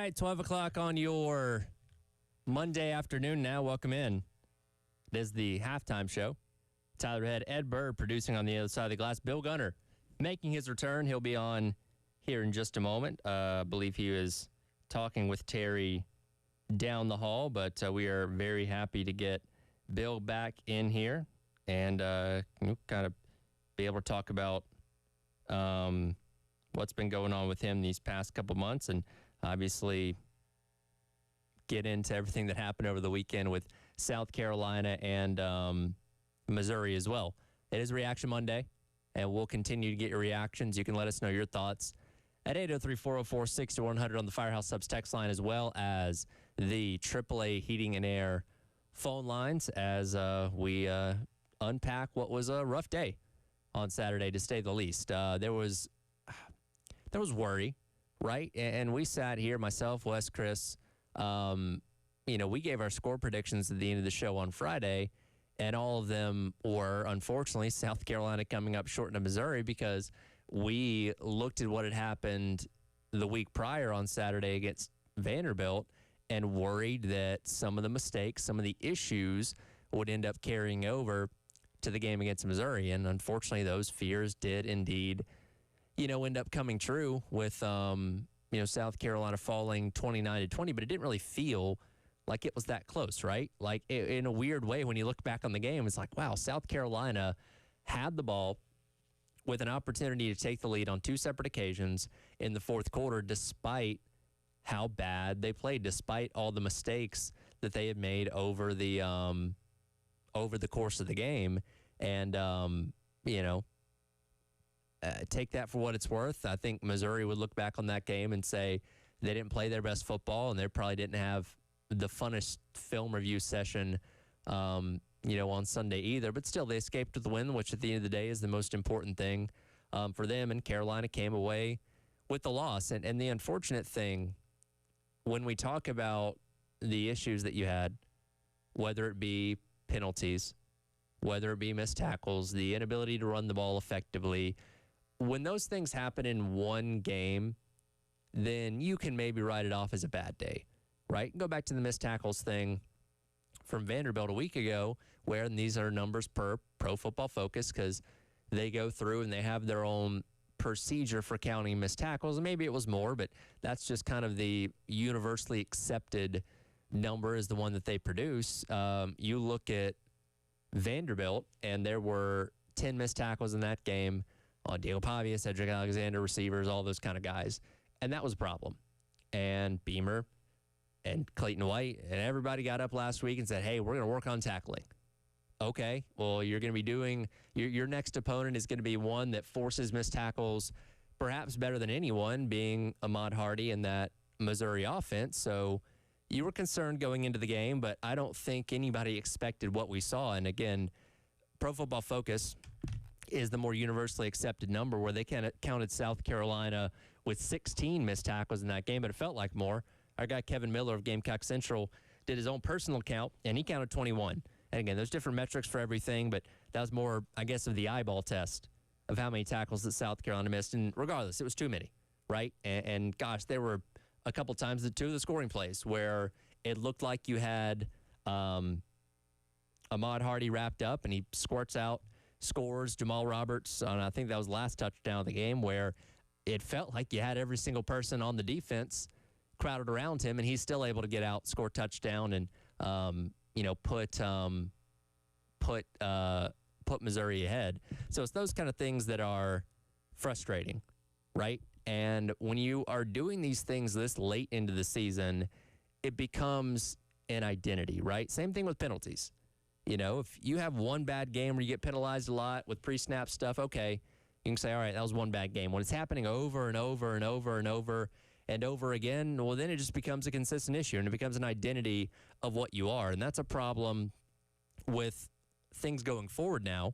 right, 12 o'clock on your Monday afternoon now. Welcome in. It is the halftime show. Tyler Head, Ed Bird producing on the other side of the glass. Bill Gunner making his return. He'll be on here in just a moment. I believe he was talking with Terry down the hall, but we are very happy to get Bill back in here and kind of be able to talk about what's been going on with him these past couple months, and obviously get into everything that happened over the weekend with South Carolina and Missouri as well. It is Reaction Monday, and we'll continue to get your reactions. You can let us know your thoughts at 803-404-6100 on the Firehouse Subs text line, as well as the AAA Heating and Air phone lines as we unpack what was a rough day on Saturday, to say the least. There was worry, right? And we sat here, myself, Wes, Chris, we gave our score predictions at the end of the show on Friday, and all of them were, unfortunately, South Carolina coming up short of Missouri, because we looked at what had happened the week prior on Saturday against Vanderbilt and worried that some of the mistakes, some of the issues would end up carrying over to the game against Missouri. And unfortunately, those fears did indeed, end up coming true with, South Carolina falling 29-20, but it didn't really feel like it was that close, right? Like, in a weird way, when you look back on the game, it's like, wow, South Carolina had the ball with an opportunity to take the lead on two separate occasions in the fourth quarter, despite how bad they played, despite all the mistakes that they had made over the course of the game. And, take that for what it's worth. I think Missouri would look back on that game and say they didn't play their best football, and they probably didn't have the funnest film review session, on Sunday either. But still, they escaped with the win, which at the end of the day is the most important thing for them. And Carolina came away with the loss. And the unfortunate thing, when we talk about the issues that you had, whether it be penalties, whether it be missed tackles, the inability to run the ball effectively, when those things happen in one game, then you can maybe write it off as a bad day, right? Go back to the missed tackles thing from Vanderbilt a week ago, where, and these are numbers per Pro Football Focus, because they go through and they have their own procedure for counting missed tackles. And maybe it was more, but that's just kind of the universally accepted number, is the one that they produce. You look at Vanderbilt, and there were 10 missed tackles in that game on Diego Pavia, Cedric Alexander, receivers, all those kind of guys. And that was a problem. And Beamer and Clayton White and everybody got up last week and said, hey, we're going to work on tackling. Okay, well, you're going to be doing, your next opponent is going to be one that forces missed tackles perhaps better than anyone, being Ahmad Hardy in that Missouri offense. So you were concerned going into the game, but I don't think anybody expected what we saw. And again, Pro Football Focus is the more universally accepted number, where they counted South Carolina with 16 missed tackles in that game, but it felt like more. Our guy Kevin Miller of Gamecock Central did his own personal count, and he counted 21. And again, there's different metrics for everything, but that was more, I guess, of the eyeball test of how many tackles that South Carolina missed. And regardless, it was too many, right? And gosh, there were a couple times two of the scoring plays where it looked like you had Ahmad Hardy wrapped up, and he squirts out, scores. Jamal Roberts, I think that was the last touchdown of the game, where it felt like you had every single person on the defense crowded around him, and he's still able to get out, score touchdown, and put Missouri ahead. So it's those kind of things that are frustrating, right? And when you are doing these things this late into the season, it becomes an identity, right? Same thing with penalties. If you have one bad game where you get penalized a lot with pre-snap stuff, okay, you can say, all right, that was one bad game. When it's happening over and over and over and over and over again, well, then it just becomes a consistent issue, and it becomes an identity of what you are. And that's a problem with things going forward now.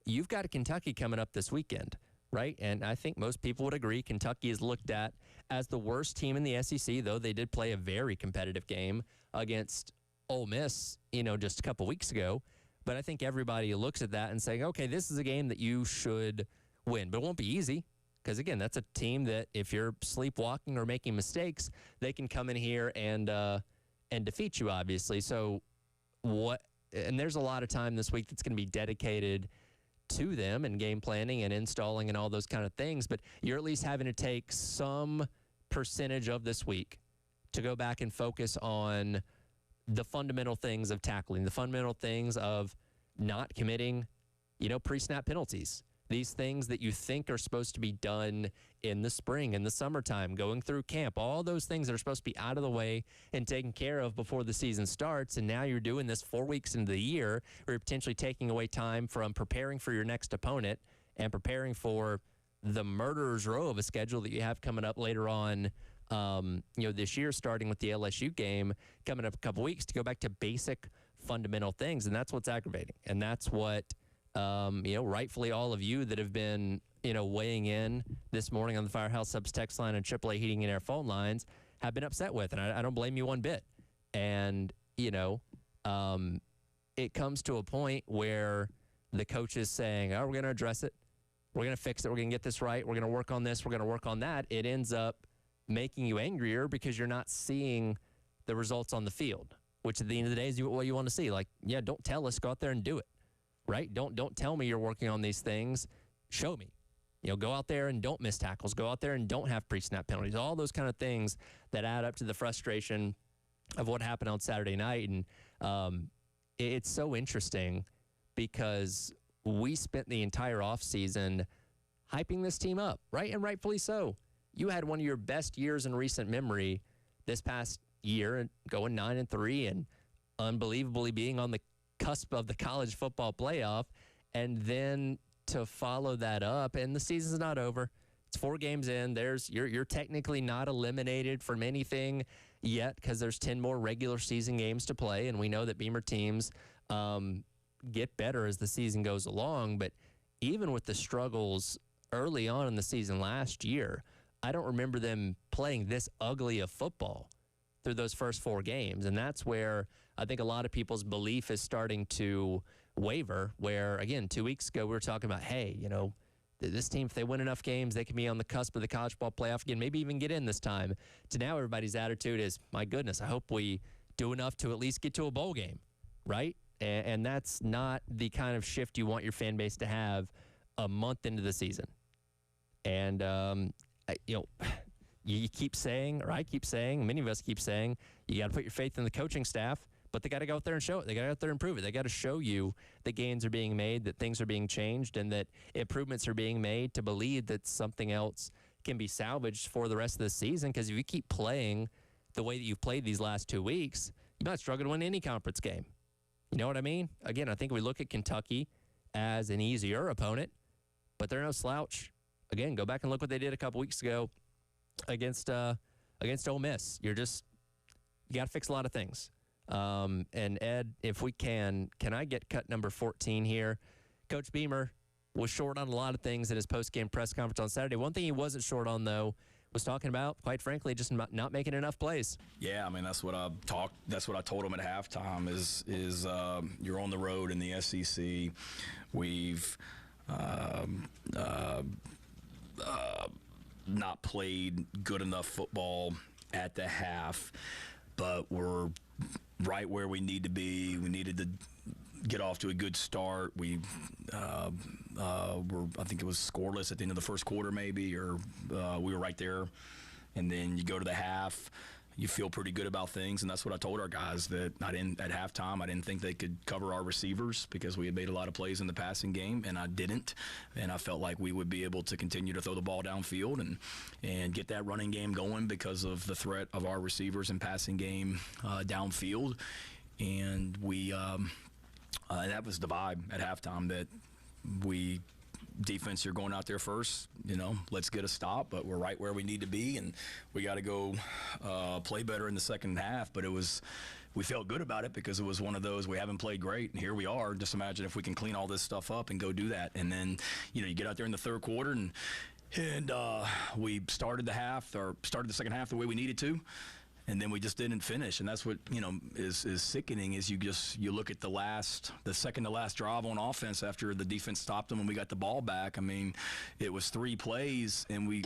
You've got a Kentucky coming up this weekend, right? And I think most people would agree Kentucky is looked at as the worst team in the SEC, though they did play a very competitive game against Ole Miss, just a couple weeks ago. But I think everybody looks at that and saying, okay, this is a game that you should win. But it won't be easy. Because, again, that's a team that if you're sleepwalking or making mistakes, they can come in here and defeat you, obviously. So and there's a lot of time this week that's going to be dedicated to them and game planning and installing and all those kind of things. But you're at least having to take some percentage of this week to go back and focus on the fundamental things of tackling, the fundamental things of not committing, pre-snap penalties. These things that you think are supposed to be done in the spring, in the summertime, going through camp, all those things that are supposed to be out of the way and taken care of before the season starts. And now you're doing this 4 weeks into the year, where you're potentially taking away time from preparing for your next opponent and preparing for the murderer's row of a schedule that you have coming up later on, this year, starting with the LSU game coming up a couple weeks, to go back to basic fundamental things. And that's what's aggravating. And that's what, rightfully all of you that have been, weighing in this morning on the Firehouse Subs text line and AAA Heating and Air phone lines have been upset with. And I don't blame you one bit. And, it comes to a point where the coach is saying, we're going to address it. We're going to fix it. We're going to get this right. We're going to work on this. We're going to work on that. It ends up making you angrier because you're not seeing the results on the field, which at the end of the day is what you want to see. Like, don't tell us, go out there and do it, right? Don't tell me you're working on these things. Show me. Go out there and don't miss tackles. Go out there and don't have pre-snap penalties. All those kind of things that add up to the frustration of what happened on Saturday night. And it's so interesting because we spent the entire offseason hyping this team up, right? And rightfully so. You had one of your best years in recent memory this past year, and going 9-3 and unbelievably being on the cusp of the college football playoff. And then to follow that up, and the season's not over. It's 4 games in. You're technically not eliminated from anything yet because there's 10 more regular season games to play, and we know that Beamer teams get better as the season goes along. But even with the struggles early on in the season last year, I don't remember them playing this ugly of football through those first 4 games. And that's where I think a lot of people's belief is starting to waver, where, again, 2 weeks ago, we were talking about, hey, this team, if they win enough games, they can be on the cusp of the college ball playoff again, maybe even get in this time. To now, everybody's attitude is, my goodness, I hope we do enough to at least get to a bowl game, right? And that's not the kind of shift you want your fan base to have a month into the season. And, you keep saying, or I keep saying, many of us keep saying, you got to put your faith in the coaching staff, but they got to go out there and show it. They got to go out there and prove it. They got to show you that gains are being made, that things are being changed, and that improvements are being made to believe that something else can be salvaged for the rest of the season. Because if you keep playing the way that you've played these last 2 weeks, you might struggle to win any conference game. You know what I mean? Again, I think we look at Kentucky as an easier opponent, but they're no slouch. Again, go back and look what they did a couple weeks ago against Ole Miss. You got to fix a lot of things. And Ed, if we can I get cut number 14 here? Coach Beamer was short on a lot of things in his post-game press conference on Saturday. One thing he wasn't short on, though, was talking about, quite frankly, just not making enough plays. Yeah, I mean, that's what I told him at halftime is you're on the road in the SEC. We've not played good enough football at the half, but we're right where we need to be. We needed to get off to a good start. We I think it was scoreless at the end of the first quarter, maybe, or we were right there. And then you go to the half, you feel pretty good about things, and that's what I told our guys, that at halftime I didn't think they could cover our receivers because we had made a lot of plays in the passing game, and I didn't. And I felt like we would be able to continue to throw the ball downfield and get that running game going because of the threat of our receivers and passing game downfield. And we that was the vibe at halftime, that we defense, you're going out there first, let's get a stop, but we're right where we need to be, and we got to go play better in the second half. But we felt good about it because it was one of those, we haven't played great, and here we are. Just imagine if we can clean all this stuff up and go do that. And then, you get out there in the third quarter, and we started the second half the way we needed to. and then we just didn't finish. And that's what is sickening. Is you look at the second to last drive on offense after the defense stopped them when we got the ball back. I mean, it was 3 plays, and we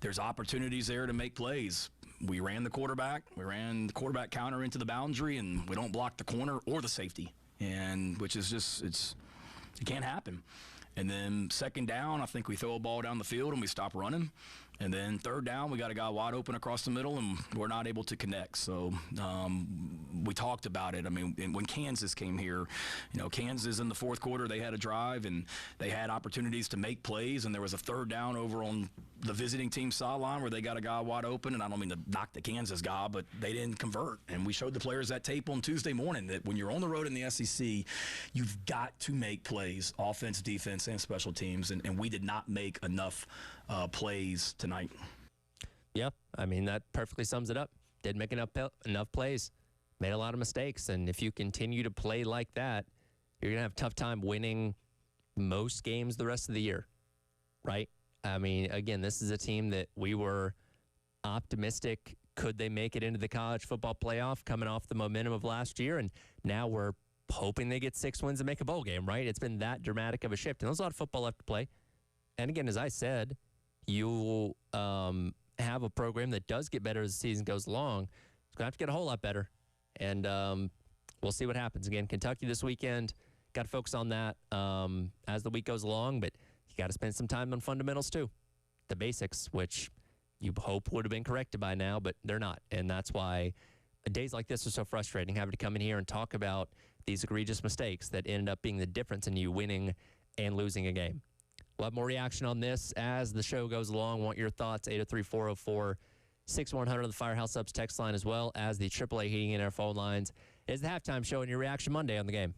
there's opportunities there to make plays. We ran the quarterback counter into the boundary, and we don't block the corner or the safety, and which is just it can't happen. And then second down, I think we throw a ball down the field and we stop running. And then third down, we got a guy wide open across the middle, and we're not able to connect. So we talked about it. I mean, when Kansas came here, Kansas in the fourth quarter, they had a drive, and they had opportunities to make plays, and there was a third down over on the visiting team sideline where they got a guy wide open, and I don't mean to knock the Kansas guy, but they didn't convert. And we showed the players that tape on Tuesday morning that when you're on the road in the SEC, you've got to make plays, offense, defense, and special teams, and we did not make enough plays tonight. Yeah, I mean, that perfectly sums it up. Didn't make enough plays, made a lot of mistakes, and if you continue to play like that, you're going to have a tough time winning most games the rest of the year, right? I mean, again, this is a team that we were optimistic. Could they make it into the college football playoff coming off the momentum of last year? And now we're hoping they get 6 wins and make a bowl game, right? It's been that dramatic of a shift. And there's a lot of football left to play. And again, as I said, you'll have a program that does get better as the season goes along. It's going to have to get a whole lot better. And we'll see what happens. Again, Kentucky this weekend, got to focus on that as the week goes along. But you got to spend some time on fundamentals too, the basics, which you hope would have been corrected by now, but they're not. And that's why days like this are so frustrating, having to come in here and talk about these egregious mistakes that ended up being the difference in you winning and losing a game. We'll have more reaction on this as the show goes along. Want your thoughts, 803-404-6100 on the Firehouse Subs text line, as well as the AAA Heating and Air phone lines. It's the Halftime Show and your reaction Monday on the game.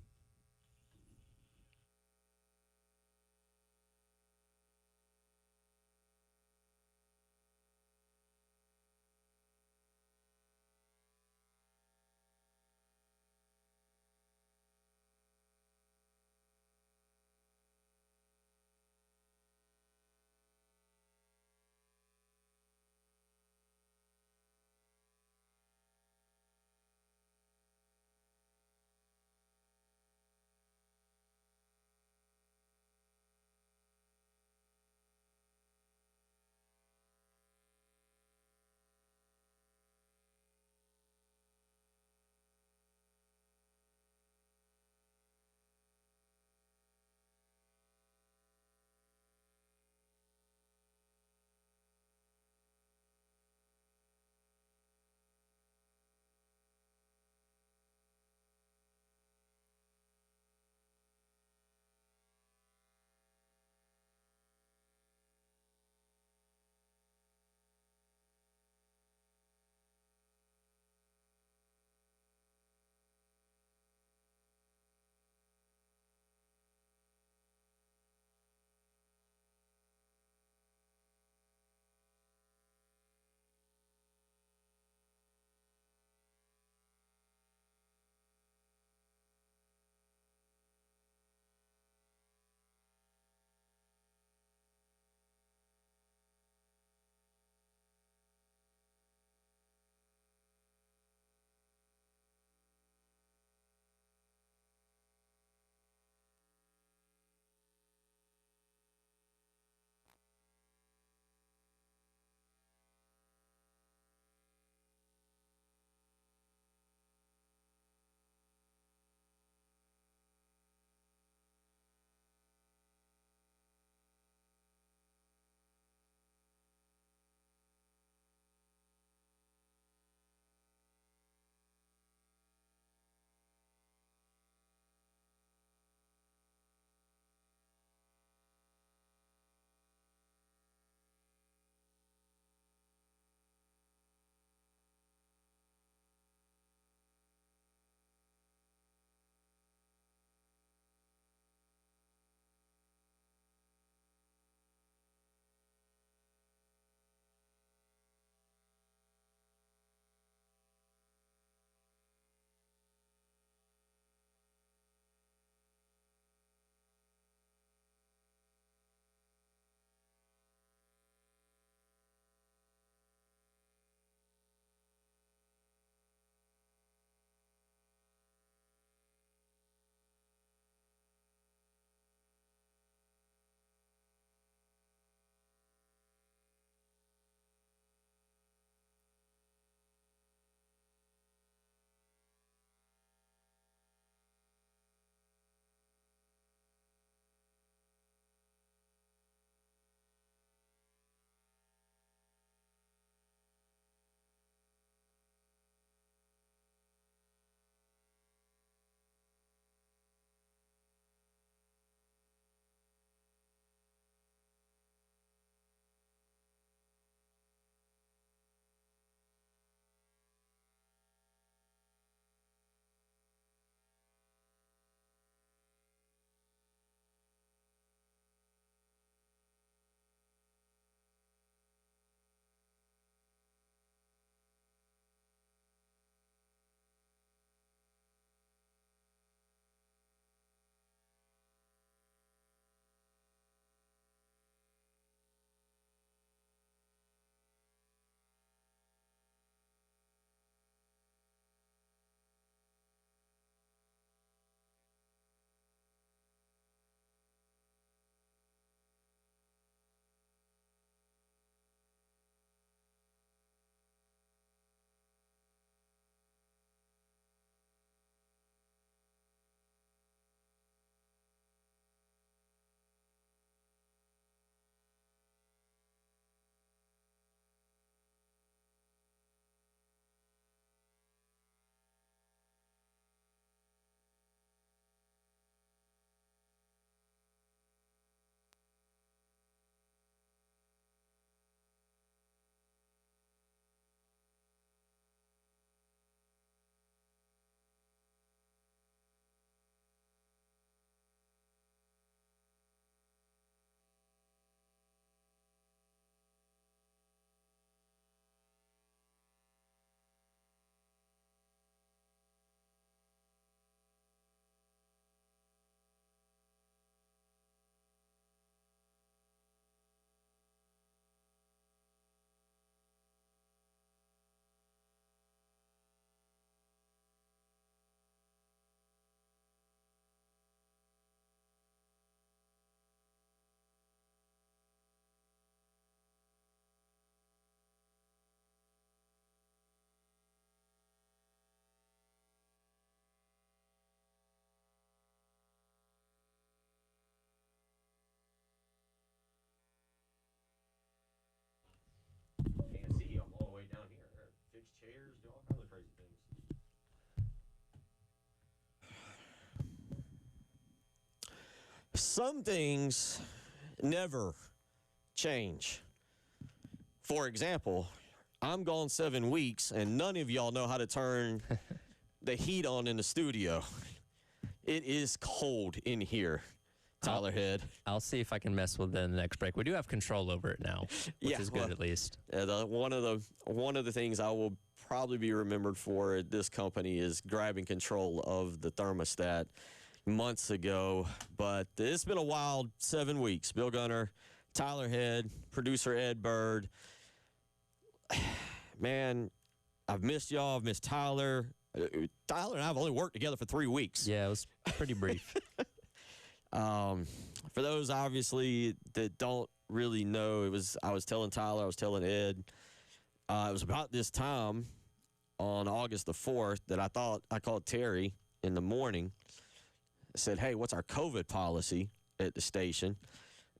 some things never change. For example, I'm gone 7 weeks, and none of y'all know how to turn the heat on in the studio. It is cold in here, Tyler Head. I'll see if I can mess with it in the next break. We do have control over it now, which is good at least. One of the things I will probably be remembered for at this company is grabbing control of the thermostat months ago. But it's been a wild 7 weeks. Bill Gunner, Tyler Head, producer Ed Bird. Man, I've missed y'all. I've missed Tyler. Tyler and I have only worked together for 3 weeks. Yeah, it was pretty brief. For those obviously that don't really know, I was telling Tyler, I was telling Ed, it was about this time on August the 4th that I called Terry in the morning. I said, hey, what's our COVID policy at the station?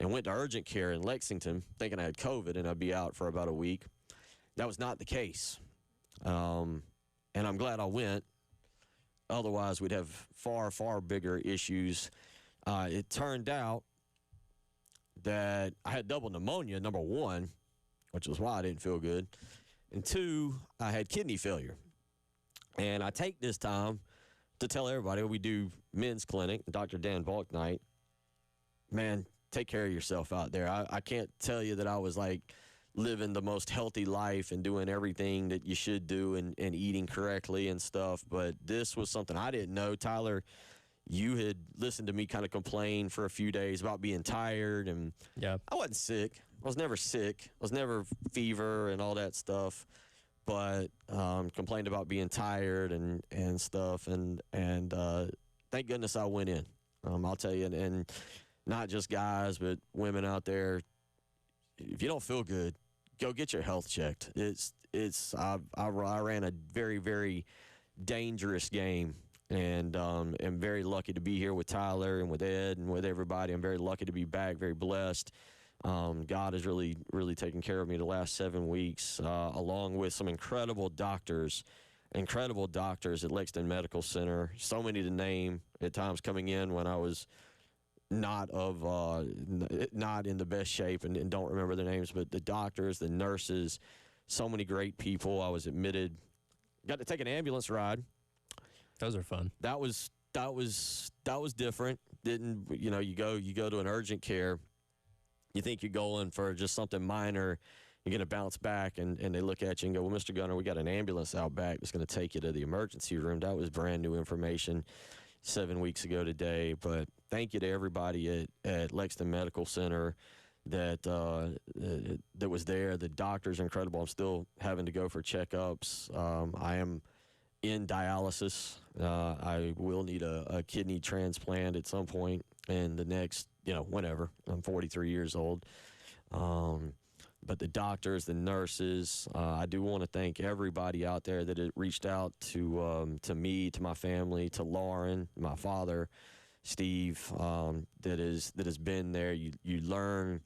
And went to urgent care in Lexington thinking I had COVID and I'd be out for about a week. That was not the case. And I'm glad I went. Otherwise, we'd have far, far bigger issues. It turned out that I had double pneumonia, number one, which was why I didn't feel good. And two, I had kidney failure. And I take this time to tell everybody, we do men's clinic, Dr. Dan Balknight, man, take care of yourself out there. I can't tell you that I was like living the most healthy life and doing everything that you should do and eating correctly and stuff. But this was something I didn't know. Tyler, you had listened to me kind of complain for a few days about being tired. And yeah, I wasn't sick. I was never sick. I was never fever and all that stuff. But complained about being tired and stuff. And thank goodness I went in. I'll tell you, and not just guys, but women out there, if you don't feel good, go get your health checked. I ran a very, very dangerous game, and am very lucky to be here with Tyler and with Ed and with everybody. I'm very lucky to be back, very blessed. God has really, really taken care of me the last 7 weeks, along with some incredible doctors at Lexington Medical Center. So many to name at times coming in when I was not in the best shape and don't remember their names, but the doctors, the nurses, so many great people. I was admitted, got to take an ambulance ride. Those are fun. That was different. Didn't, you go to an urgent care, you think you're going for just something minor, you're going to bounce back, and they look at you and go, well, Mr. Gunner, we got an ambulance out back that's going to take you to the emergency room. That was brand new information 7 weeks ago today. But thank you to everybody at Lexington Medical Center that was there. The doctors are incredible. I'm still having to go for checkups. I am in dialysis. I will need a kidney transplant at some point in the next, whenever. I'm 43 years old. But the doctors, the nurses, I do want to thank everybody out there that had reached out to me, to my family, to Lauren, my father, Steve, that has been there. You learn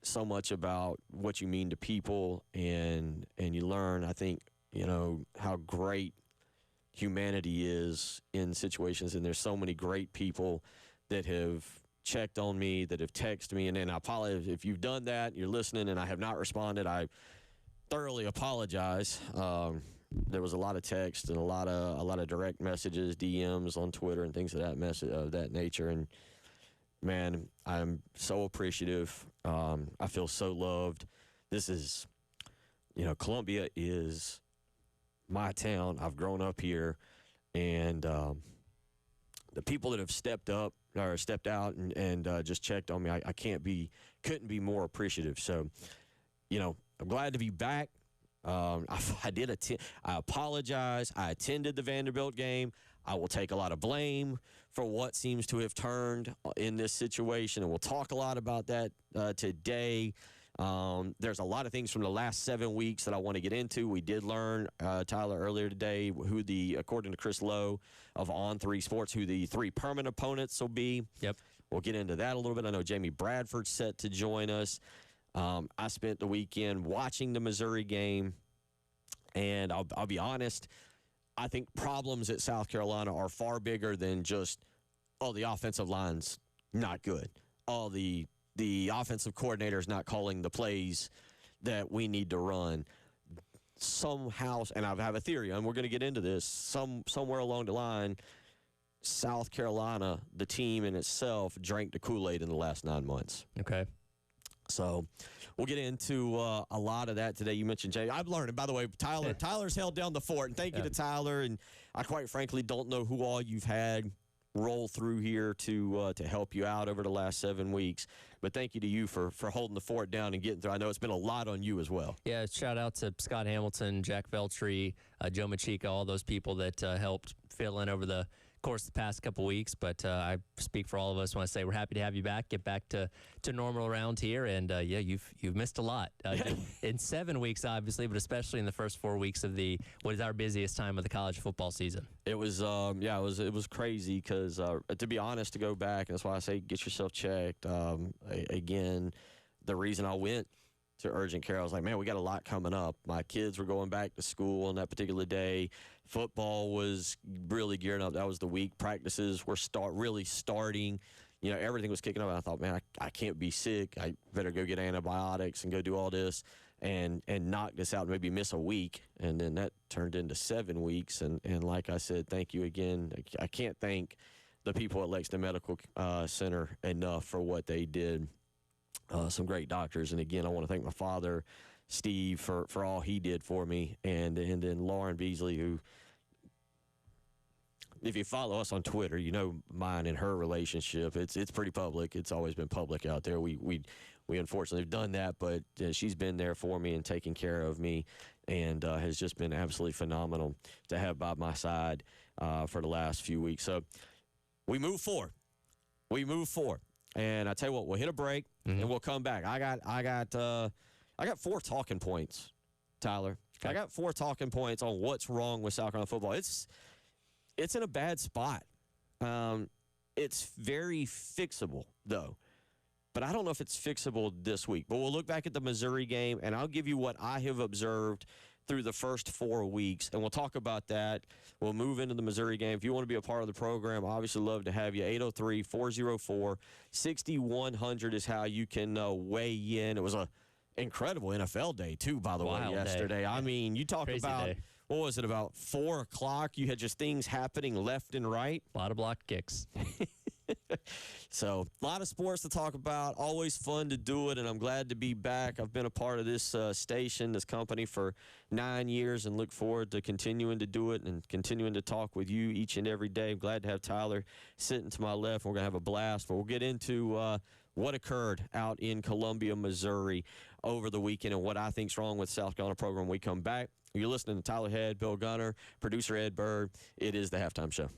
so much about what you mean to people, and you learn, I think, how great humanity is in situations. And there's so many great people that have checked on me, that have texted me, and I apologize if you've done that, you're listening, and I have not responded. I thoroughly apologize. There was a lot of text and a lot of direct messages, DMs on Twitter and things of that nature. And man, I'm so appreciative. I feel so loved. This is, Columbia is my town. I've grown up here, and the people that have stepped up or stepped out and just checked on me, I couldn't be more appreciative. So, I'm glad to be back. I apologize. I attended the Vanderbilt game. I will take a lot of blame for what seems to have turned in this situation, and we'll talk a lot about that today. There's a lot of things from the last 7 weeks that I want to get into. We did learn, Tyler, earlier today, according to Chris Lowe of On3 Sports, who the 3 permanent opponents will be. Yep. We'll get into that a little bit. I know Jamie Bradford's set to join us. I spent the weekend watching the Missouri game, and I'll be honest, I think problems at South Carolina are far bigger than just, the offensive line's not good. All the offensive coordinator is not calling the plays that we need to run. Somehow, and I have a theory, and we're going to get into this, somewhere along the line, South Carolina, the team in itself, drank the Kool-Aid in the last 9 months. Okay. So we'll get into a lot of that today. You mentioned Jay. I've learned, and by the way, Tyler's held down the fort, and thank you to Tyler. And I quite frankly don't know who all you've had roll through here to help you out over the last 7 weeks. But thank you to you for holding the fort down and getting through. I know it's been a lot on you as well. Yeah, shout out to Scott Hamilton, Jack Veltri, Joe Machika, all those people that helped fill in over the course the past couple weeks. But I speak for all of us when I say we're happy to have you back, get back to normal around here. And yeah, you've missed a lot in 7 weeks, obviously, but especially in the first 4 weeks of what is our busiest time of the college football season. It was it was crazy because to be honest, to go back, and that's why I say get yourself checked. Again, the reason I went to urgent care, I was like, man, we got a lot coming up. My kids were going back to school on that particular day. Football was really gearing up. That was the week. Practices were really starting. You know, everything was kicking up. And I thought, man, I can't be sick. I better go get antibiotics and go do all this and knock this out and maybe miss a week. And then that turned into 7 weeks. And like I said, thank you again. I can't thank the people at Lexington Medical Center enough for what they did. Some great doctors. And again, I want to thank my father, Steve, for all he did for me. And then Lauren Beasley, who, if you follow us on Twitter, you know mine and her relationship. It's pretty public. It's always been public out there. We unfortunately have done that, but she's been there for me and taking care of me, and has just been absolutely phenomenal to have by my side for the last few weeks. So we move forward. And I tell you what, we'll hit a break and we'll come back. I got 4 talking points, Tyler. Okay. I got 4 talking points on what's wrong with South Carolina football. It's in a bad spot. It's very fixable, though. But I don't know if it's fixable this week. But we'll look back at the Missouri game, and I'll give you what I have observed through the first 4 weeks, and we'll talk about that. We'll move into the Missouri game. If you want to be a part of the program, obviously love to have you. 803-404-6100 is how you can weigh in. It was an incredible NFL day, too, by the way, yesterday. I mean, you talk Crazy about, day. what was it, about 4 o'clock? You had just things happening left and right. A lot of block kicks. So, a lot of sports to talk about. Always fun to do it, and I'm glad to be back. I've been a part of this station, this company, for 9 years, and look forward to continuing to do it and continuing to talk with you each and every day. I'm glad to have Tyler sitting to my left. We're going to have a blast, but we'll get into what occurred out in Columbia, Missouri over the weekend and what I think's wrong with South Carolina program when we come back. You're listening to Tyler Head, Bill Gunner, producer Ed Bird. It is the Halftime Show.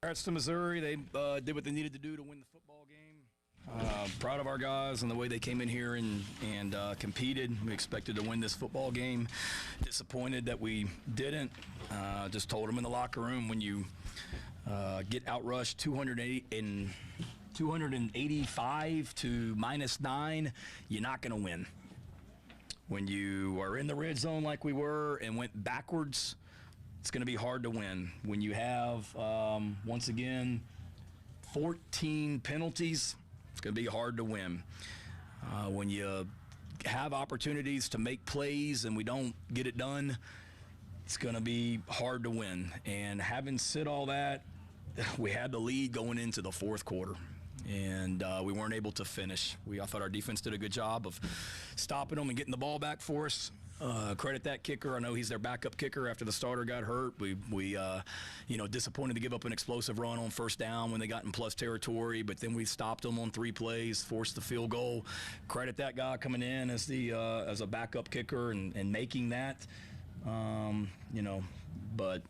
Congrats to Missouri. They did what they needed to do to win the football game. Proud of our guys and the way they came in here and competed. We expected to win this football game. Disappointed that we didn't. Just told them in the locker room, when you get outrushed 285 to -9, you're not going to win. When you are in the red zone like we were and went backwards, it's going to be hard to win. When you have, once again, 14 penalties, it's going to be hard to win. When you have opportunities to make plays and we don't get it done, it's going to be hard to win. And having said all that, we had the lead going into the fourth quarter, and we weren't able to finish. I thought our defense did a good job of stopping them and getting the ball back for us. Credit that kicker. I know he's their backup kicker after the starter got hurt. We disappointed to give up an explosive run on first down when they got in plus territory, but then we stopped them on 3 plays, forced the field goal. Credit that guy coming in as a backup kicker and making that. But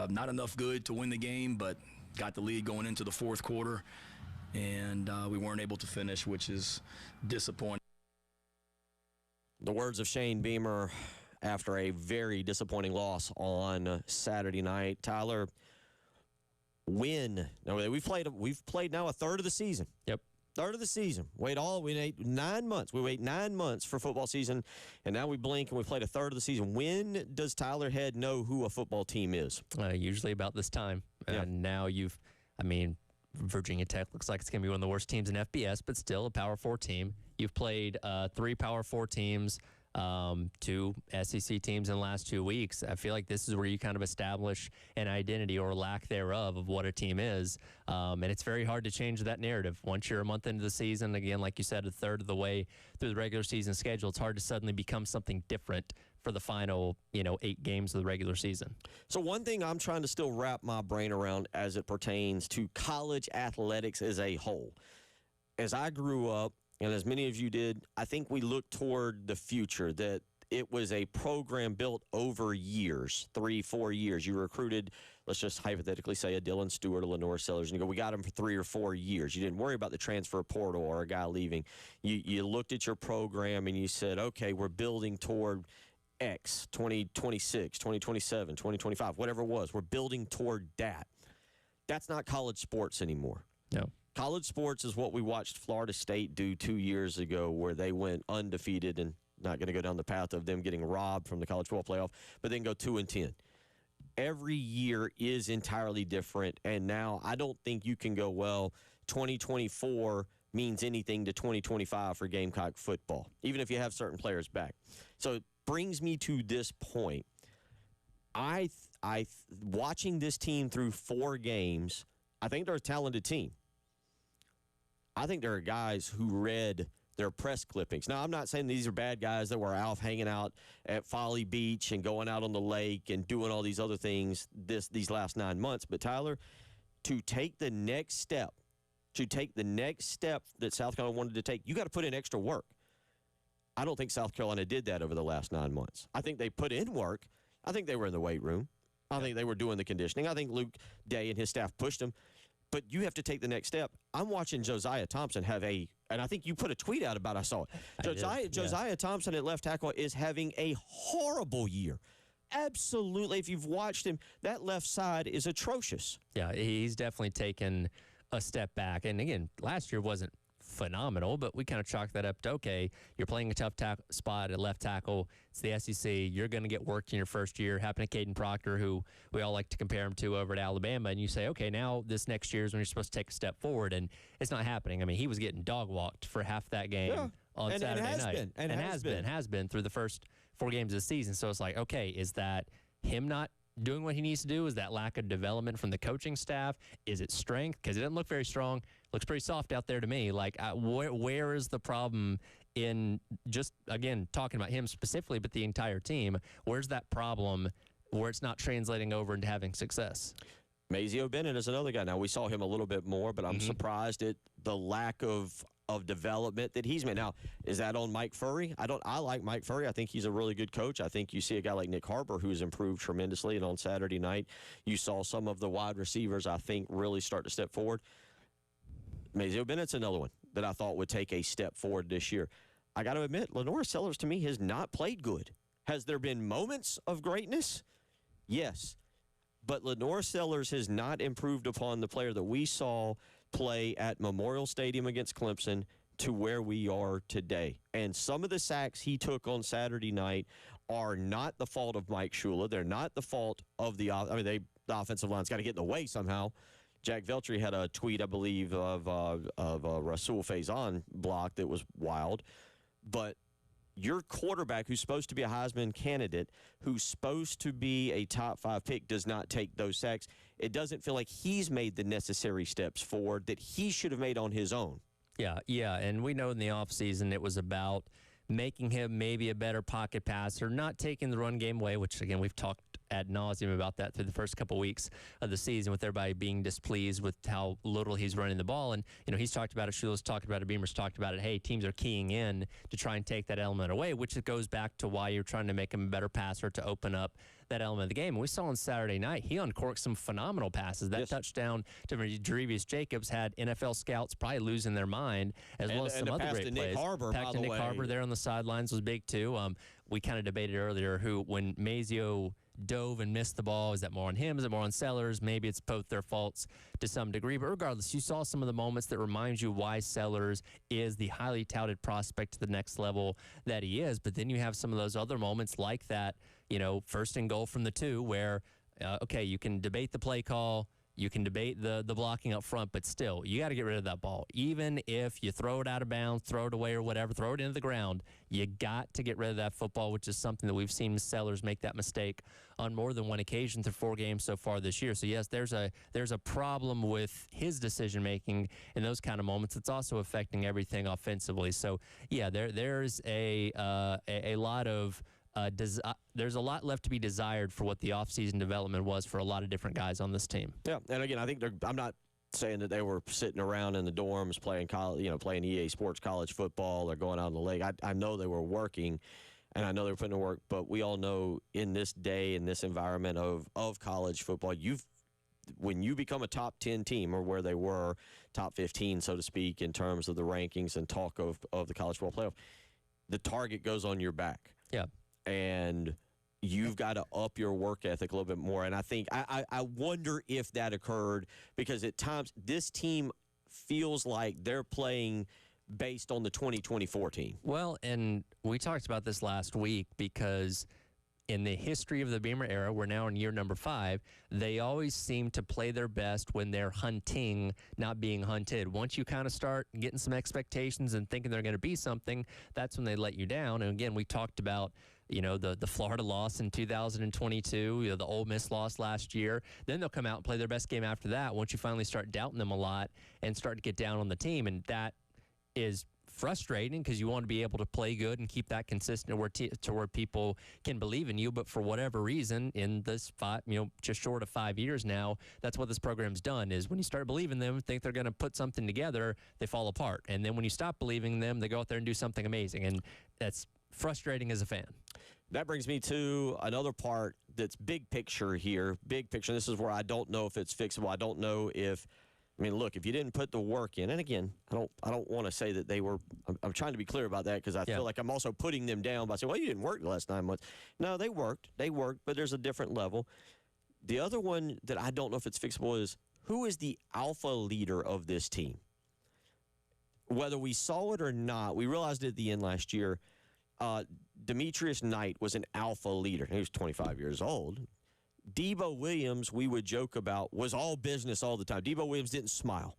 not enough good to win the game, but got the lead going into the fourth quarter, and we weren't able to finish, which is disappointing. The words of Shane Beamer after a very disappointing loss on Saturday night. Tyler, we've played now a third of the season. Yep. Third of the season. We wait 9 months. We wait 9 months for football season, and now we blink and we played a third of the season. When does Tyler Head know who a football team is? Usually about this time. Yeah. And now Virginia Tech looks like it's going to be one of the worst teams in FBS, but still a Power 4 team. You've played 3 Power 4 teams, 2 SEC teams in the last 2 weeks. I feel like this is where you kind of establish an identity or lack thereof of what a team is. And it's very hard to change that narrative. Once you're a month into the season, again, like you said, a third of the way through the regular season schedule, it's hard to suddenly become something different for the final, 8 games of the regular season. So one thing I'm trying to still wrap my brain around as it pertains to college athletics as a whole. As I grew up, and as many of you did, I think we looked toward the future, that it was a program built over years, 3-4 years. You recruited, let's just hypothetically say, a Dylan Stewart, a Lenore Sellers, and you go, we got him for 3 or 4 years. You didn't worry about the transfer portal or a guy leaving. You looked at your program and you said, okay, we're building toward X, 2026, 2027, 2025, whatever it was. We're building toward that. That's not college sports anymore. No. College sports is what we watched Florida State do 2 years ago, where they went undefeated, and not going to go down the path of them getting robbed from the college football playoff, but then go 2-10. Every year is entirely different, and now I don't think you can go, 2024 means anything to 2025 for Gamecock football, even if you have certain players back. So it brings me to this point. Watching this team through 4 games, I think they're a talented team. I think there are guys who read their press clippings. Now, I'm not saying these are bad guys that were out hanging out at Folly Beach and going out on the lake and doing all these other things these last 9 months. But, Tyler, to take the next step that South Carolina wanted to take, you got to put in extra work. I don't think South Carolina did that over the last 9 months. I think they put in work. I think they were in the weight room. I think they were doing the conditioning. I think Luke Day and his staff pushed them. But you have to take the next step. I'm watching Josiah Thompson and I think you put a tweet out about it. I saw it. Josiah Thompson at left tackle is having a horrible year. Absolutely. If you've watched him, that left side is atrocious. Yeah, he's definitely taken a step back. And again, last year wasn't phenomenal, but we kind of chalked that up to, okay, you're playing a tough spot at left tackle. It's the SEC. You're going to get work in your first year. Happened to Caden Proctor, who we all like to compare him to over at Alabama, and you say, okay, now this next year is when you're supposed to take a step forward, and it's not happening. I mean, he was getting dog-walked for half that game on Saturday night. And has been through the first 4 games of the season. So it's like, okay, is that him not doing what he needs to do? Is that lack of development from the coaching staff? Is it strength? Because it doesn't look very strong. Looks pretty soft out there to me. Like, where is the problem in just, again, talking about him specifically, but the entire team? Where's that problem where it's not translating over into having success? Mazio Bennett is another guy. Now, we saw him a little bit more, but I'm surprised at the lack of of development that he's made. Now, is that on Mike Furry? I like Mike Furry. I think he's a really good coach. I think you see a guy like Nick Harper who's improved tremendously, and on Saturday night you saw some of the wide receivers, I think, really start to step forward. Mazeo Bennett's another one that I thought would take a step forward this year. I got to admit, Lenore Sellers, to me, has not played good. Has there been moments of greatness? Yes. But Lenore Sellers has not improved upon the player that we saw play at Memorial Stadium against Clemson to where we are today. And some of the sacks he took on Saturday night are not the fault of Mike Shula. They're not the fault of the offensive line's got to get in the way somehow. Jack Veltri had a tweet, I believe, of Rasul Faison block that was wild. But your quarterback, who's supposed to be a Heisman candidate, who's supposed to be a top 5 pick, does not take those sacks. It doesn't feel like he's made the necessary steps forward that he should have made on his own. Yeah, and we know in the offseason it was about making him maybe a better pocket passer, not taking the run game away, which, again, we've talked ad nauseum about that through the first couple weeks of the season, with everybody being displeased with how little he's running the ball. And, he's talked about it, Shula's talked about it, Beamer's talked about it. Hey, teams are keying in to try and take that element away, which it goes back to why you're trying to make him a better passer to open up that element of the game. And we saw on Saturday night, he uncorked some phenomenal passes. That touchdown to Jaravius Jacobs had NFL scouts probably losing their mind, as well as some other great plays. Nick Harbor, Pack to Nick Harbor there on the sidelines was big too. We kind of debated earlier when Mazeo dove and missed the ball, is that more on him? Is it more on Sellers? Maybe it's both their faults to some degree. But regardless, you saw some of the moments that remind you why Sellers is the highly touted prospect to the next level that he is. But then you have some of those other moments like that, first and goal from the 2, where, okay, you can debate the play call, you can debate the blocking up front, but still, you got to get rid of that ball. Even if you throw it out of bounds, throw it away or whatever, throw it into the ground, you got to get rid of that football, which is something that we've seen Sellers make that mistake on more than one occasion through 4 games so far this year. So, yes, there's a problem with his decision-making in those kind of moments. It's also affecting everything offensively. So, yeah, there's a lot of there's a lot left to be desired for what the offseason development was for a lot of different guys on this team. Yeah, and again, I think I'm not saying that they were sitting around in the dorms playing playing EA Sports college football or going out in the league. I know they were working, and I know they were putting to work. But we all know in this day, in this environment of college football, when you become a top 10 team, or where they were top 15, so to speak, in terms of the rankings and talk of the college football playoff, the target goes on your back. Yeah. And you've got to up your work ethic a little bit more. And I think I wonder if that occurred, because at times this team feels like they're playing based on the 2024 team. Well, and we talked about this last week, because in the history of the Beamer era, we're now in year number 5, they always seem to play their best when they're hunting, not being hunted. Once you kind of start getting some expectations and thinking they're going to be something, that's when they let you down. And again, we talked about the Florida loss in 2022, the Ole Miss loss last year. Then they'll come out and play their best game after that, once you finally start doubting them a lot and start to get down on the team. And that is frustrating, because you want to be able to play good and keep that consistent to where people can believe in you. But for whatever reason, in this just short of 5 years now, that's what this program's done, is when you start believing them, think they're going to put something together, they fall apart. And then when you stop believing them, they go out there and do something amazing. And that's frustrating as a fan. That brings me to another part that's big picture here. Big picture. This is where I don't know if it's fixable. I don't know if, look, if you didn't put the work in, and again, I don't want to say that they were. I'm trying to be clear about that, because I feel like I'm also putting them down by saying, well, you didn't work the last 9 months. No, they worked, but there's a different level. The other one that I don't know if it's fixable is, who is the alpha leader of this team? Whether we saw it or not, we realized it at the end last year. Demetrius Knight was an alpha leader. He was 25 years old. Debo Williams, we would joke about, was all business all the time. Debo Williams didn't smile.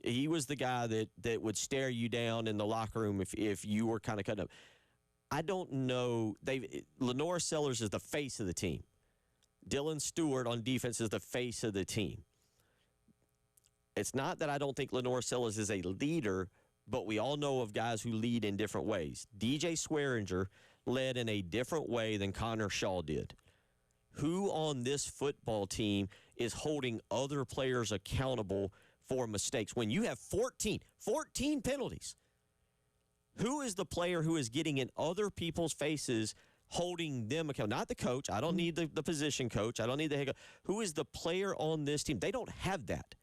He was the guy that would stare you down in the locker room if you were kind of cutting up. I don't know. Lenore Sellers is the face of the team. Dylan Stewart on defense is the face of the team. It's not that I don't think Lenore Sellers is a leader, but we all know of guys who lead in different ways. DJ Swearinger led in a different way than Connor Shaw did. Who on this football team is holding other players accountable for mistakes. When you have 14 penalties, who is the player who is getting in other people's faces, holding them accountable? Not the coach. I don't need the position coach. I don't need the head coach. Who is the player on this team? They don't have that.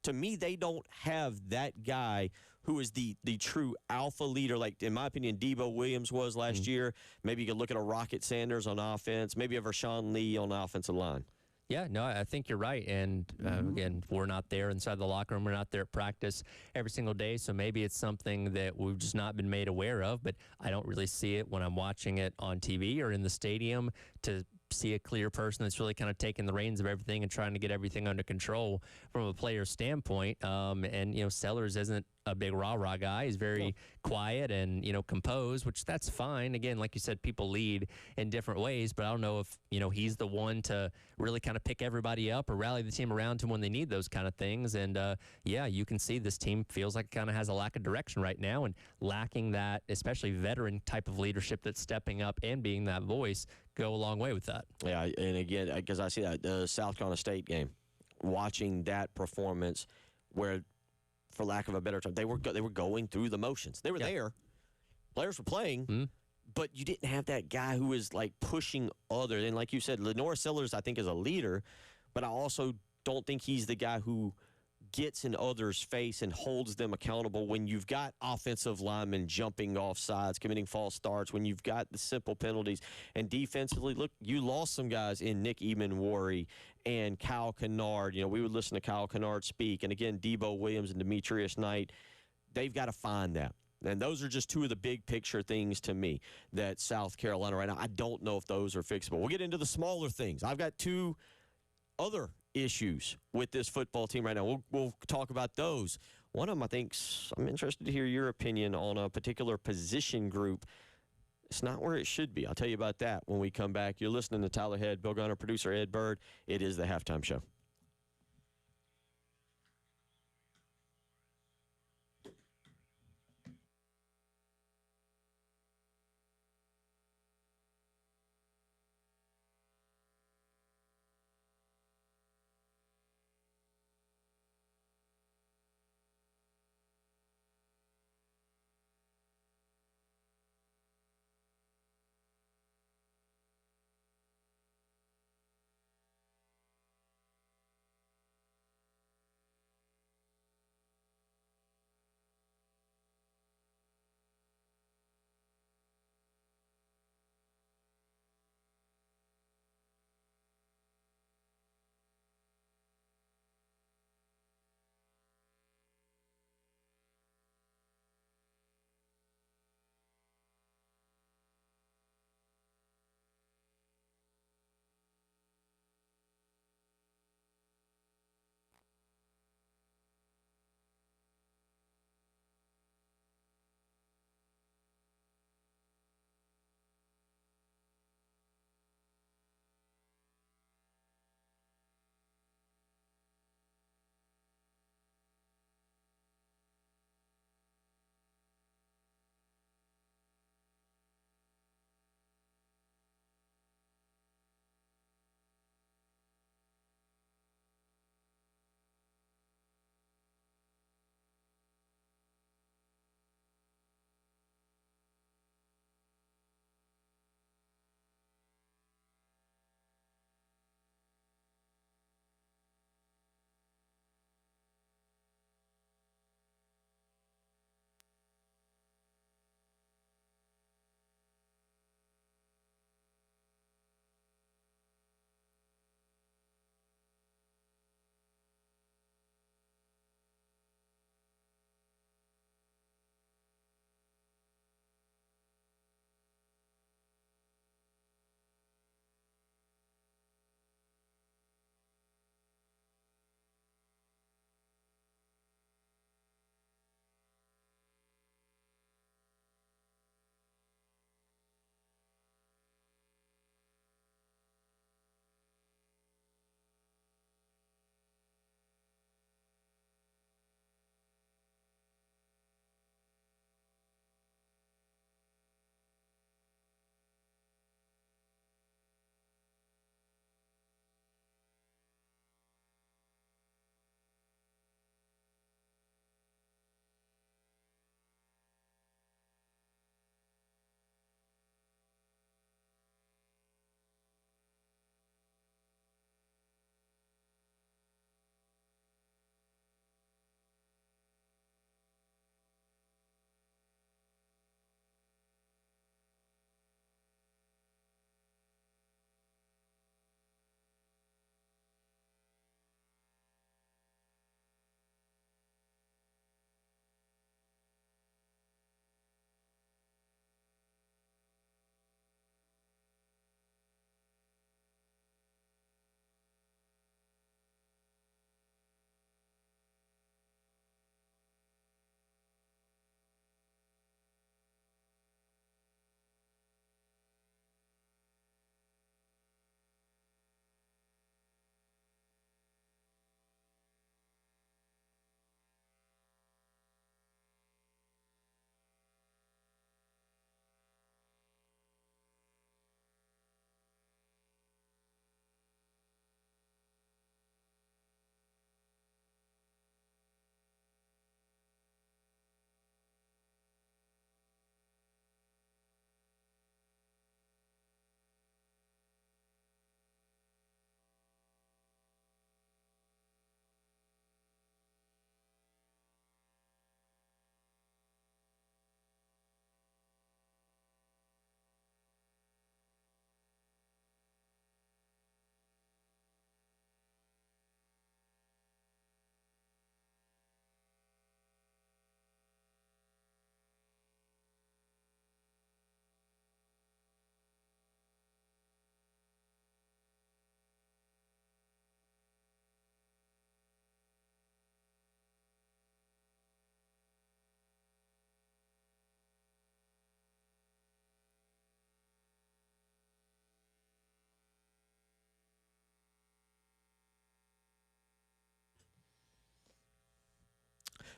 To me, they don't have that guy who is the true alpha leader, like, in my opinion, Debo Williams was last year. Maybe you could look at a Rocket Sanders on offense. Maybe a Rashawn Lee on the offensive line. Yeah, no, I think you're right. And again, we're not there inside the locker room. We're not there at practice every single day. So maybe it's something that we've just not been made aware of. But I don't really see it when I'm watching it on TV or in the stadium to see a clear person that's really kind of taking the reins of everything and trying to get everything under control from a player's standpoint. And, Sellers isn't a big rah-rah guy. He's very quiet and, composed, which that's fine. Again, like you said, people lead in different ways, but I don't know if, he's the one to really kind of pick everybody up or rally the team around him when they need those kind of things. And, you can see this team feels like it kind of has a lack of direction right now, and lacking that, especially veteran type of leadership that's stepping up and being that voice, go a long way with that. Yeah, and again, because I see that the South Carolina State game, watching that performance where, for lack of a better term, they were going through the motions. They were there. Players were playing, but you didn't have that guy who is, like, pushing others. And like you said, Lenore Sellers, I think, is a leader, but I also don't think he's the guy who gets in others' face and holds them accountable when you've got offensive linemen jumping off sides, committing false starts, when you've got the simple penalties. And defensively, look, you lost some guys in Nick Eamon-Worry and Kyle Kennard. We would listen to Kyle Kennard speak. And again, Debo Williams and Demetrius Knight, they've got to find that. And those are just two of the big picture things to me that South Carolina right now, I don't know if those are fixable. We'll get into the smaller things. I've got two other issues with this football team right now. We'll talk about those. One of them, I'm interested to hear your opinion on a particular position group. It's not where it should be. I'll tell you about that when we come back. You're listening to Tyler Head, Bill Gunner, producer Ed Bird. It is the Halftime Show.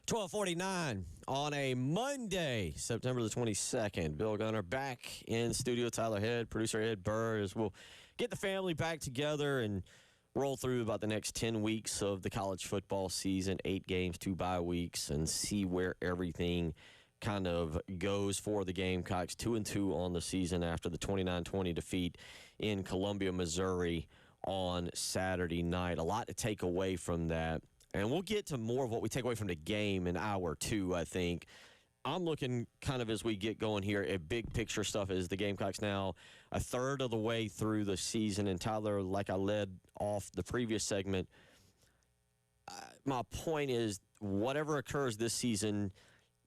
12:49 on a Monday, September the 22nd. Bill Gunner back in studio. Tyler Head, producer Ed Burr, as we'll get the family back together and roll through about the next 10 weeks of the college football season, 8 games, 2 bye weeks, and see where everything kind of goes for the Gamecocks. 2-2 on the season after the 29-20 defeat in Columbia, Missouri on Saturday night. A lot to take away from that. And we'll get to more of what we take away from the game in hour 2, I think. I'm looking kind of as we get going here at big picture stuff as the Gamecocks now a third of the way through the season. And Tyler, like I led off the previous segment, my point is whatever occurs this season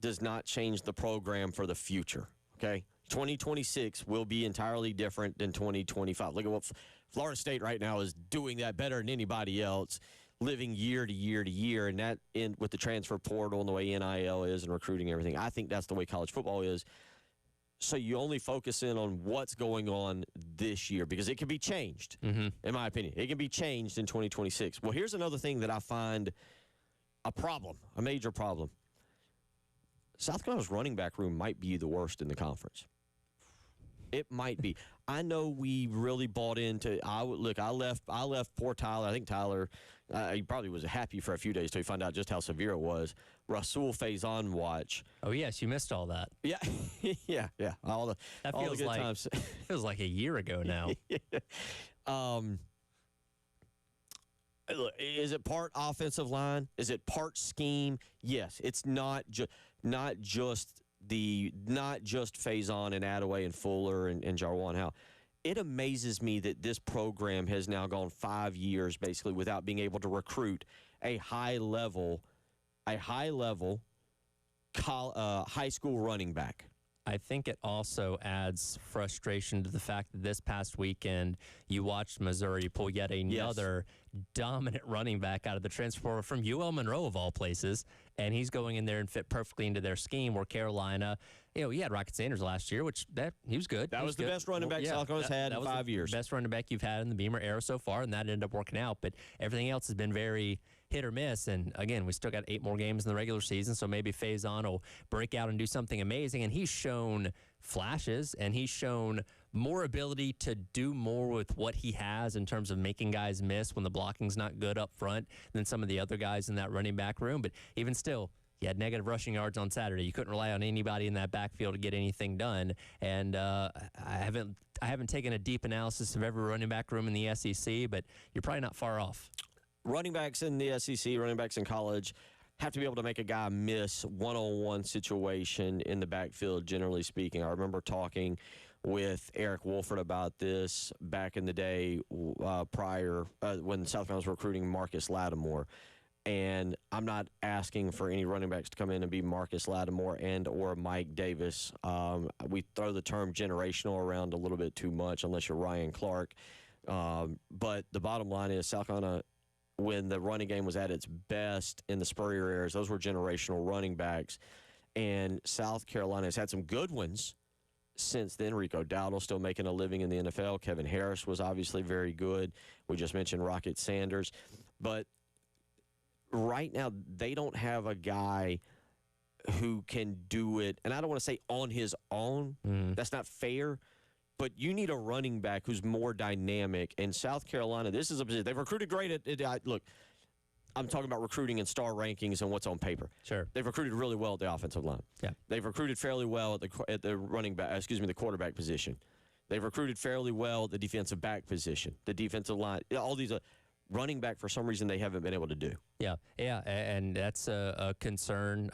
does not change the program for the future, okay? 2026 will be entirely different than 2025. Look at what Florida State right now is doing that better than anybody else, living year to year to year, and that with the transfer portal and the way NIL is and recruiting and everything. I think that's the way college football is. So you only focus in on what's going on this year because it can be changed, in my opinion. It can be changed in 2026. Well, here's another thing that I find a problem, a major problem. South Carolina's running back room might be the worst in the conference. It might be. I know we really bought into. I left poor Tyler. I think Tyler, he probably was happy for a few days till he found out just how severe it was. Rasul Faison watch. Oh yes, you missed all that. Yeah, yeah. All the good times. It feels like a year ago now. Look, is it part offensive line? Is it part scheme? Yes. It's not just Faison and Attaway and Fuller and Jarwan Howe. It amazes me that this program has now gone 5 years basically without being able to recruit a high level high school running back. I think it also adds frustration to the fact that this past weekend you watched Missouri pull yet another dominant running back out of the transfer portal from UL Monroe of all places, and he's going in there and fit perfectly into their scheme. Where Carolina, you had Rocket Sanders last year, he was good. That was the best running back South Carolina's had in 5 years. Best running back you've had in the Beamer era so far, and that ended up working out. But everything else has been very hit or miss. And again, we still got 8 more games in the regular season, so maybe Faison will break out and do something amazing. And he's shown flashes, and he's shown more ability to do more with what he has in terms of making guys miss when the blocking's not good up front than some of the other guys in that running back room. But even still, he had negative rushing yards on Saturday. You couldn't rely on anybody in that backfield to get anything done. And I haven't taken a deep analysis of every running back room in the SEC, but you're probably not far off. Running backs in the SEC, running backs in college, have to be able to make a guy miss one-on-one situation in the backfield, generally speaking. I remember talking with Eric Wolford about this back in the day prior when South Carolina was recruiting Marcus Lattimore. And I'm not asking for any running backs to come in and be Marcus Lattimore and or Mike Davis. We throw the term generational around a little bit too much unless you're Ryan Clark. But the bottom line is South Carolina, when the running game was at its best in the Spurrier eras, those were generational running backs. And South Carolina has had some good ones since then. Rico Dowdle still making a living in the NFL. Kevin Harris was obviously very good. We just mentioned Rocket Sanders. But right now, they don't have a guy who can do it. And I don't want to say on his own. That's not fair. But you need a running back who's more dynamic. And South Carolina, this is a position. They've recruited great at look, I'm talking about recruiting in star rankings and what's on paper. Sure. They've recruited really well at the offensive line. Yeah. They've recruited fairly well at the running back, the quarterback position. They've recruited fairly well at the defensive back position, the defensive line. All these running back, for some reason, they haven't been able to do. Yeah, and that's a concern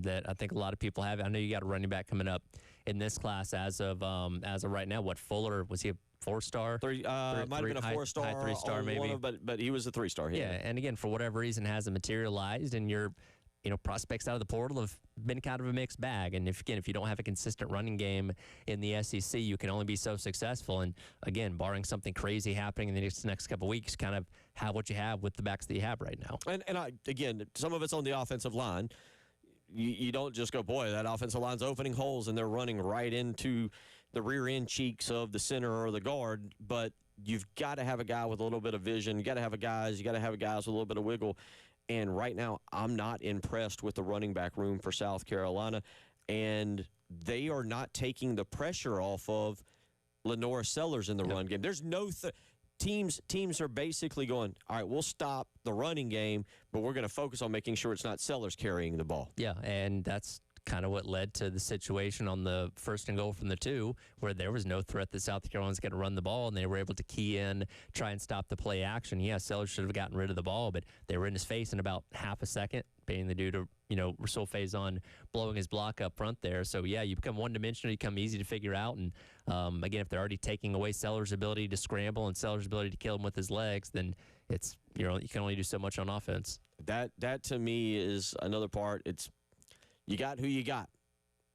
that I think a lot of people have. I know you got a running back coming up in this class as of right now. What, Fuller, was he a 4-star? Might have been a 4-star, high 3-star maybe. But he was a 3-star. Yeah, and again, for whatever reason, hasn't materialized, and your prospects out of the portal have been kind of a mixed bag. And if you don't have a consistent running game in the SEC, you can only be so successful. And again, barring something crazy happening in the next couple of weeks, kind of have what you have with the backs that you have right now. And again, some of it's on the offensive line. You don't just go, boy, that offensive line's opening holes and they're running right into the rear end cheeks of the center or the guard. But you've got to have a guy with a little bit of vision. You got to have guys with a little bit of wiggle. And right now, I'm not impressed with the running back room for South Carolina. And they are not taking the pressure off of Lenora Sellers in the run game. There's no teams are basically going, all right, we'll stop the running game, but we're going to focus on making sure it's not Sellers carrying the ball. Yeah, and that's kind of what led to the situation on the 1st and goal from the 2, where there was no threat that South Carolina's going to run the ball, and they were able to key in, try and stop the play action. Yeah, Sellers should have gotten rid of the ball, but they were in his face in about half a second, paying the due to, Rasul Faison blowing his block up front there. So, yeah, you become one-dimensional, you become easy to figure out, and again, if they're already taking away Sellers' ability to scramble and Sellers' ability to kill him with his legs, then it's, you can only do so much on offense. That to me is another part. It's you got who you got.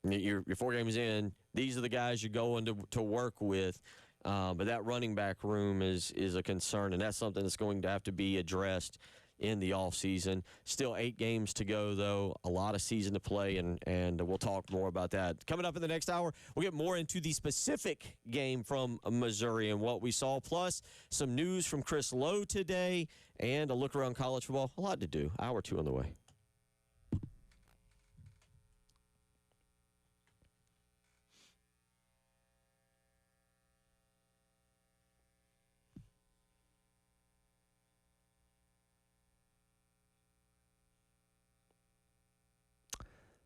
Your 4 games in, these are the guys you're going to work with. But that running back room is a concern, and that's something that's going to have to be addressed in the offseason. Still 8 games to go, though. A lot of season to play, and we'll talk more about that. Coming up in the next hour, we'll get more into the specific game from Missouri and what we saw, plus some news from Chris Lowe today and a look around college football. A lot to do. Hour 2 on the way.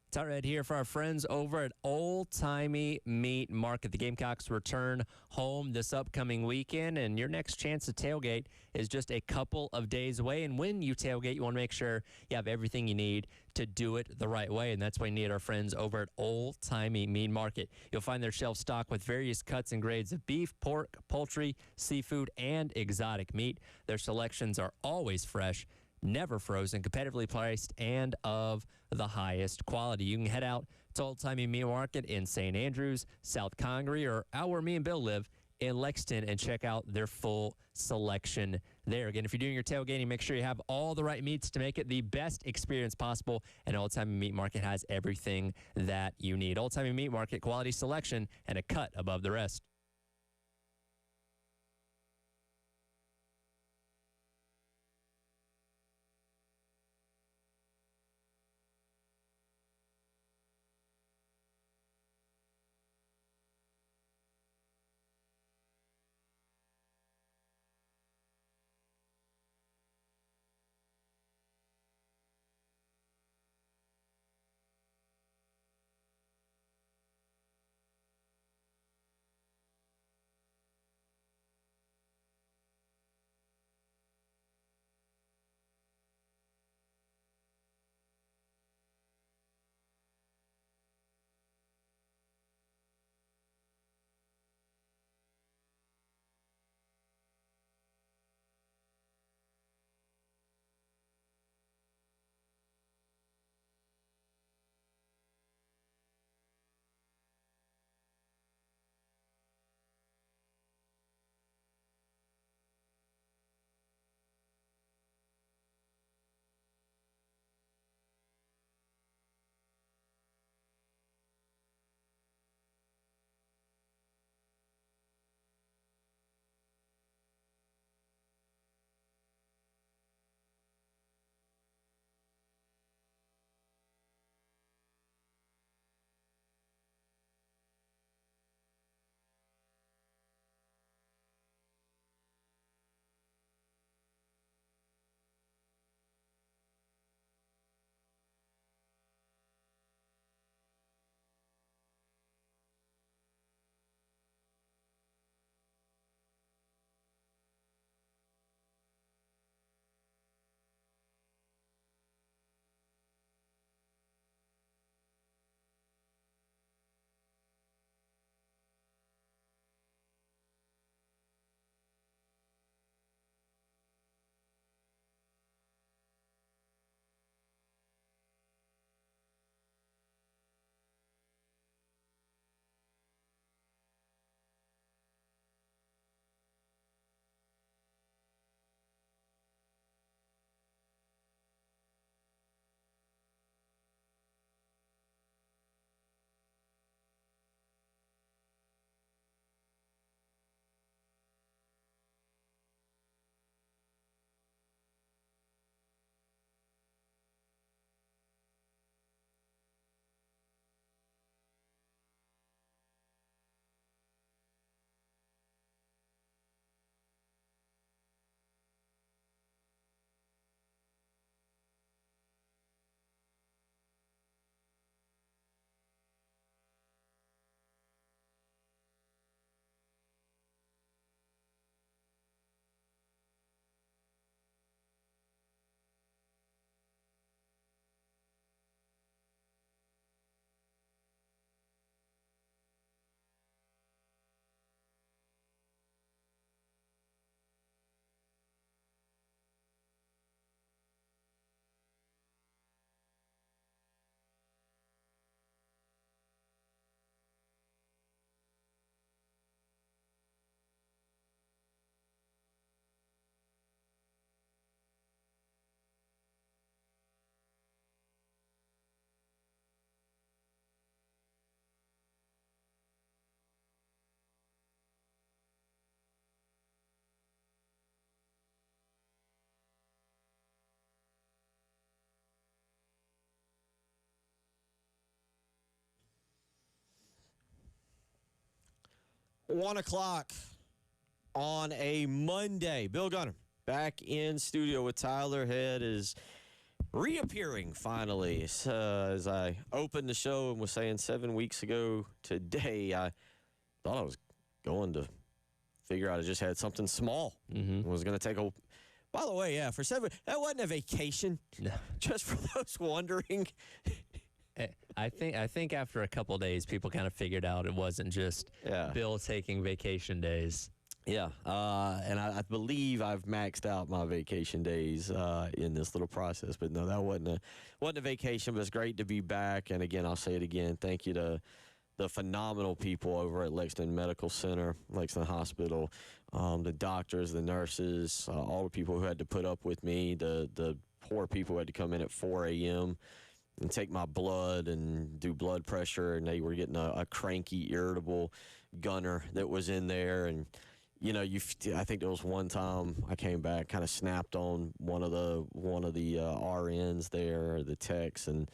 It's all right here for our friends over at Old Timey Meat Market. The Gamecocks return home this upcoming weekend, and your next chance to tailgate is just a couple of days away. And when you tailgate, you want to make sure you have everything you need to do it the right way, and that's why you need our friends over at Old Timey Meat Market. You'll find their shelf stocked with various cuts and grades of beef, pork, poultry, seafood, and exotic meat. Their selections are always fresh, never frozen, competitively priced, and of the highest quality. You can head out to Old Timey Meat Market in St. Andrews, South Congaree, or out where me and Bill live in Lexington, and check out their full selection there. Again, if you're doing your tailgating, make sure you have all the right meats to make it the best experience possible, and Old Timey Meat Market has everything that you need. Old Timey Meat Market, quality selection, and a cut above the rest. 1 o'clock on a Monday. Bill Gunner back in studio with Tyler. Head is reappearing finally. As I opened the show and was saying 7 weeks ago today, I thought I was going to figure out I just had something small. Mm-hmm. Was going to take a. By the way, yeah, for 7, that wasn't a vacation. No. Just for those wondering. I think after a couple of days, people kind of figured out it wasn't just Yeah. Bill taking vacation days. Yeah, and I believe I've maxed out my vacation days in this little process. But no, that wasn't a vacation. But it's great to be back. And again, I'll say it again. Thank you to the phenomenal people over at Lexington Medical Center, Lexington Hospital, the doctors, the nurses, all the people who had to put up with me, the poor people who had to come in at 4 a.m. and take my blood and do blood pressure, and they were getting a cranky, irritable Gunner that was in there. And you know, I think there was one time I came back, kind of snapped on one of the RNs there, the techs, and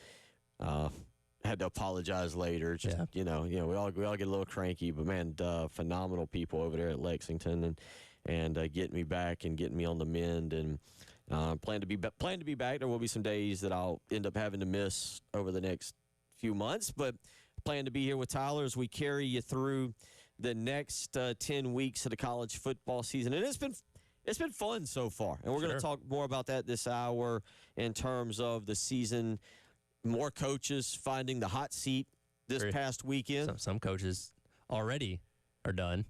had to apologize later. Just Yeah. you know, we all get a little cranky, but man, phenomenal people over there at Lexington, and getting me back and getting me on the mend, and plan to be back. There will be some days that I'll end up having to miss over the next few months, but plan to be here with Tyler as we carry you through the next 10 weeks of the college football season. And it's been fun so far, and we're going to talk more about that this hour in terms of the season. More coaches finding the hot seat this past weekend. Some coaches already are done.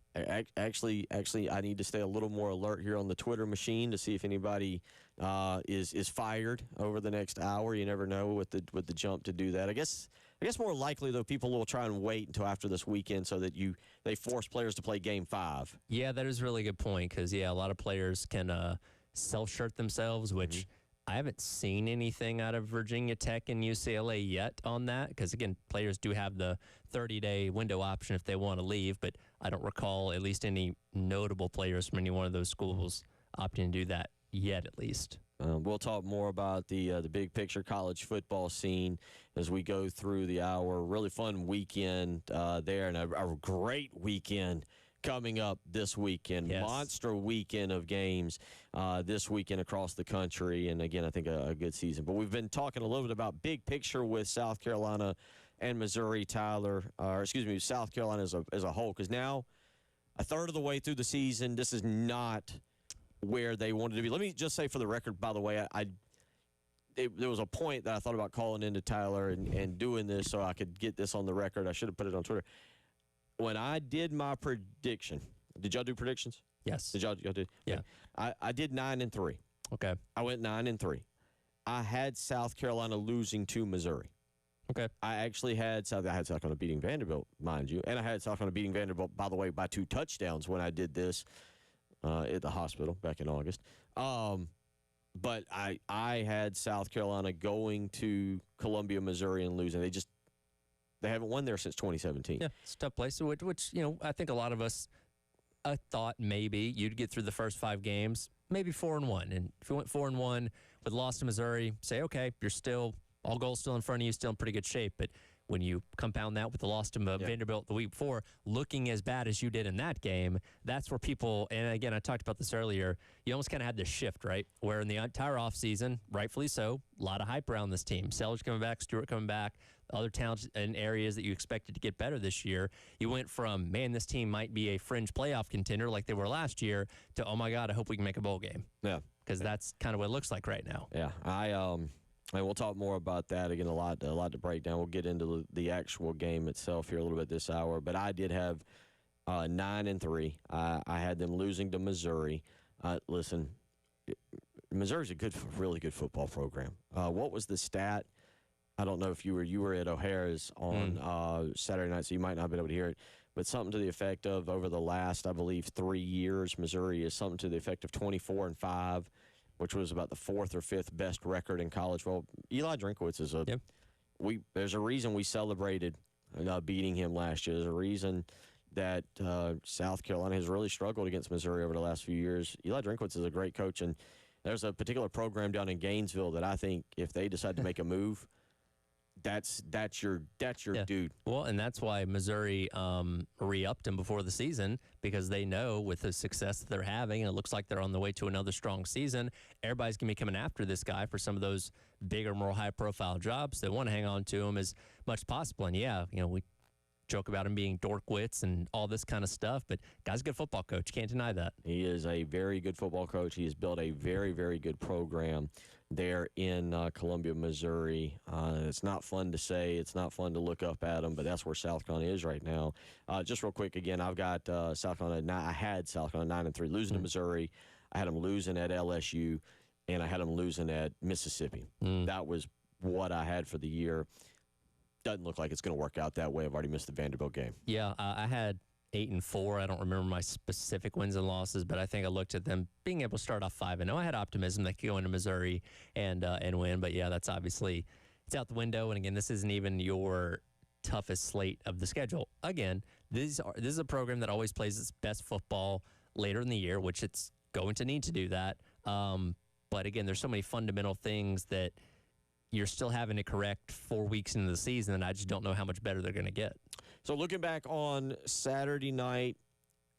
Actually, I need to stay a little more alert here on the Twitter machine to see if anybody is fired over the next hour. You never know with the jump to do that. I guess more likely though, people will try and wait until after this weekend so that they force players to play Game 5. Yeah, that is a really good point because a lot of players can self-shirt themselves, which I haven't seen anything out of Virginia Tech and UCLA yet on that because, again, players do have the 30-day window option if they want to leave, but I don't recall at least any notable players from any one of those schools opting to do that yet, at least. We'll talk more about the big picture college football scene as we go through the hour. Really fun weekend there, and a great weekend coming up this weekend. Yes. Monster weekend of games this weekend across the country, and again, I think a good season. But we've been talking a little bit about big picture with South Carolina and Missouri, Tyler, South Carolina as a whole, because now a third of the way through the season, this is not where they wanted to be. Let me just say for the record, by the way, there was a point that I thought about calling into Tyler and doing this so I could get this on the record. I should have put it on Twitter. When I did my prediction, did y'all do predictions? Yes. Did y'all do? Yeah. I did 9-3. Okay. I went 9-3. I had South Carolina losing to Missouri. Okay. I actually had South Carolina beating Vanderbilt, mind you, and I had South Carolina beating Vanderbilt, by the way, by 2 touchdowns when I did this at the hospital back in August. But I had South Carolina going to Columbia, Missouri, and losing. They haven't won there since 2017. Yeah, it's a tough place, which I think a lot of us thought maybe you'd get through the first 5 games, maybe 4-1. And if you went 4-1 with loss to Missouri, say, okay, you're still, all goals still in front of you, still in pretty good shape. But when you compound that with the loss to Vanderbilt the week before, looking as bad as you did in that game, that's where people, and again, I talked about this earlier, you almost kind of had this shift, right? Where in the entire offseason, rightfully so, a lot of hype around this team. Sellers coming back, Stewart coming back, other talents in areas that you expected to get better this year. You went from, man, this team might be a fringe playoff contender like they were last year, to, oh my God, I hope we can make a bowl game. Yeah. Because that's kind of what it looks like right now. Yeah. And we'll talk more about that. Again, a lot to break down. We'll get into the actual game itself here a little bit this hour. But I did have 9-3. I had them losing to Missouri. Listen, Missouri's a really good football program. What was the stat? I don't know if you were at O'Hara's on Saturday night, so you might not have been able to hear it. But something to the effect of over the last, I believe, 3 years, Missouri is something to the effect of 24-5. Which was about the 4th or 5th best record in college. Well, Eli Drinkwitz is there's a reason we celebrated beating him last year. There's a reason that South Carolina has really struggled against Missouri over the last few years. Eli Drinkwitz is a great coach, and there's a particular program down in Gainesville that I think if they decide to make a move, that's your Yeah. dude. Well, and that's why Missouri re-upped him before the season, because they know with the success that they're having, and it looks like they're on the way to another strong season, everybody's going to be coming after this guy for some of those bigger, more high-profile jobs. They want to hang on to him as much as possible. And, yeah, we joke about him being Dorkwitz and all this kind of stuff, but guy's a good football coach. Can't deny that. He is a very good football coach. He has built a very, very good program there in Columbia, Missouri. It's not fun to say. It's not fun to look up at them, but that's where South Carolina is right now. Just real quick, again, I've got South Carolina. I had South Carolina 9-3, losing to Missouri. I had them losing at LSU, and I had them losing at Mississippi. That was what I had for the year. Doesn't look like it's going to work out that way. I've already missed the Vanderbilt game. Yeah, I had 8-4. I don't remember my specific wins and losses, but I think I looked at them being able to start off 5-0. I had optimism they could go into Missouri and win, but yeah, that's obviously it's out the window. And again, this isn't even your toughest slate of the schedule. Again, this is a program that always plays its best football later in the year, which it's going to need to do that. But again, there's so many fundamental things that you're still having to correct 4 weeks into the season, and I just don't know how much better they're going to get. So looking back on Saturday night,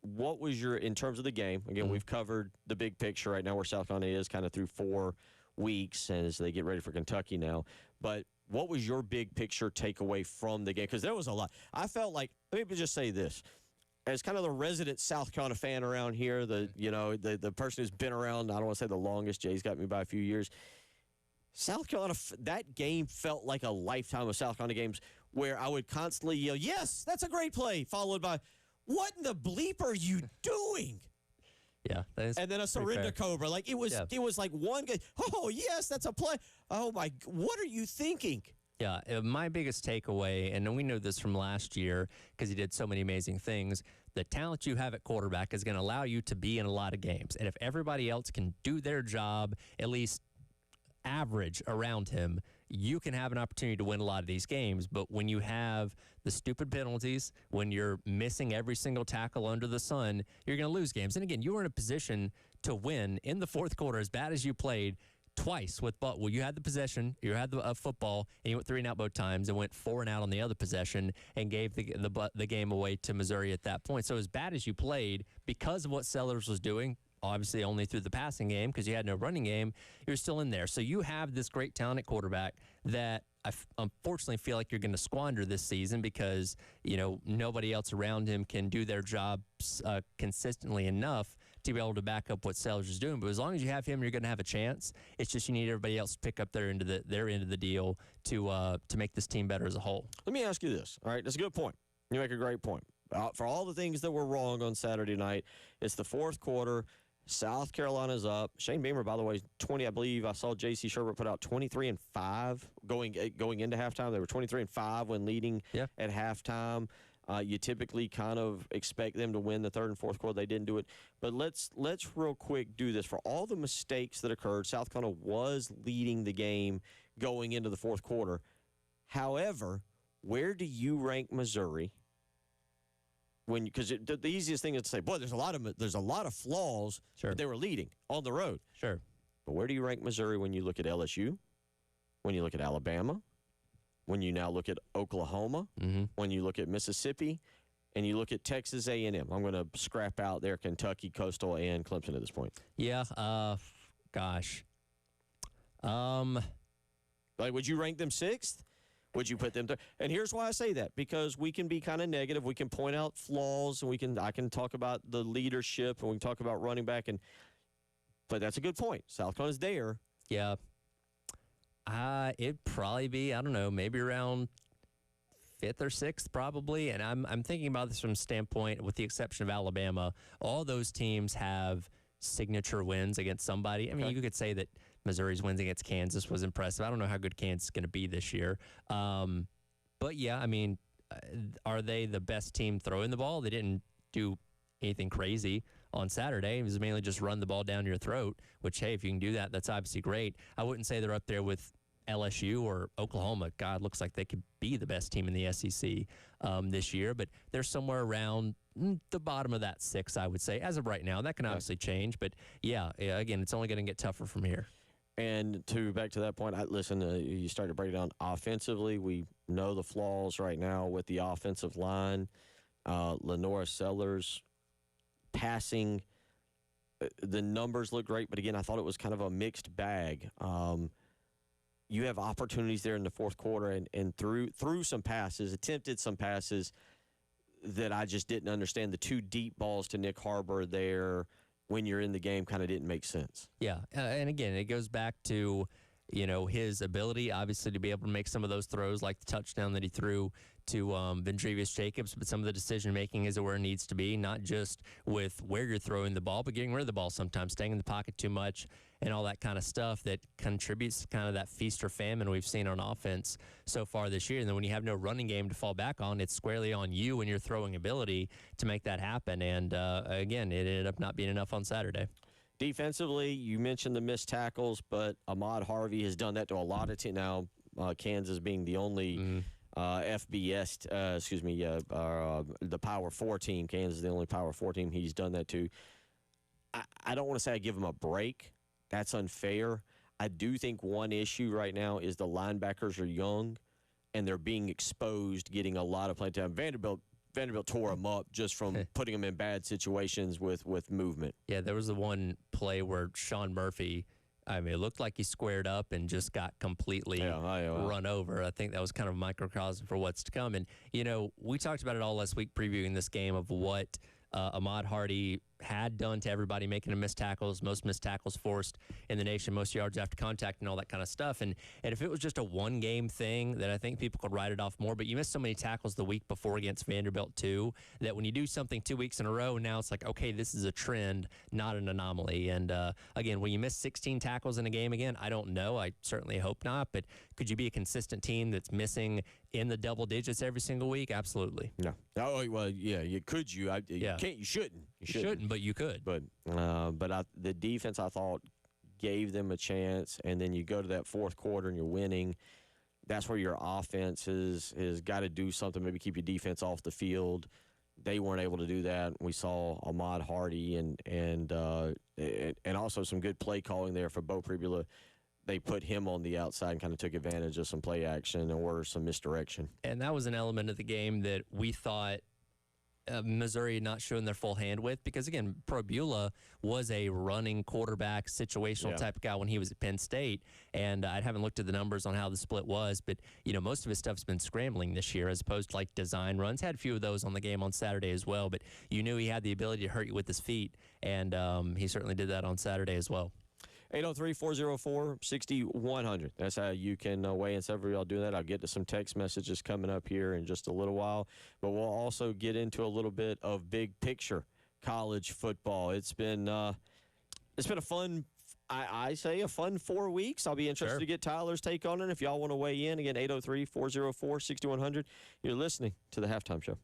what was in terms of the game, again, we've covered the big picture right now where South Carolina is kind of through 4 weeks as they get ready for Kentucky now. But what was your big picture takeaway from the game? Because there was a lot. I felt like, let me just say this. As kind of the resident South Carolina fan around here, the person who's been around, I don't want to say the longest, Jay's got me by a few years, South Carolina, that game felt like a lifetime of South Carolina games where I would constantly yell, yes, that's a great play, followed by, what in the bleep are you doing? Yeah. And then a surrender cobra. Like, it was like one guy, oh, yes, that's a play. Oh, my, what are you thinking? Yeah, my biggest takeaway, and we know this from last year because he did so many amazing things, the talent you have at quarterback is going to allow you to be in a lot of games. And if everybody else can do their job, at least average around him, you can have an opportunity to win a lot of these games. But when you have the stupid penalties, when you're missing every single tackle under the sun, you're going to lose games. And again, you were in a position to win in the fourth quarter as bad as you played twice with Butt. Well, you had the possession, you had the football, and you went 3 and out both times and went 4 and out on the other possession and gave the game away to Missouri at that point. So as bad as you played, because of what Sellers was doing, obviously only through the passing game because you had no running game, you're still in there. So you have this great talent at quarterback that I unfortunately feel like you're going to squander this season because, nobody else around him can do their jobs consistently enough to be able to back up what Sellers is doing. But as long as you have him, you're going to have a chance. It's just you need everybody else to pick up their end of the deal to make this team better as a whole. Let me ask you this. All right, that's a good point. You make a great point. For all the things that were wrong on Saturday night, it's the fourth quarter. South Carolina's up. Shane Beamer, by the way, 20. I believe I saw J.C. Sherbert put out 23-5 going into halftime. They were 23-5 when leading at halftime. You typically kind of expect them to win the third and fourth quarter. They didn't do it. But let's real quick do this. For all the mistakes that occurred, South Carolina was leading the game going into the fourth quarter. However, where do you rank Missouri? Because the easiest thing is to say, boy, there's a lot of flaws, sure, but they were leading on the road. Sure. But where do you rank Missouri when you look at LSU, when you look at Alabama, when you now look at Oklahoma, when you look at Mississippi, and you look at Texas A&M? I'm going to scrap out there Kentucky, Coastal, and Clemson at this point. Yeah. Gosh. Like, would you rank them 6th? Would you put them there? And here's why I say that, because we can be kind of negative. We can point out flaws, and I can talk about the leadership, and we can talk about running back. But that's a good point. South Carolina's there. Yeah. It'd probably be, I don't know, maybe around 5th or 6th probably. And I'm thinking about this from a standpoint, with the exception of Alabama, all those teams have signature wins against somebody. I mean, you could say that Missouri's wins against Kansas was impressive. I don't know how good Kansas is going to be this year. But, yeah, I mean, are they the best team throwing the ball? They didn't do anything crazy on Saturday. It was mainly just run the ball down your throat, which, hey, if you can do that, that's obviously great. I wouldn't say they're up there with LSU or Oklahoma. God, looks like they could be the best team in the SEC this year. But they're somewhere around the bottom of that 6, I would say, as of right now. That can obviously change. But, yeah, again, it's only going to get tougher from here. And back to that point, listen, you start to break it down offensively. We know the flaws right now with the offensive line. Lenora Sellers passing, the numbers look great, but again, I thought it was kind of a mixed bag. You have opportunities there in the fourth quarter and through some passes, attempted some passes that I just didn't understand. The 2 deep balls to Nick Harbor there when you're in the game kind of didn't make sense. Yeah, and again, it goes back to, his ability, obviously, to be able to make some of those throws, like the touchdown that he threw to Vendrevious Jacobs, but some of the decision-making is where it needs to be, not just with where you're throwing the ball, but getting rid of the ball sometimes, staying in the pocket too much, and all that kind of stuff that contributes to kind of that feast or famine we've seen on offense so far this year. And then when you have no running game to fall back on, it's squarely on you and your throwing ability to make that happen. And, again, it ended up not being enough on Saturday. Defensively, you mentioned the missed tackles, but Ahmad Harvey has done that to a lot of teams. Now, Kansas being the only FBS, the Power 4 team. Kansas is the only Power 4 team he's done that to. I don't want to say I give him a break. That's unfair. I do think one issue right now is the linebackers are young, and they're being exposed, getting a lot of play time. Vanderbilt tore him up just from putting him in bad situations with movement. Yeah, there was the one play where Sean Murphy, it looked like he squared up and just got completely run over. I think that was kind of a microcosm for what's to come. And, we talked about it all last week previewing this game of what Ahmad Hardy had done to everybody, making him miss tackles, most missed tackles forced in the nation, most yards after contact and all that kind of stuff. And if it was just a one-game thing, that I think people could write it off more. But you missed so many tackles the week before against Vanderbilt, too, that when you do something 2 weeks in a row, now it's like, okay, this is a trend, not an anomaly. And, again, when you miss 16 tackles in a game again, I don't know. I certainly hope not. But could you be a consistent team that's missing in the double digits every single week? Absolutely. No. Oh, well, yeah, you could. You can't. You shouldn't. You shouldn't, but you could. But the defense, I thought, gave them a chance. And then you go to that fourth quarter and you're winning. That's where your offense has got to do something, maybe keep your defense off the field. They weren't able to do that. We saw Ahmad Hardy and also some good play calling there for Bo Pribula. They put him on the outside and kind of took advantage of some play action or some misdirection. And that was an element of the game that we thought Missouri had not shown their full hand with, because, again, Pribula was a running quarterback, situational type of guy when he was at Penn State. And I haven't looked at the numbers on how the split was, but, most of his stuff's been scrambling this year as opposed to, like, design runs. Had a few of those on the game on Saturday as well, but you knew he had the ability to hurt you with his feet, and he certainly did that on Saturday as well. 803-404-6100. That's how you can weigh in. Several of y'all doing that. I'll get to some text messages coming up here in just a little while. But we'll also get into a little bit of big picture college football. It's been a fun, I say a fun 4 weeks. I'll be interested to get Tyler's take on it. If y'all want to weigh in, again, 803-404-6100. You're listening to The Halftime Show.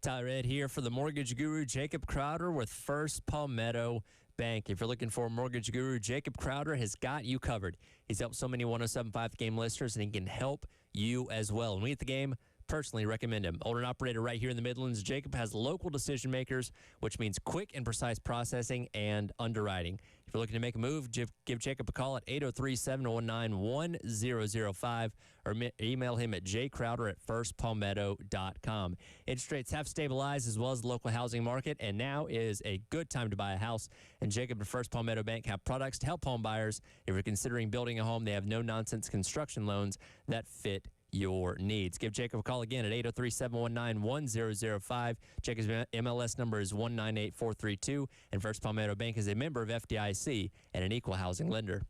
Tyler Ed here for the mortgage guru, Jacob Crowder, with First Palmetto Bank. If you're looking for a mortgage guru, Jacob Crowder has got you covered. He's helped so many 107.5 game listeners, and he can help you as well. And we at the game personally recommend him. Owner and operator right here in the Midlands, Jacob has local decision makers, which means quick and precise processing and underwriting. If you're looking to make a move, give Jacob a call at 803-719-1005 or email him at jcrowder@firstpalmetto.com. Interest rates have stabilized as well as the local housing market, and now is a good time to buy a house. And Jacob and First Palmetto Bank have products to help home buyers. If you're considering building a home, they have no-nonsense construction loans that fit your needs. Give Jacob a call again at 803-719-1005. Jacob's MLS number is 198432, and First Palmetto Bank is a member of FDIC and an equal housing lender.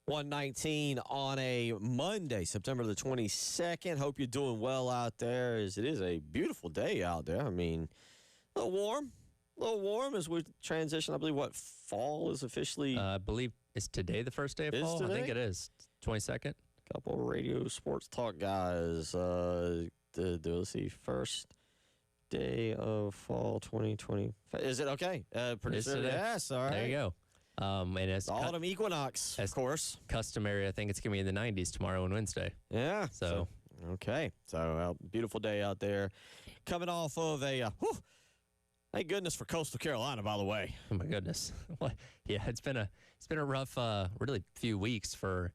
.119 on a Monday, September the 22nd. Hope you're doing well out there, as it is a beautiful day out there. I mean, a little warm as we transition. I believe fall is officially. I believe it's today the first day of fall. Today? I think it is 22nd. Couple of radio sports talk guys. Let's see, first day of fall 2020. Is it okay? Producer, today. yes. All right. There you go. And it's The autumn equinox, of course. customary. I think it's going to be in the 90s tomorrow and Wednesday. Yeah. So okay. So beautiful day out there. Coming off of a Thank goodness for Coastal Carolina, by the way. Oh my goodness. Yeah, it's been a rough, really few weeks for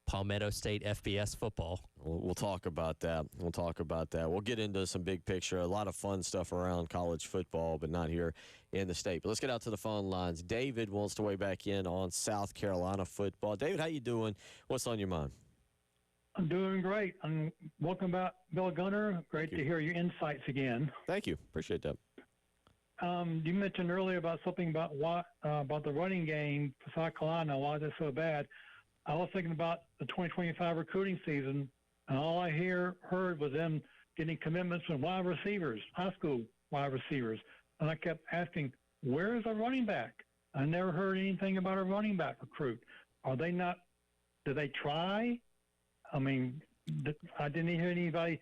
Palmetto State FBS football. We'll talk about that. We'll get into some big picture, a lot of fun stuff around college football, but not here in the state. But let's get out to the phone lines. David wants to weigh back in on South Carolina football. David, how you doing? What's on your mind? I'm doing great. Welcome back, Bill Gunner. Great to hear your insights again. Thank you. Appreciate that. You mentioned earlier about something about the running game for South Carolina. Why is it so bad? I was thinking about the 2025 recruiting season, and all I heard was them getting commitments from wide receivers, high school wide receivers. And I kept asking, where is a running back? I never heard anything about a running back recruit. Are they not? Do they try? I mean, I didn't hear anybody,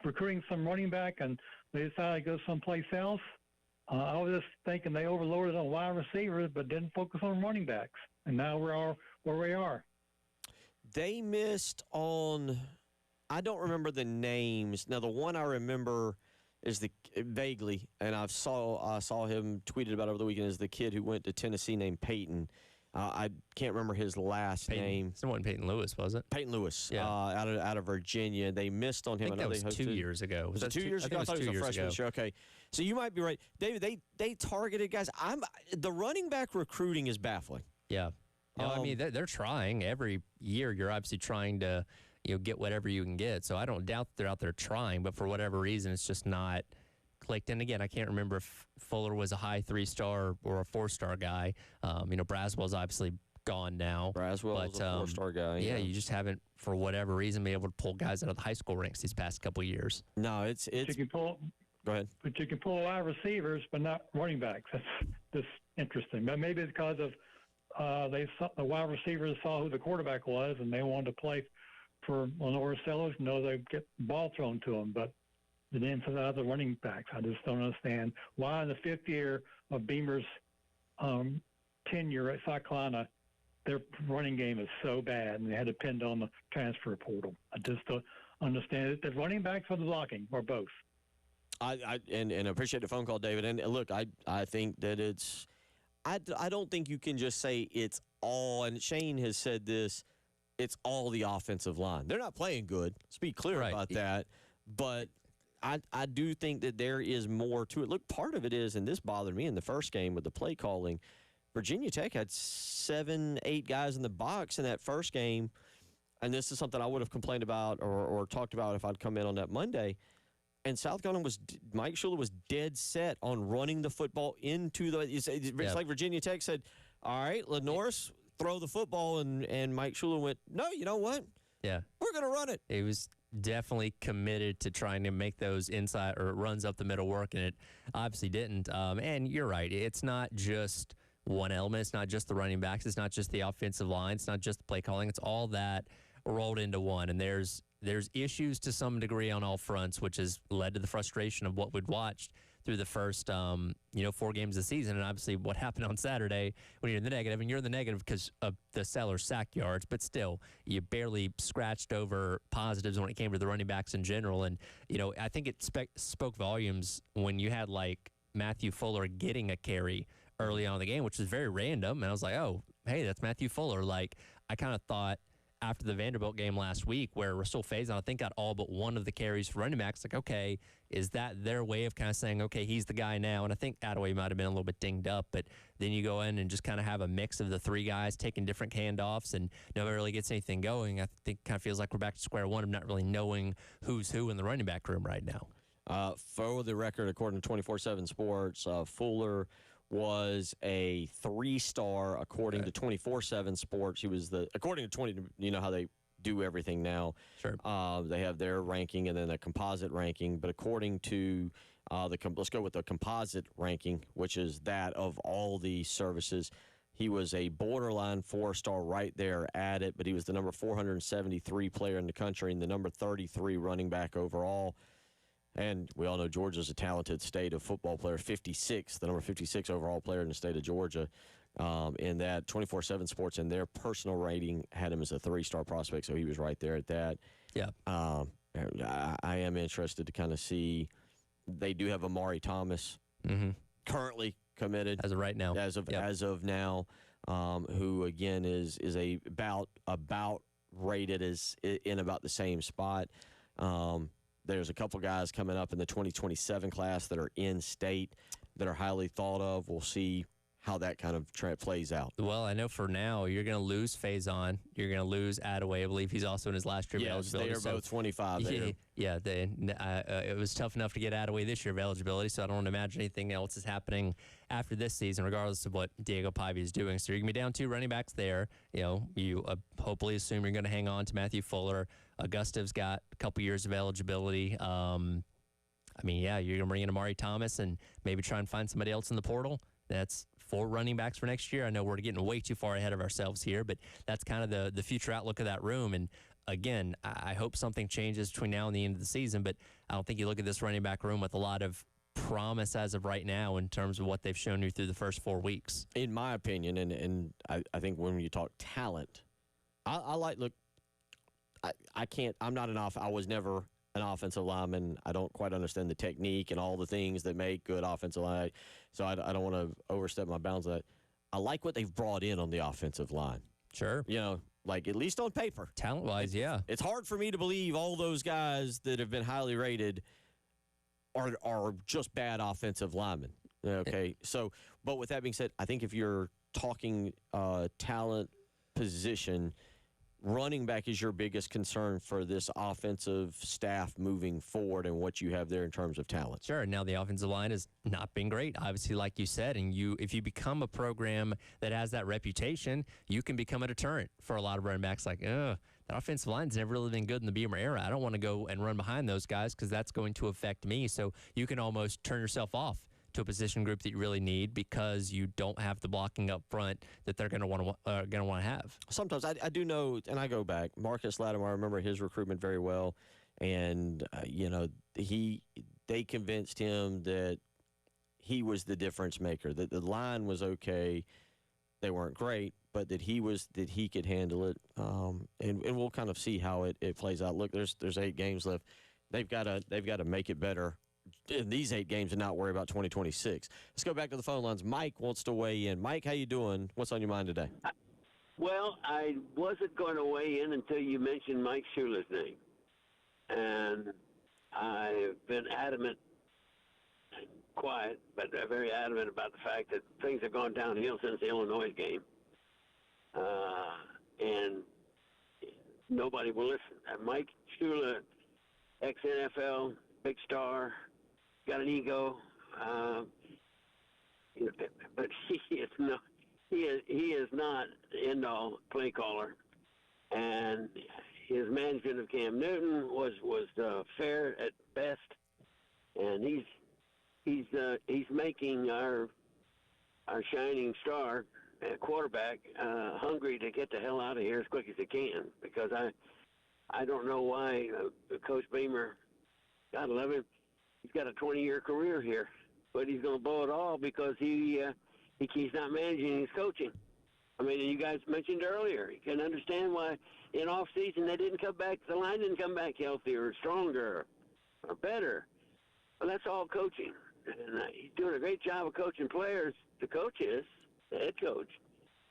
recruiting some running back, and they decided to go someplace else. I was just thinking they overloaded on wide receivers, but didn't focus on running backs. And now we're where we are. They missed on, I don't remember the names. Now, the one I remember is vaguely, and I saw him tweeted about over the weekend, is the kid who went to Tennessee named Peyton. I can't remember his last name. It wasn't Peyton Lewis, was it? Peyton Lewis, Yeah. out of Virginia. They missed on him. I think that was 2 years ago. Was it 2 years ago? I thought it was a freshman year. Okay, so you might be right, David. They targeted guys. The running back recruiting is baffling. Yeah. No, I mean, they're trying. Every year, you're obviously trying to, get whatever you can get. So I don't doubt they're out there trying, but for whatever reason, it's just not clicked. And again, I can't remember if Fuller was a high 3-star or a 4-star guy. Braswell's obviously gone now. Braswell's a 4-star guy. Yeah, you just haven't, for whatever reason, been able to pull guys out of the high school ranks these past couple of years. No, it's. You can pull. Go ahead. But you can pull wide receivers, but not running backs. That's interesting. But maybe it's because of the wide receivers saw who the quarterback was, and they wanted to play for Lenore Sellers. They'd get the ball thrown to them, but they didn't put out the running backs. I just don't understand why in the 5th year of Beamer's tenure at South Carolina, their running game is so bad, and they had to depend on the transfer portal. I just don't understand it. The running backs or the blocking, or both. I appreciate the phone call, David. And look, I think that it's. I don't think you can just say it's all, and Shane has said this, it's all the offensive line. They're not playing good. Let's be clear about that. But I do think that there is more to it. Look, part of it is, and this bothered me in the first game with the play calling, Virginia Tech had 7, 8 guys in the box in that first game, and this is something I would have complained about or talked about if I'd come in on that Monday. And South Carolina Mike Schuler was dead set on running the football into the. It's like Virginia Tech said, "All right, Lenoris, throw the football," and Mike Schuler went, "No, you know what? Yeah, we're going to run it." He was definitely committed to trying to make those inside or runs up the middle work, and it obviously didn't. And you're right; it's not just one element. It's not just the running backs. It's not just the offensive line. It's not just the play calling. It's all that rolled into one. And there's issues to some degree on all fronts, which has led to the frustration of what we'd watched through the first, 4 games of the season. And obviously what happened on Saturday when you're in the negative, and you're in the negative because of the Sellers sack yards, but still you barely scratched over positives when it came to the running backs in general. And, I think it spoke volumes when you had like Matthew Fuller getting a carry early on in the game, which was very random. And I was like, oh, hey, that's Matthew Fuller. Like, I kind of thought after the Vanderbilt game last week where Rasul Faison, I think, got all but one of the carries for running backs, like, okay, is that their way of kind of saying, okay, he's the guy now? And I think Attaway might have been a little bit dinged up, but then you go in and just kind of have a mix of the 3 guys taking different handoffs and nobody really gets anything going. I think it kind of feels like we're back to square one of not really knowing who's who in the running back room right now. For the record, according to 24/7 Sports, Fuller was a 3-star according to 24/7 Sports. He was according to 20. You know how they do everything now. Sure. They have their ranking and then a composite ranking. But according to let's go with the composite ranking, which is that of all the services. He was a borderline 4-star right there at it, but he was the number 473 player in the country and the number 33 running back overall. And we all know Georgia's a talented state of football player, 56, the number 56 overall player in the state of Georgia. In that 24/7 Sports and their personal rating had him as a 3-star prospect, so he was right there at that. Yeah. I am interested to kind of see. They do have Amari Thomas currently committed As of right now. as of Yep. now, who again is about rated as in about the same spot. There's a couple guys coming up in the 2027 class that are in state that are highly thought of. We'll see how that kind of plays out. Well, I know for now you're going to lose Faison. You're going to lose Attaway. I believe he's also in his last year of Yes, eligibility. they are both 25. It was tough enough to get Attaway this year of eligibility, so I don't imagine anything else is happening after this season, regardless of what Diego Paiva is doing. So you're going to be down 2 running backs there. You hopefully assume you're going to hang on to Matthew Fuller. Augusta's got a couple years of eligibility. You're going to bring in Amari Thomas and maybe try and find somebody else in the portal. That's 4 running backs for next year. I know we're getting way too far ahead of ourselves here, but that's kind of the future outlook of that room. And again, I hope something changes between now and the end of the season, but I don't think you look at this running back room with a lot of promise as of right now in terms of what they've shown you through the first 4 weeks. In my opinion, and I think when you talk talent, I was never an offensive lineman. I don't quite understand the technique and all the things that make good offensive line. So I don't want to overstep my bounds of that. I like what they've brought in on the offensive line. Sure. Like at least on paper. Talent-wise, yeah. It's hard for me to believe all those guys that have been highly rated are just bad offensive linemen. Okay. So, but with that being said, I think if you're talking talent position, running back is your biggest concern for this offensive staff moving forward and what you have there in terms of talent. Sure. Now the offensive line has not been great, obviously, like you said. And if you become a program that has that reputation, you can become a deterrent for a lot of running backs. Like, that offensive line's never really been good in the Beamer era. I don't want to go and run behind those guys because that's going to affect me. So you can almost turn yourself off to a position group that you really need because you don't have the blocking up front that they're going to want to have. Sometimes I do know, and I go back, Marcus Lattimore, I remember his recruitment very well, and they convinced him that he was the difference maker, that the line was okay, they weren't great, but that he could handle it, and we'll kind of see how it plays out. Look, there's 8 games left. They've got to make it better in these 8 games and not worry about 2026. Let's go back to the phone lines. Mike wants to weigh in. Mike, how you doing? What's on your mind today? Well, I wasn't going to weigh in until you mentioned Mike Shula's name. And I've been adamant, quiet, but very adamant about the fact that things have gone downhill since the Illinois game. And nobody will listen. Mike Shula, ex-NFL, big star, got an ego, but he is not the end-all play caller, and his management of Cam Newton was fair at best, and he's making our shining star quarterback hungry to get the hell out of here as quick as he can, because I don't know why Coach Beamer, God love him, he's got a 20-year career here, but he's going to blow it all because he's not managing his coaching. I mean, you guys mentioned earlier, you can understand why in off season the line didn't come back healthier or stronger or better. Well, that's all coaching. And he's doing a great job of coaching players. The coach is, the head coach,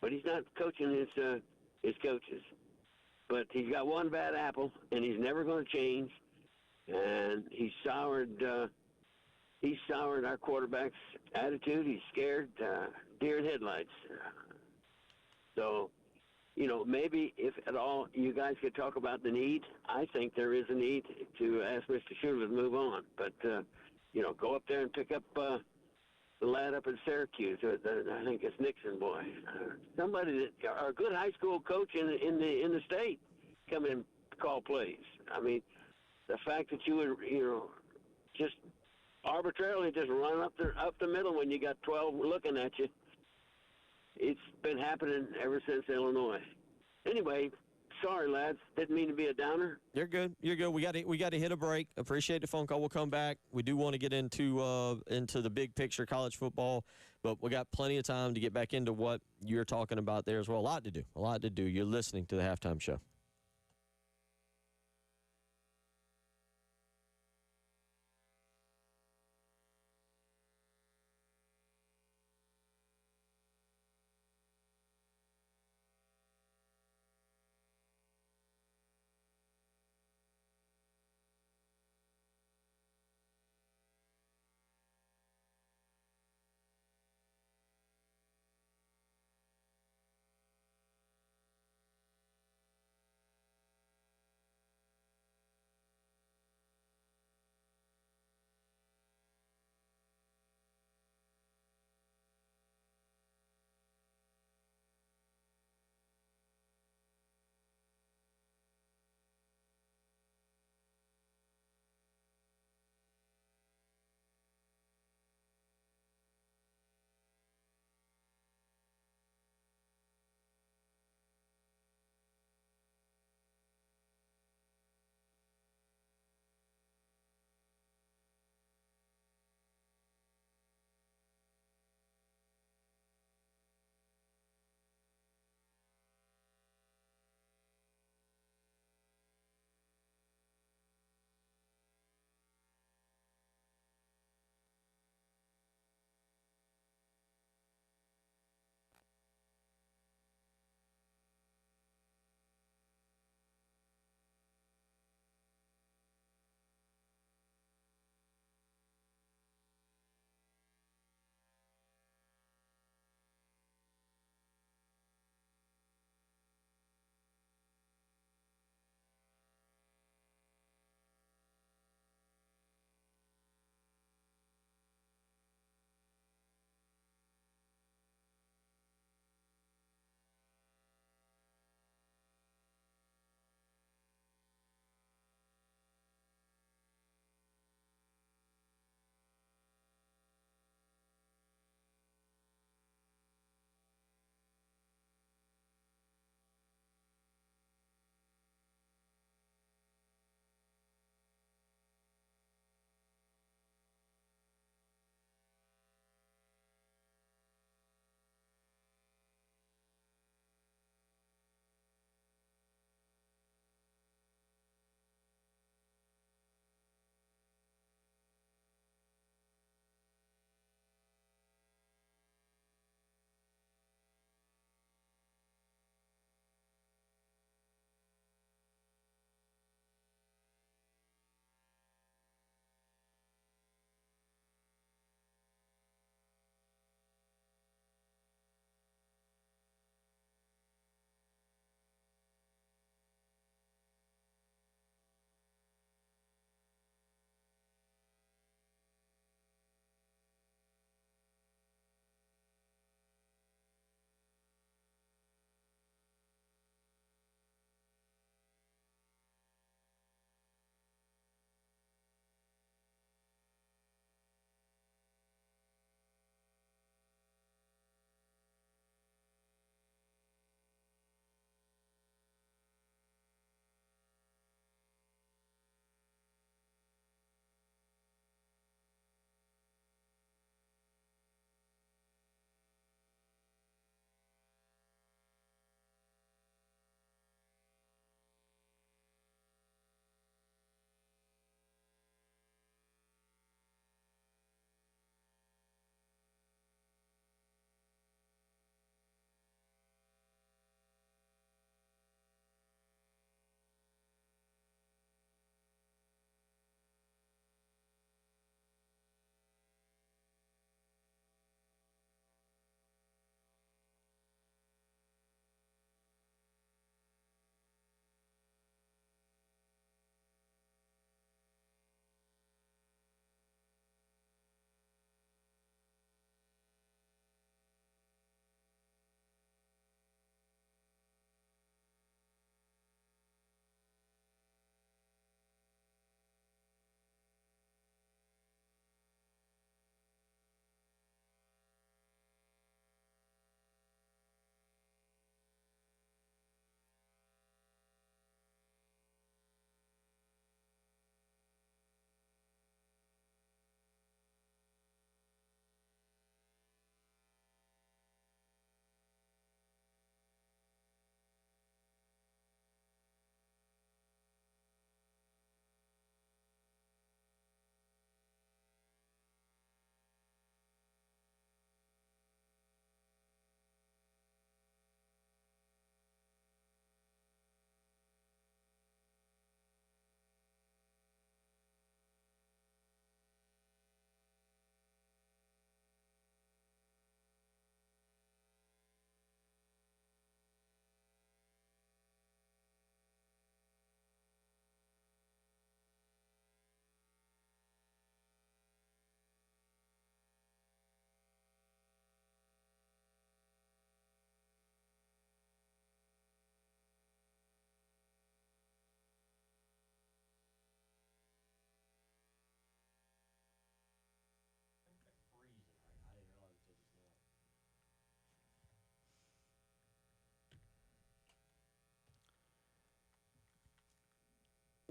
but he's not coaching his coaches. But he's got one bad apple, and he's never going to change. And he soured our quarterback's attitude. He's scared deer in headlights. So, maybe if at all you guys could talk about the need. I think there is a need to ask Mr. Shula to move on. But, go up there and pick up the lad up in Syracuse. I think it's Nixon boy. Somebody that a good high school coach in the state come in and call plays. I mean, the fact that you would, just arbitrarily just run up the middle when you got 12 looking at you. It's been happening ever since Illinois. Anyway, sorry, lads. Didn't mean to be a downer. You're good. You're good. We got to hit a break. Appreciate the phone call. We'll come back. We do want to get into the big picture college football, but we got plenty of time to get back into what you're talking about there as well. A lot to do. You're listening to the Halftime Show.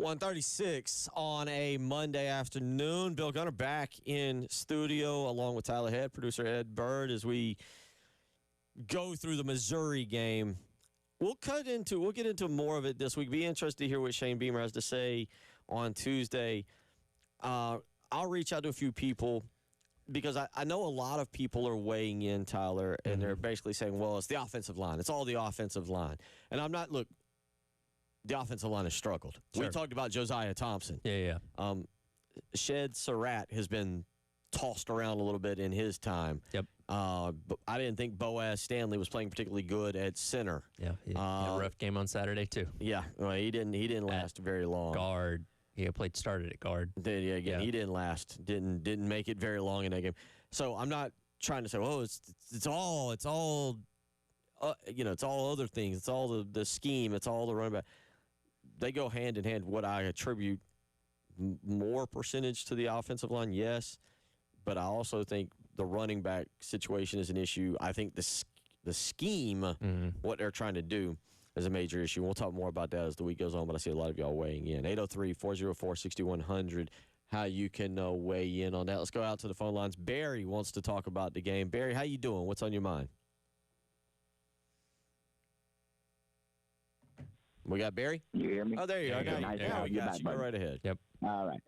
1:36 on a Monday afternoon. Bill Gunner back in studio along with Tyler Head, producer Ed Bird, as we go through the Missouri game. We'll get into more of it this week. Be interested to hear what Shane Beamer has to say on Tuesday. I'll reach out to a few people because I know a lot of people are weighing in, Tyler, and they're basically saying, well, it's the offensive line. It's all the offensive line. And I'm not, look, the offensive line has struggled. Sure. We talked about Josiah Thompson. Yeah. Shed Surratt has been tossed around a little bit in his time. Yep. But I didn't think Boaz Stanley was playing particularly good at center. Yeah. A rough game on Saturday, too. Yeah, well, he didn't last very long. Guard. Yeah, started at guard. He didn't last. Didn't make it very long in that game. So I'm not trying to say, oh, it's all it's all other things. It's all the scheme. It's all the running back. They go hand in hand. What I attribute more percentage to the offensive line, yes, but I also think the running back situation is an issue. I think the scheme, what they're trying to do, is a major issue. We'll talk more about that as the week goes on, but I see a lot of y'all weighing in. 803-404-6100, how you can weigh in on that. Let's go out to the phone lines. Barry wants to talk about the game. Barry, how you doing? What's on your mind? We got Barry? You hear me? Oh, there you go. Yeah, nice to have you back, Go buddy. right ahead. Yep. All right.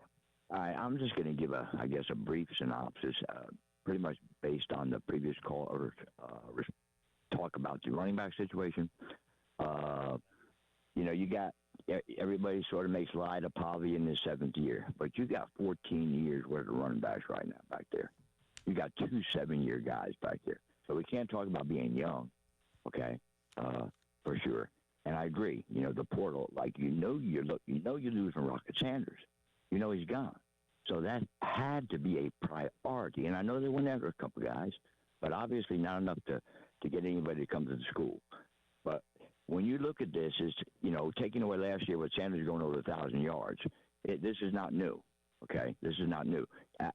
I'm just going to give a brief synopsis, pretty much based on the previous call or talk about the running back situation. You got everybody sort of makes light of Pavi in his 7th year, but you got 14 years worth of running backs right now back there. You got 2 7-year guys back there, so we can't talk about being young, okay? For sure. And I agree. The portal, you're losing Rocket Sanders. He's gone. So that had to be a priority. And I know they went after a couple guys, but obviously not enough to get anybody to come to the school. But when you look at this, is taking away last year with Sanders going over 1,000 yards. This is not new. Okay, this is not new.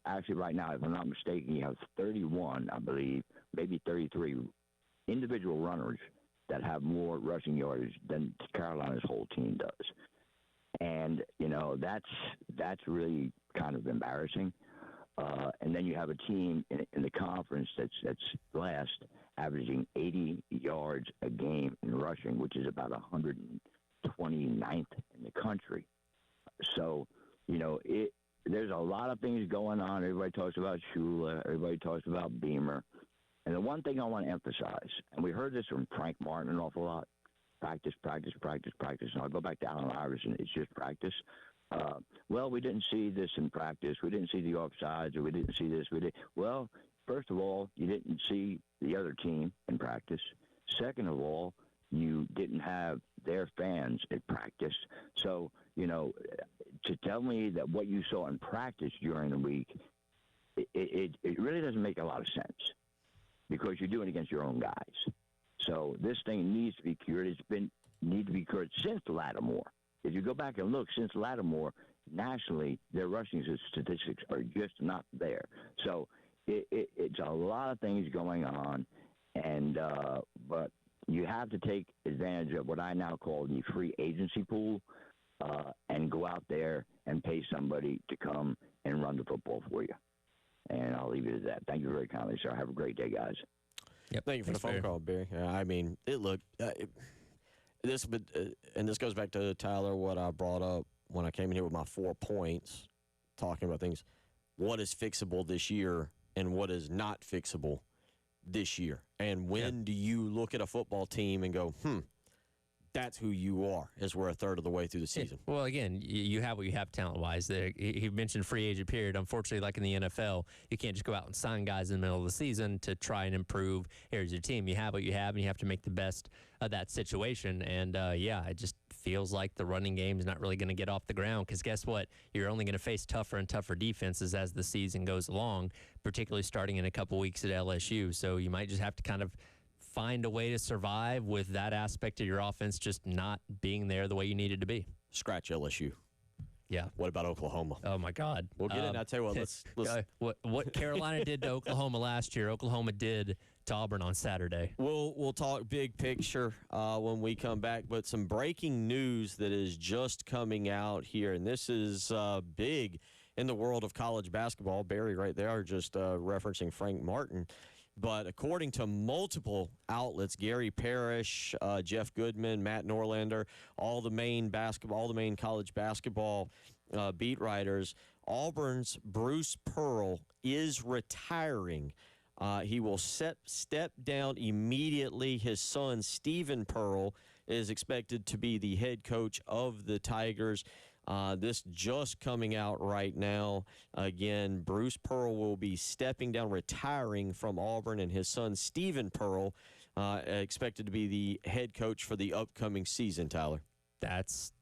Actually, right now, if I'm not mistaken, you have 31, I believe, maybe 33 individual runners that have more rushing yardage than Carolina's whole team does. And, that's really kind of embarrassing. And then you have a team in the conference that's last, averaging 80 yards a game in rushing, which is about 129th in the country. So, there's a lot of things going on. Everybody talks about Shula. Everybody talks about Beamer. And the one thing I want to emphasize, and we heard this from Frank Martin an awful lot, practice, practice, practice, practice. And I'll go back to Allen Iverson. It's just practice. Well, we didn't see this in practice. We didn't see the offsides, or we didn't see this. Well, first of all, you didn't see the other team in practice. Second of all, you didn't have their fans at practice. So, to tell me that what you saw in practice during the week, it really doesn't make a lot of sense, because you're doing it against your own guys. So this thing needs to be cured. Need to be cured since Lattimore. If you go back and look, since Lattimore, nationally, their rushing statistics are just not there. So it's a lot of things going on, and but you have to take advantage of what I now call the free agency pool, and go out there and pay somebody to come and run the football for you. And I'll leave it at that. Thank you very kindly, sir. Have a great day, guys. Yep. Thank you for the phone call, Barry. And this goes back to Tyler, what I brought up when I came in here with my 4 points, talking about things. What is fixable this year and what is not fixable this year? And when do you look at a football team and go, that's who you are, as we're a third of the way through the season? Well, again, you have what you have talent-wise. He mentioned free agent period. Unfortunately, like in the NFL, you can't just go out and sign guys in the middle of the season to try and improve areas of your team. You have what you have, and you have to make the best of that situation. And, it just feels like the running game is not really going to get off the ground, because guess what? You're only going to face tougher and tougher defenses as the season goes along, particularly starting in a couple weeks at LSU. So you might just have to kind of find a way to survive with that aspect of your offense just not being there the way you need it to be. Scratch LSU. Yeah. What about Oklahoma? Oh my God. We'll get in. I tell you what. Let's what Carolina did to Oklahoma last year, Oklahoma did to Auburn on Saturday. We'll talk big picture when we come back, but some breaking news that is just coming out here, and this is big in the world of college basketball. Barry right there just referencing Frank Martin. But according to multiple outlets, Gary Parrish, Jeff Goodman, Matt Norlander, all the main college basketball beat writers, Auburn's Bruce Pearl is retiring. He will step down immediately. His son, Stephen Pearl, is expected to be the head coach of the Tigers. This just coming out right now. Again, Bruce Pearl will be stepping down, retiring from Auburn, and his son, Stephen Pearl, expected to be the head coach for the upcoming season, Tyler. That's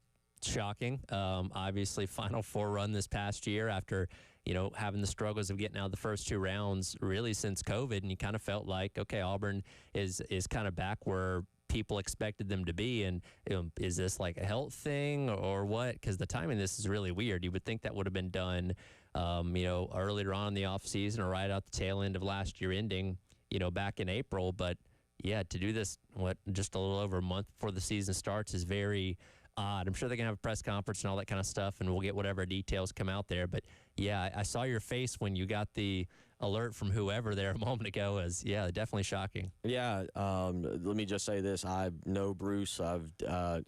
shocking. Obviously, Final Four run this past year after, having the struggles of getting out of the first two rounds really since COVID, and you kind of felt like, okay, Auburn is kind of back where people expected them to be, and is this like a health thing or what? Because the timing of this is really weird. You would think that would have been done, earlier on in the offseason or right out the tail end of last year ending, back in April. But yeah, to do this, just a little over a month before the season starts is very odd. I'm sure they're going to have a press conference and all that kind of stuff, and we'll get whatever details come out there. But yeah, I saw your face when you got the alert from whoever there a moment ago. Definitely shocking. Yeah, let me just say this. I know Bruce. And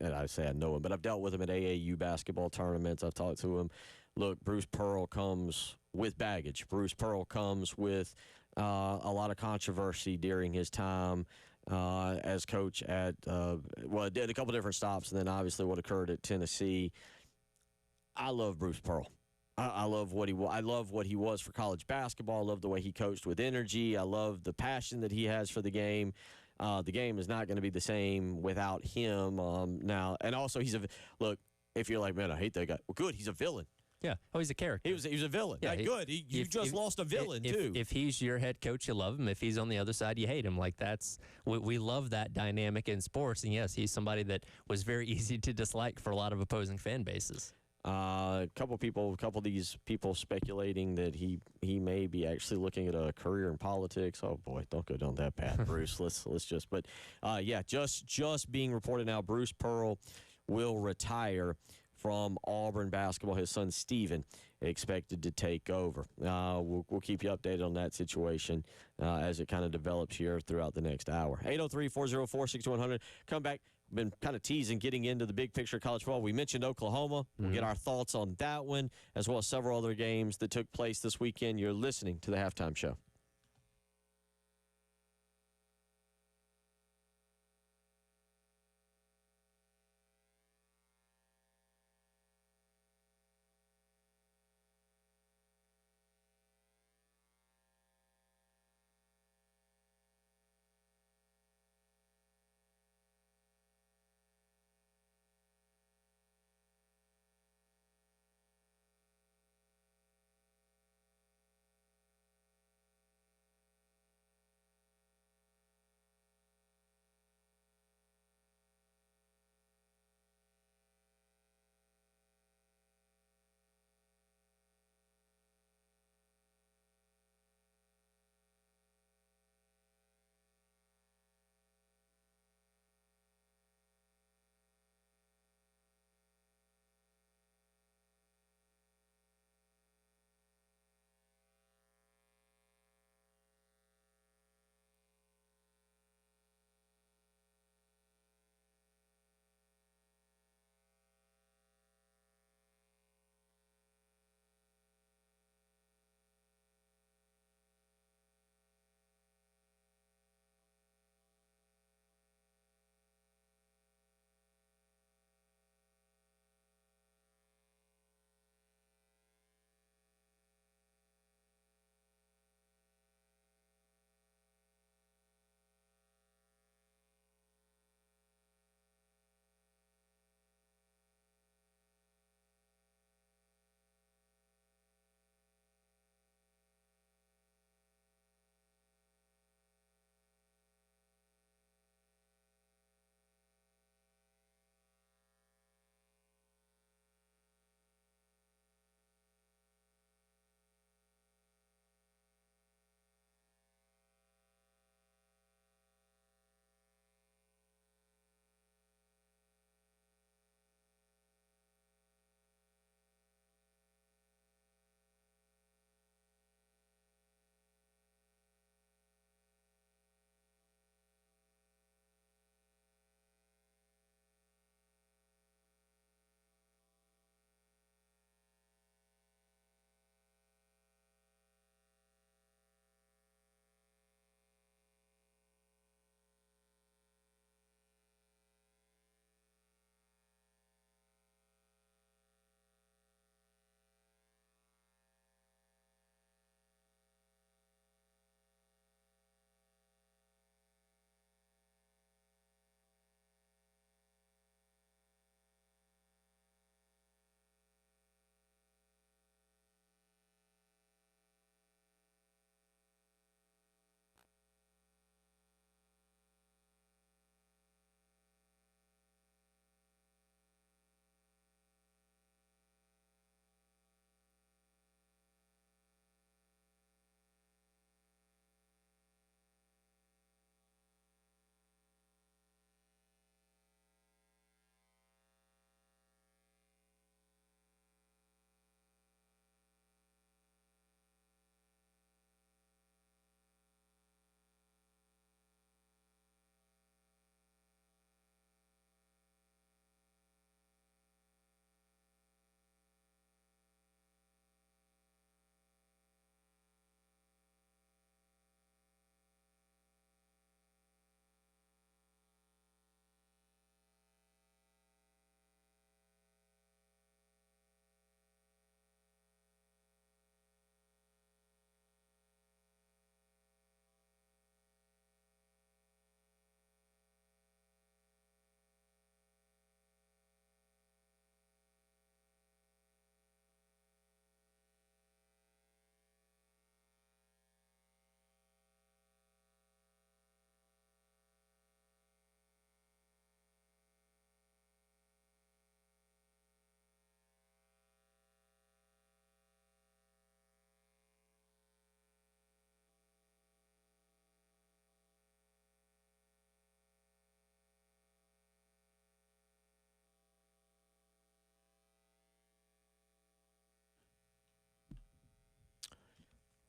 I say I know him, but I've dealt with him at AAU basketball tournaments. I've talked to him. Look, Bruce Pearl comes with baggage. Bruce Pearl comes with a lot of controversy during his time as coach at, did a couple different stops, and then obviously what occurred at Tennessee. I love Bruce Pearl. I love what he was for college basketball. I love the way he coached with energy. I love the passion that he has for the game. The game is not going to be the same without him now. And also, look. If you're like, man, I hate that guy. Well, good. He's a villain. Yeah. Oh, he's a character. He was a villain. Yeah, good. You just lost a villain too. If he's your head coach, you love him. If he's on the other side, you hate him. Like we love that dynamic in sports. And yes, he's somebody that was very easy to dislike for a lot of opposing fan bases. A couple of these people speculating that he may be actually looking at a career in politics. Oh boy, don't go down that path, Bruce. Let's just. But just being reported now, Bruce Pearl will retire from Auburn basketball. His son Steven expected to take over. We'll keep you updated on that situation as it kind of develops here throughout the next hour. 803-404-6100. Come back. Been kind of teasing getting into the big picture of college football. We mentioned Oklahoma. We'll get our thoughts on that one, as well as several other games that took place this weekend. You're listening to the Halftime Show.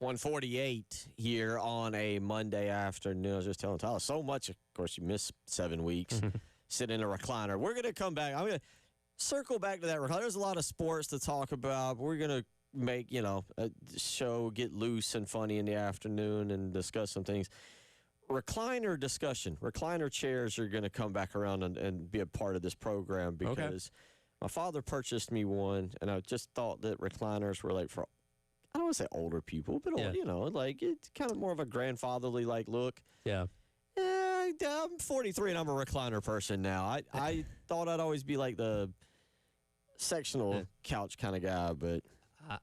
1:48 here on a Monday afternoon. I was just telling Tyler, so much, of course, you missed 7 weeks, sit in a recliner. We're going to come back. I'm going to circle back to that recliner. There's a lot of sports to talk about. We're going to make, a show get loose and funny in the afternoon and discuss some things. Recliner discussion. Recliner chairs are going to come back around and be a part of this program because my father purchased me one, and I just thought that recliners were like for, I don't want to say older people, but, like it's kind of more of a grandfatherly like look. Yeah. I'm 43 and I'm a recliner person now. I thought I'd always be like the sectional couch kind of guy, but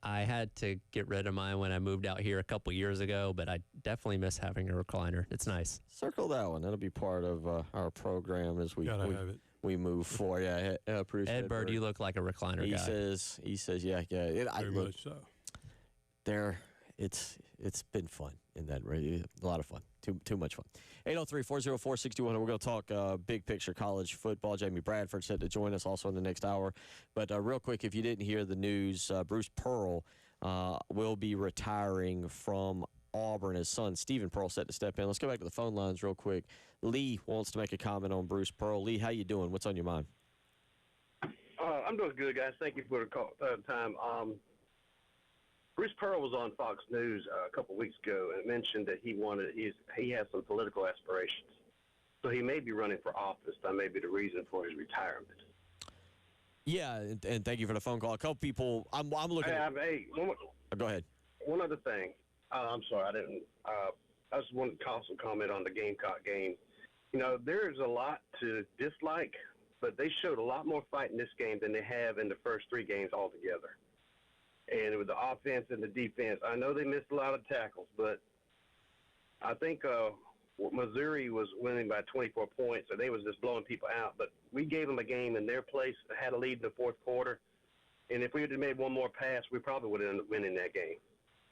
I had to get rid of mine when I moved out here a couple years ago, but I definitely miss having a recliner. It's nice. Circle that one. That'll be part of our program as we Gotta have it. we move forward. Yeah, Bruce Ed Bird, you look like a recliner he guy. says, yeah. Very much so. It's been fun in that radio. A lot of fun. Too much fun. 803-404-6100. We're going to talk big picture college football. Jamie Bradford set to join us also in the next hour. But real quick, if you didn't hear the news, Bruce Pearl will be retiring from Auburn. His son, Stephen Pearl, set to step in. Let's go back to the phone lines real quick. Lee wants to make a comment on Bruce Pearl. Lee, how you doing? What's on your mind? I'm doing good, guys. Thank you for the call, time. Bruce Pearl was on Fox News a couple weeks ago and mentioned that he has some political aspirations. So he may be running for office. That may be the reason for his retirement. Yeah, and thank you for the phone call. A couple people, I'm looking at... Go ahead. One other thing. I'm sorry, I didn't... I just wanted to also comment on the Gamecock game. There's a lot to dislike, but they showed a lot more fight in this game than they have in the first 3 games altogether. And with the offense and the defense, I know they missed a lot of tackles, but I think Missouri was winning by 24 points, so they was just blowing people out. But we gave them a game in their place, had a lead in the fourth quarter, and if we had made one more pass, we probably would have ended up winning that game.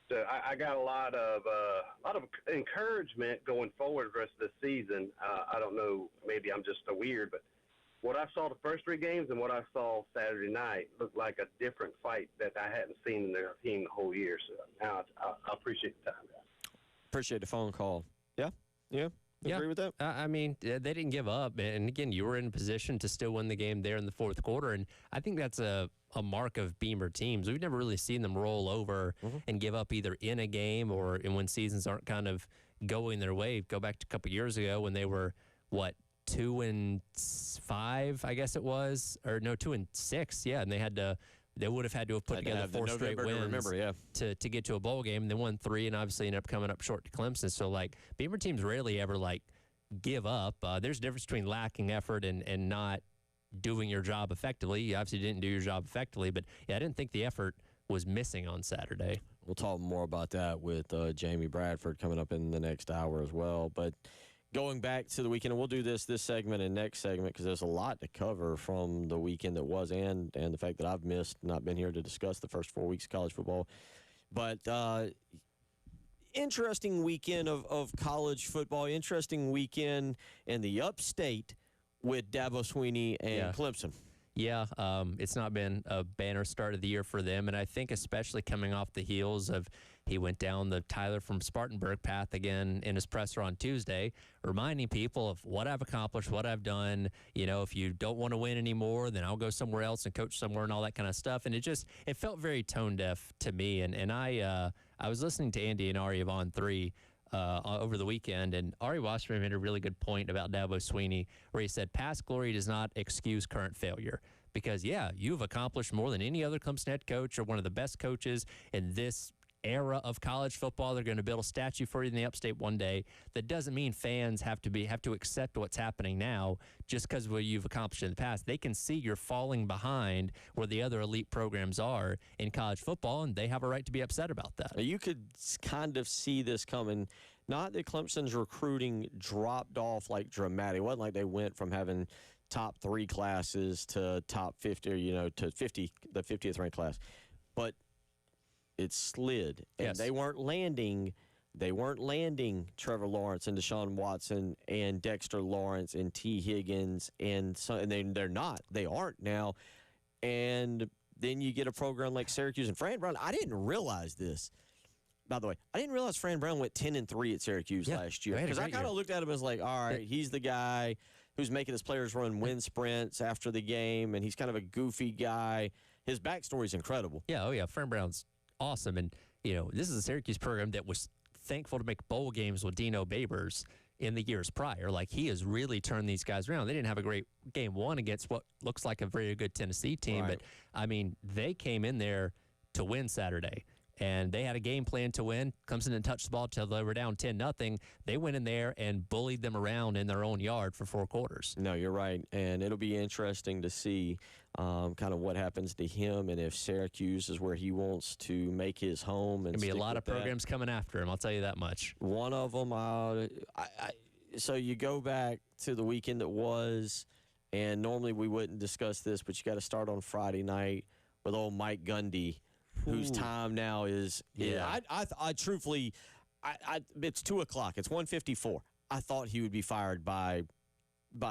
So I got a lot of encouragement going forward the rest of the season. I don't know, maybe I'm just a weird, but what I saw the first 3 games and what I saw Saturday night looked like a different fight that I hadn't seen in their team the whole year. So now I appreciate the time, guys. Appreciate the phone call. Yeah. Agree with that? I mean, they didn't give up. And again, you were in position to still win the game there in the fourth quarter. And I think that's a mark of Beamer teams. We've never really seen them roll over and give up either in a game or when seasons aren't kind of going their way. Go back to a couple years ago when they were, 2-5, I guess it was, or no, 2-6. Yeah, and they would have had to have put together 4 straight wins to get to a bowl game. They won 3 and obviously ended up coming up short to Clemson. So Beamer teams rarely ever give up. There's a difference between lacking effort and not doing your job effectively. You obviously didn't do your job effectively, but I didn't think the effort was missing on Saturday. We'll talk more about that with Jamie Bradford coming up in the next hour as well. But going back to the weekend, and we'll do this segment and next segment because there's a lot to cover from the weekend that was and the fact that I've not been here to discuss the first 4 weeks of college football. But interesting weekend of college football, interesting weekend in the upstate with Dabo Swinney and Clemson. Yeah, it's not been a banner start of the year for them, and I think especially coming off the heels of he went down the Tyler from Spartanburg path again in his presser on Tuesday, reminding people of what I've accomplished, what I've done. If you don't want to win anymore, then I'll go somewhere else and coach somewhere and all that kind of stuff. And it felt very tone deaf to me. And I was listening to Andy and Ari on 3 over the weekend, and Ari Wasserman made a really good point about Dabo Swinney, where he said past glory does not excuse current failure. Because, you've accomplished more than any other Clemson head coach or one of the best coaches in this era of college football. They're going to build a statue for you in the upstate one day. That doesn't mean fans have to accept what's happening now just because of what you've accomplished in the past. They can see you're falling behind where the other elite programs are in college football, and they have a right to be upset about that. You could kind of see this coming. Not that Clemson's recruiting dropped off dramatic. It wasn't like they went from having top 3 classes to top 50 or, to 50, the 50th ranked class. But it slid. And they weren't landing Trevor Lawrence and Deshaun Watson and Dexter Lawrence and T. Higgins and they're not. They aren't now. And then you get a program like Syracuse and Fran Brown. I didn't realize this. by the way, I didn't realize Fran Brown went 10-3 at Syracuse Yeah, last year they had a because I great kind of year. looked at him as like, all right, he's the guy who's making his players run wind sprints after the game, and he's kind of a goofy guy. His backstory's incredible. Yeah, oh yeah, Fern Brown's awesome, and this is a Syracuse program that was thankful to make bowl games with Dino Babers in the years prior. Like, he has really turned these guys around. They didn't have a great game one against what looks like a very good Tennessee team, Right. but I mean, they came in there to win Saturday. And they had a game plan to win. Clemson didn't touch the ball until they were down 10-0. They went in there and bullied them around in their own yard for 4 quarters. No, you're right, and it'll be interesting to see kind of what happens to him and if Syracuse is where he wants to make his home. And There'll be a stick lot with of that. programs coming after him. I'll tell you that much. One of them, so you go back to the weekend that was, and normally we wouldn't discuss this, but you got to start on Friday night with old Mike Gundy, whose Ooh. time now is. Yeah. I truthfully, it's 2:00. It's 1:54. I thought he would be fired by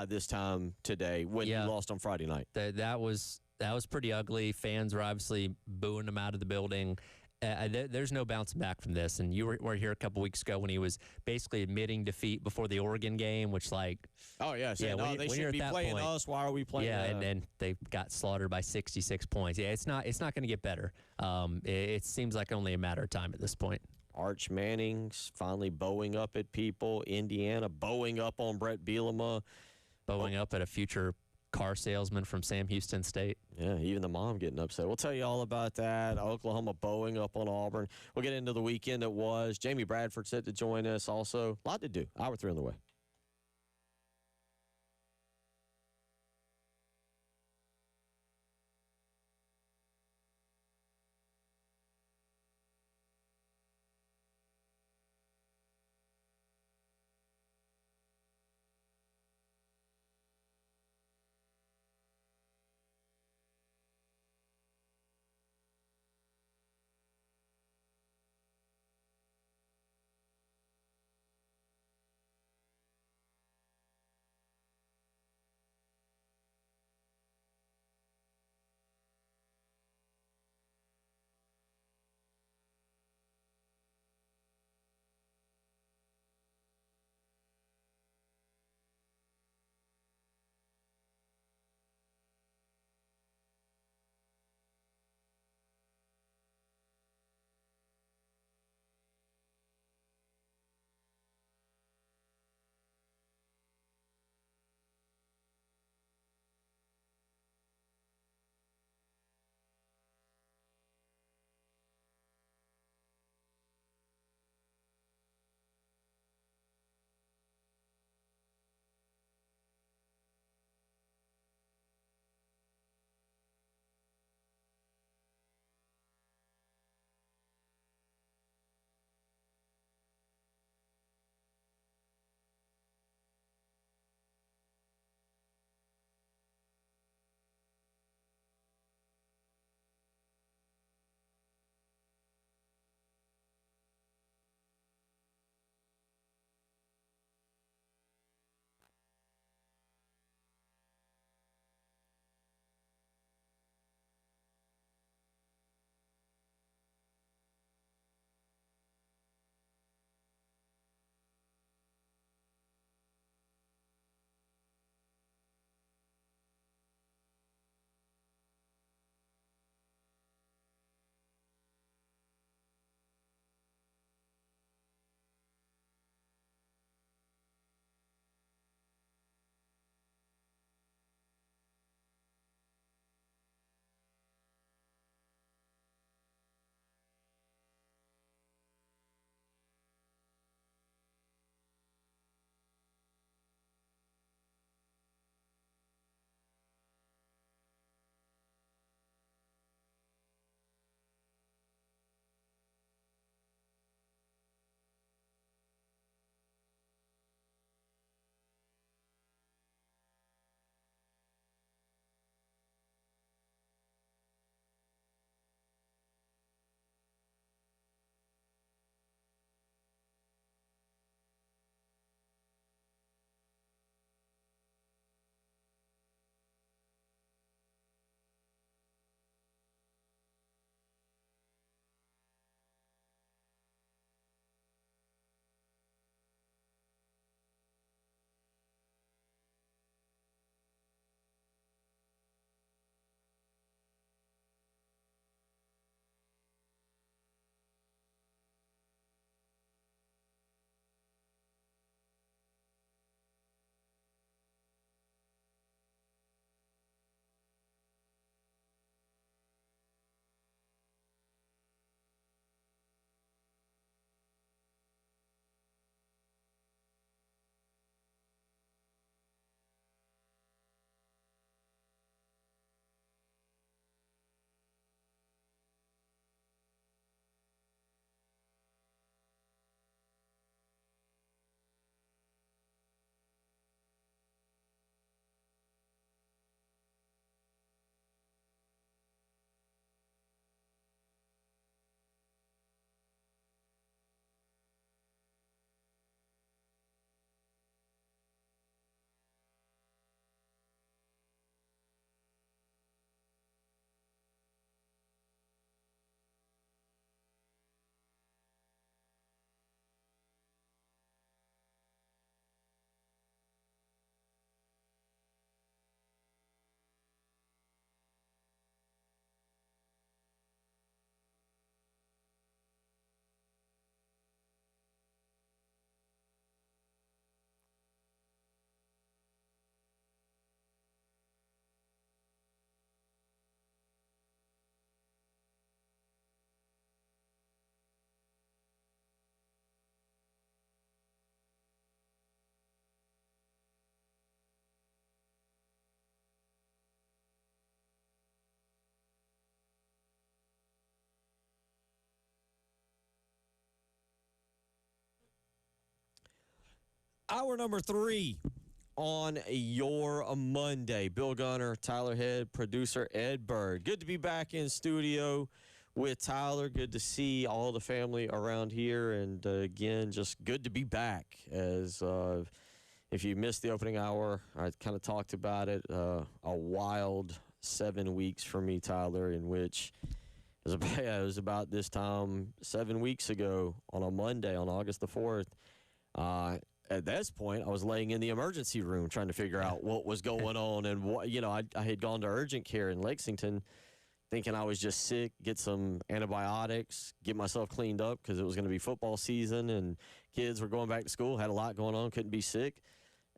this time today when Yeah. he lost on Friday night. That was pretty ugly. Fans were obviously booing him out of the building. There's no bouncing back from this. And you were here a couple weeks ago when he was basically admitting defeat before the Oregon game, which Oh yeah, Yeah, no, when they you're should at be that playing point- us. Why are we playing? yeah, and they got slaughtered by 66 points. Yeah, it's not going to get better. It seems like only a matter of time at this point. Arch Manning's finally bowing up at people. Indiana bowing up on Brett Bielema. Bowing up at a future car salesman from Sam Houston State. Yeah, even the mom getting upset. We'll tell you all about that. Oklahoma bowing up on Auburn. We'll get into the weekend that was. Jamie Bradford set to join us also. A lot to do. Hour 3 on the way. Hour number 3 on your Monday. Bill Gunner, Tyler Head, producer Ed Bird. Good to be back in studio with Tyler. Good to see all the family around here. And again, just good to be back. As if you missed the opening hour, I kind of talked about it. A wild 7 weeks for me, Tyler, in which it was about this time 7 weeks ago on a Monday on August the 4th. At this point, I was laying in the emergency room trying to figure out what was going on. And, I had gone to urgent care in Lexington thinking I was just sick, get some antibiotics, get myself cleaned up because it was going to be football season and kids were going back to school, had a lot going on, couldn't be sick.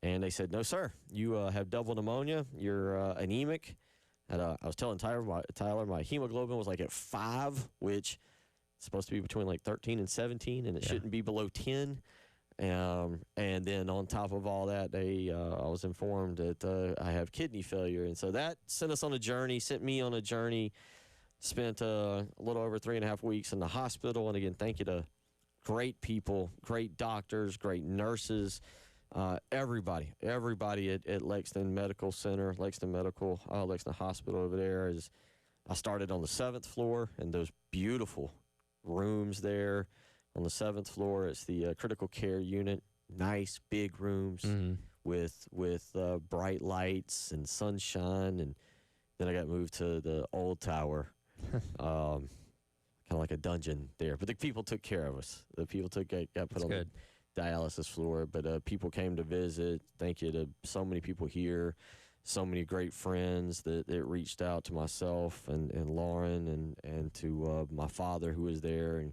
And they said, no, sir, you have double pneumonia, you're anemic. And I was telling Tyler my hemoglobin was like at 5, which is supposed to be between like 13 and 17, and it shouldn't be below 10. And then on top of all that, I was informed that I have kidney failure. And so that sent me on a journey, spent a little over 3.5 weeks in the hospital. And again, thank you to great people, great doctors, great nurses, everybody at Lexington Medical Center, Lexington Hospital over there. I started on the 7th floor and those beautiful rooms there. On the 7th floor, it's the critical care unit. Nice big rooms with bright lights and sunshine. And then I got moved to the old tower, kind of like a dungeon there. But the people took care of us. The people got put on the dialysis floor. But people came to visit. Thank you to so many people here, so many great friends that reached out to myself and Lauren and to my father who was there. And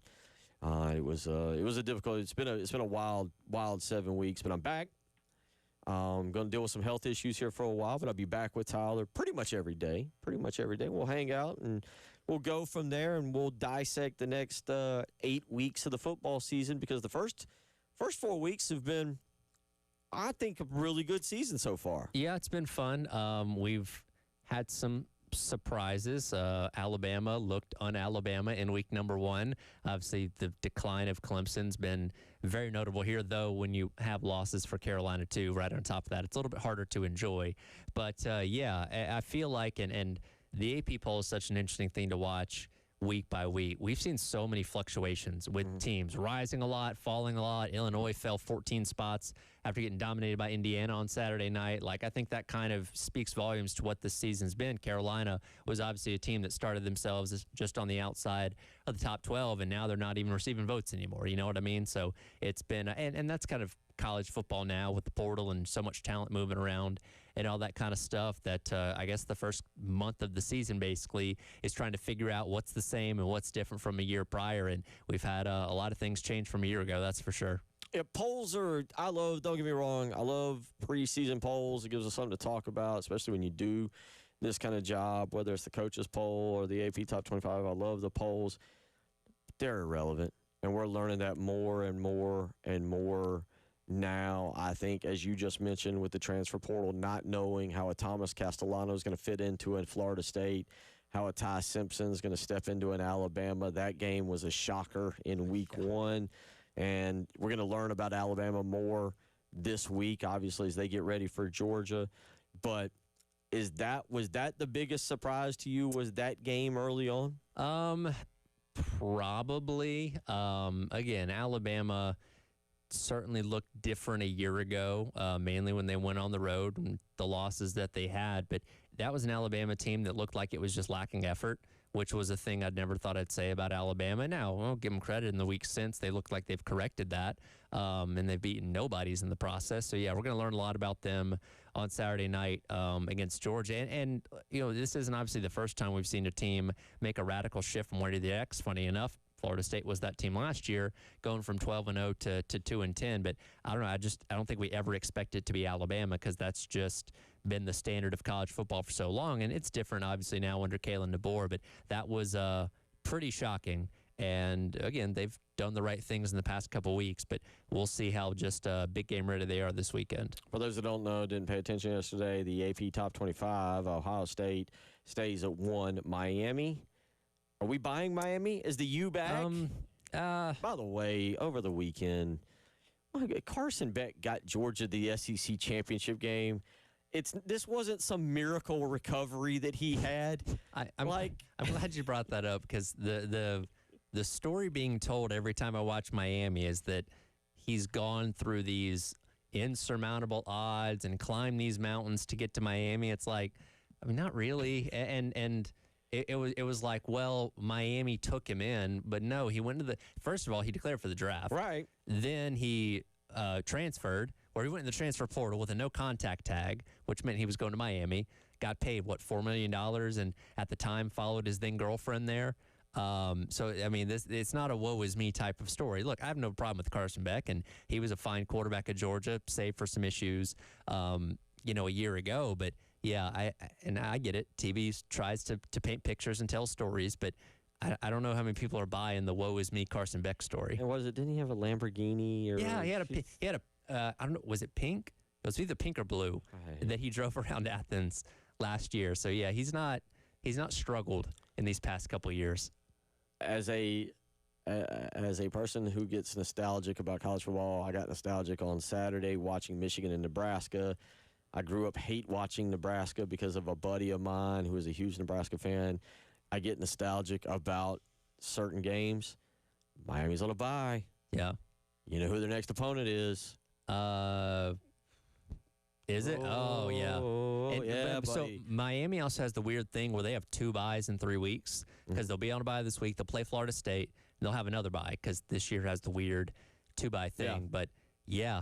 it was a difficult. It's been a wild 7 weeks, but I'm back. I'm going to deal with some health issues here for a while, but I'll be back with Tyler pretty much every day. We'll hang out and we'll go from there, and we'll dissect the next 8 weeks of the football season because the first 4 weeks have been, I think, a really good season so far. Yeah, it's been fun. We've had some surprises. Alabama looked un-Alabama in week number 1. Obviously, the decline of Clemson's been very notable here, though when you have losses for Carolina, too, right on top of that, it's a little bit harder to enjoy. But, I feel like, and the AP poll is such an interesting thing to watch week by week. We've seen so many fluctuations with teams rising a lot, falling a lot. Illinois fell 14 spots after getting dominated by Indiana on Saturday night. Like, I think that kind of speaks volumes to what this season's been. Carolina was obviously a team that started themselves as just on the outside of the top 12, and now they're not even receiving votes anymore. You know what I mean? So it's been, and that's kind of college football now with the portal and so much talent moving around and all that kind of stuff that I guess the first month of the season basically is trying to figure out what's the same and what's different from a year prior. And we've had a lot of things change from a year ago, that's for sure. Yeah, polls don't get me wrong, I love preseason polls. It gives us something to talk about, especially when you do this kind of job, whether it's the coaches poll or the AP Top 25. I love the polls. They're irrelevant, and we're learning that more and more and more now. I think, as you just mentioned, with the transfer portal, not knowing how a Thomas Castellano is going to fit into a Florida State, how a Ty Simpson is going to step into an Alabama. That game was a shocker in week 1. And we're going to learn about Alabama more this week, obviously, as they get ready for Georgia. But was that the biggest surprise to you? Was that game early on? Probably. Again, Alabama certainly looked different a year ago, mainly when they went on the road and the losses that they had. But that was an Alabama team that looked like it was just lacking effort, which was a thing I'd never thought I'd say about Alabama. Now, I'll give them credit. In the weeks since, they look like they've corrected that, and they've beaten nobodies in the process. So, yeah, we're going to learn a lot about them on Saturday night against Georgia. And, this isn't obviously the first time we've seen a team make a radical shift from 1 to the X. Funny enough, Florida State was that team last year, going from 12-0 to 2-10. But I don't know. I don't think we ever expect it to be Alabama because that's just been the standard of college football for so long. And it's different, obviously, now under Kalen DeBoer. But that was pretty shocking. And, again, they've done the right things in the past couple weeks. But we'll see how just big game ready they are this weekend. For those that don't know, didn't pay attention yesterday, the AP Top 25, Ohio State stays at 1. Miami. Are we buying Miami? Is the U back? By the way, over the weekend, Carson Beck got Georgia the SEC championship game. This wasn't some miracle recovery that he had. I'm glad you brought that up because the story being told every time I watch Miami is that he's gone through these insurmountable odds and climbed these mountains to get to Miami. It's like, I mean, not really. And it was like, well, Miami took him in, but no, he went to first of all, he declared for the draft. Right. Then he transferred, or he went in the transfer portal with a no contact tag, which meant he was going to Miami, got paid, $4 million, and at the time followed his then girlfriend there. So, I mean, it's not a woe is me type of story. Look, I have no problem with Carson Beck, and he was a fine quarterback at Georgia, save for some issues, a year ago. But, yeah, I get it. TV tries to paint pictures and tell stories, but I don't know how many people are buying the woe is me Carson Beck story. And didn't he have a Lamborghini? Or Yeah, he had a I don't know, was it pink? It was either pink or blue that he drove around Athens last year. So, yeah, he's not struggled in these past couple of years. As a person who gets nostalgic about college football, I got nostalgic on Saturday watching Michigan and Nebraska. I grew up hate watching Nebraska because of a buddy of mine who was a huge Nebraska fan. I get nostalgic about certain games. Miami's on a bye. Yeah. You know who their next opponent is? Is it? Oh, yeah. Yeah, so buddy. Miami also has the weird thing where they have 2 byes in 3 weeks because they'll be on a bye this week. They'll play Florida State, and they'll have another bye because this year has the weird 2-bye thing. Yeah. But, yeah,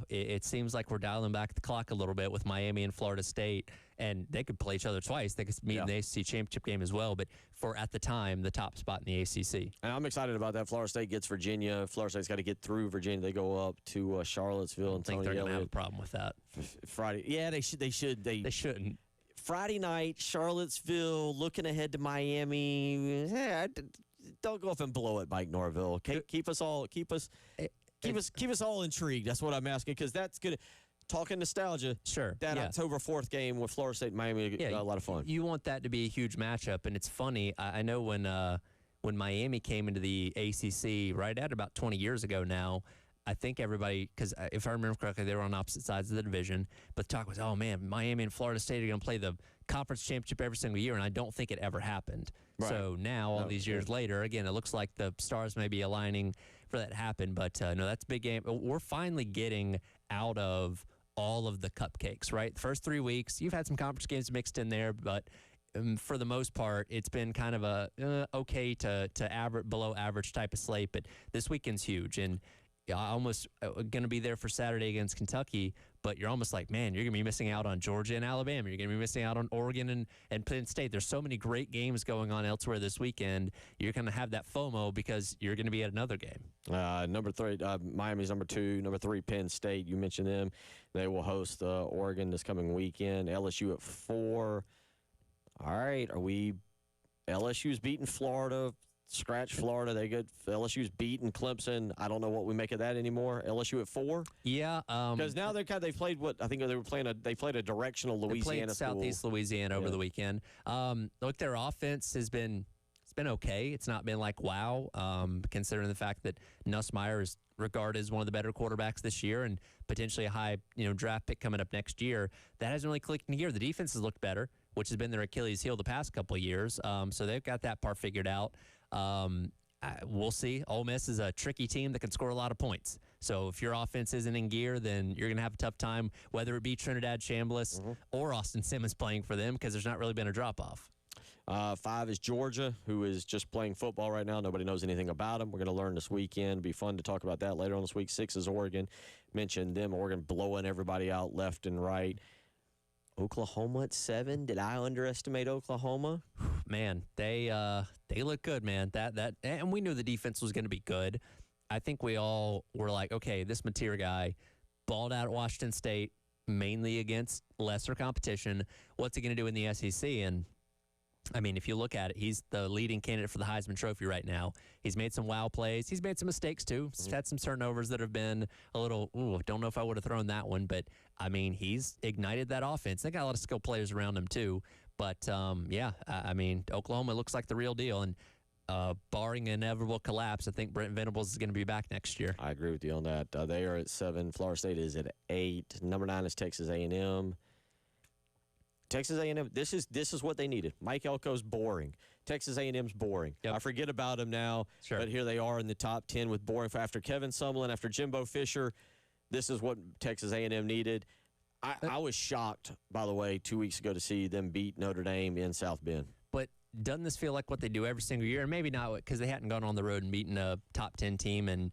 it seems like we're dialing back the clock a little bit with Miami and Florida State, and they could play each other twice. They could meet in the ACC championship game as well, but for, at the time, the top spot in the ACC. And I'm excited about that. Florida State gets Virginia. Florida State's got to get through Virginia. They go up to Charlottesville. I think they're going to have a problem with that. Friday. Yeah, they should. They shouldn't. Friday night, Charlottesville, looking ahead to Miami. Don't go up and blow it, Mike Norville. Keep us all intrigued. That's what I'm asking, because that's good. Talking nostalgia. Sure. That October 4th game with Florida State and Miami, a lot of fun. You want that to be a huge matchup, and it's funny. I know when Miami came into the ACC right at about 20 years ago now, I think everybody, because if I remember correctly, they were on opposite sides of the division, but the talk was, oh, man, Miami and Florida State are going to play the conference championship every single year, and I don't think it ever happened. Right. So now, all these years later, again, it looks like the stars may be aligning for that to happen, but no, that's a big game. We're finally getting out of all of the cupcakes, right? The first 3 weeks, you've had some conference games mixed in there, but for the most part, it's been kind of a okay to average, below average type of slate, but this weekend's huge, and I almost going to be there for Saturday against Kentucky, but you're almost like, man, you're going to be missing out on Georgia and Alabama. You're going to be missing out on Oregon and Penn State. There's so many great games going on elsewhere this weekend. You're going to have that FOMO because you're going to be at another game. Number 3, Miami's number 2. Number 3, Penn State. You mentioned them. They will host Oregon this coming weekend. LSU at 4. All right, LSU's beating Florida. Scratch Florida. LSU's beating Clemson. I don't know what we make of that anymore. LSU at 4. Yeah, because now they've played what I think they played a directional Louisiana school. Southeast Louisiana over the weekend. Look, their offense has been okay. It's not been like wow, considering the fact that Nussmeier is regarded as one of the better quarterbacks this year and potentially a high draft pick coming up next year. That hasn't really clicked in gear. The defense has looked better, which has been their Achilles heel the past couple of years. So they've got that part figured out. We'll see. Ole Miss is a tricky team that can score a lot of points. So if your offense isn't in gear, then you're going to have a tough time, whether it be Trinidad Chambliss or Austin Simmons playing for them, because there's not really been a drop-off. 5 is Georgia, who is just playing football right now. Nobody knows anything about them. We're going to learn this weekend. It'll be fun to talk about that later on this week. 6 is Oregon. Mentioned them. Oregon blowing everybody out left and right. Oklahoma at 7. Did I underestimate Oklahoma? Man, they look good, man. That and we knew the defense was going to be good. I think we all were like, okay, this Mateer guy balled out at Washington State, mainly against lesser competition. What's he going to do in the SEC? And I mean, if you look at it, he's the leading candidate for the Heisman Trophy right now. He's made some wow plays. He's made some mistakes, too. He's had some turnovers that have been a little, don't know if I would have thrown that one. But, I mean, he's ignited that offense. They got a lot of skilled players around him, too. But, I mean, Oklahoma looks like the real deal. And barring inevitable collapse, I think Brent Venables is going to be back next year. I agree with you on that. They are at 7. Florida State is at 8. Number 9 is Texas A&M. Texas A&M. This is what they needed. Mike Elko's boring. Texas A&M's boring. Yep. I forget about him now, Sure. but here they are in the top 10 with boring. After Kevin Sumlin, after Jimbo Fisher, this is what Texas A&M needed. I was shocked, by the way, 2 weeks ago to see them beat Notre Dame in South Bend. But doesn't this feel like what they do every single year? And maybe not because they hadn't gone on the road and beaten a top 10 team in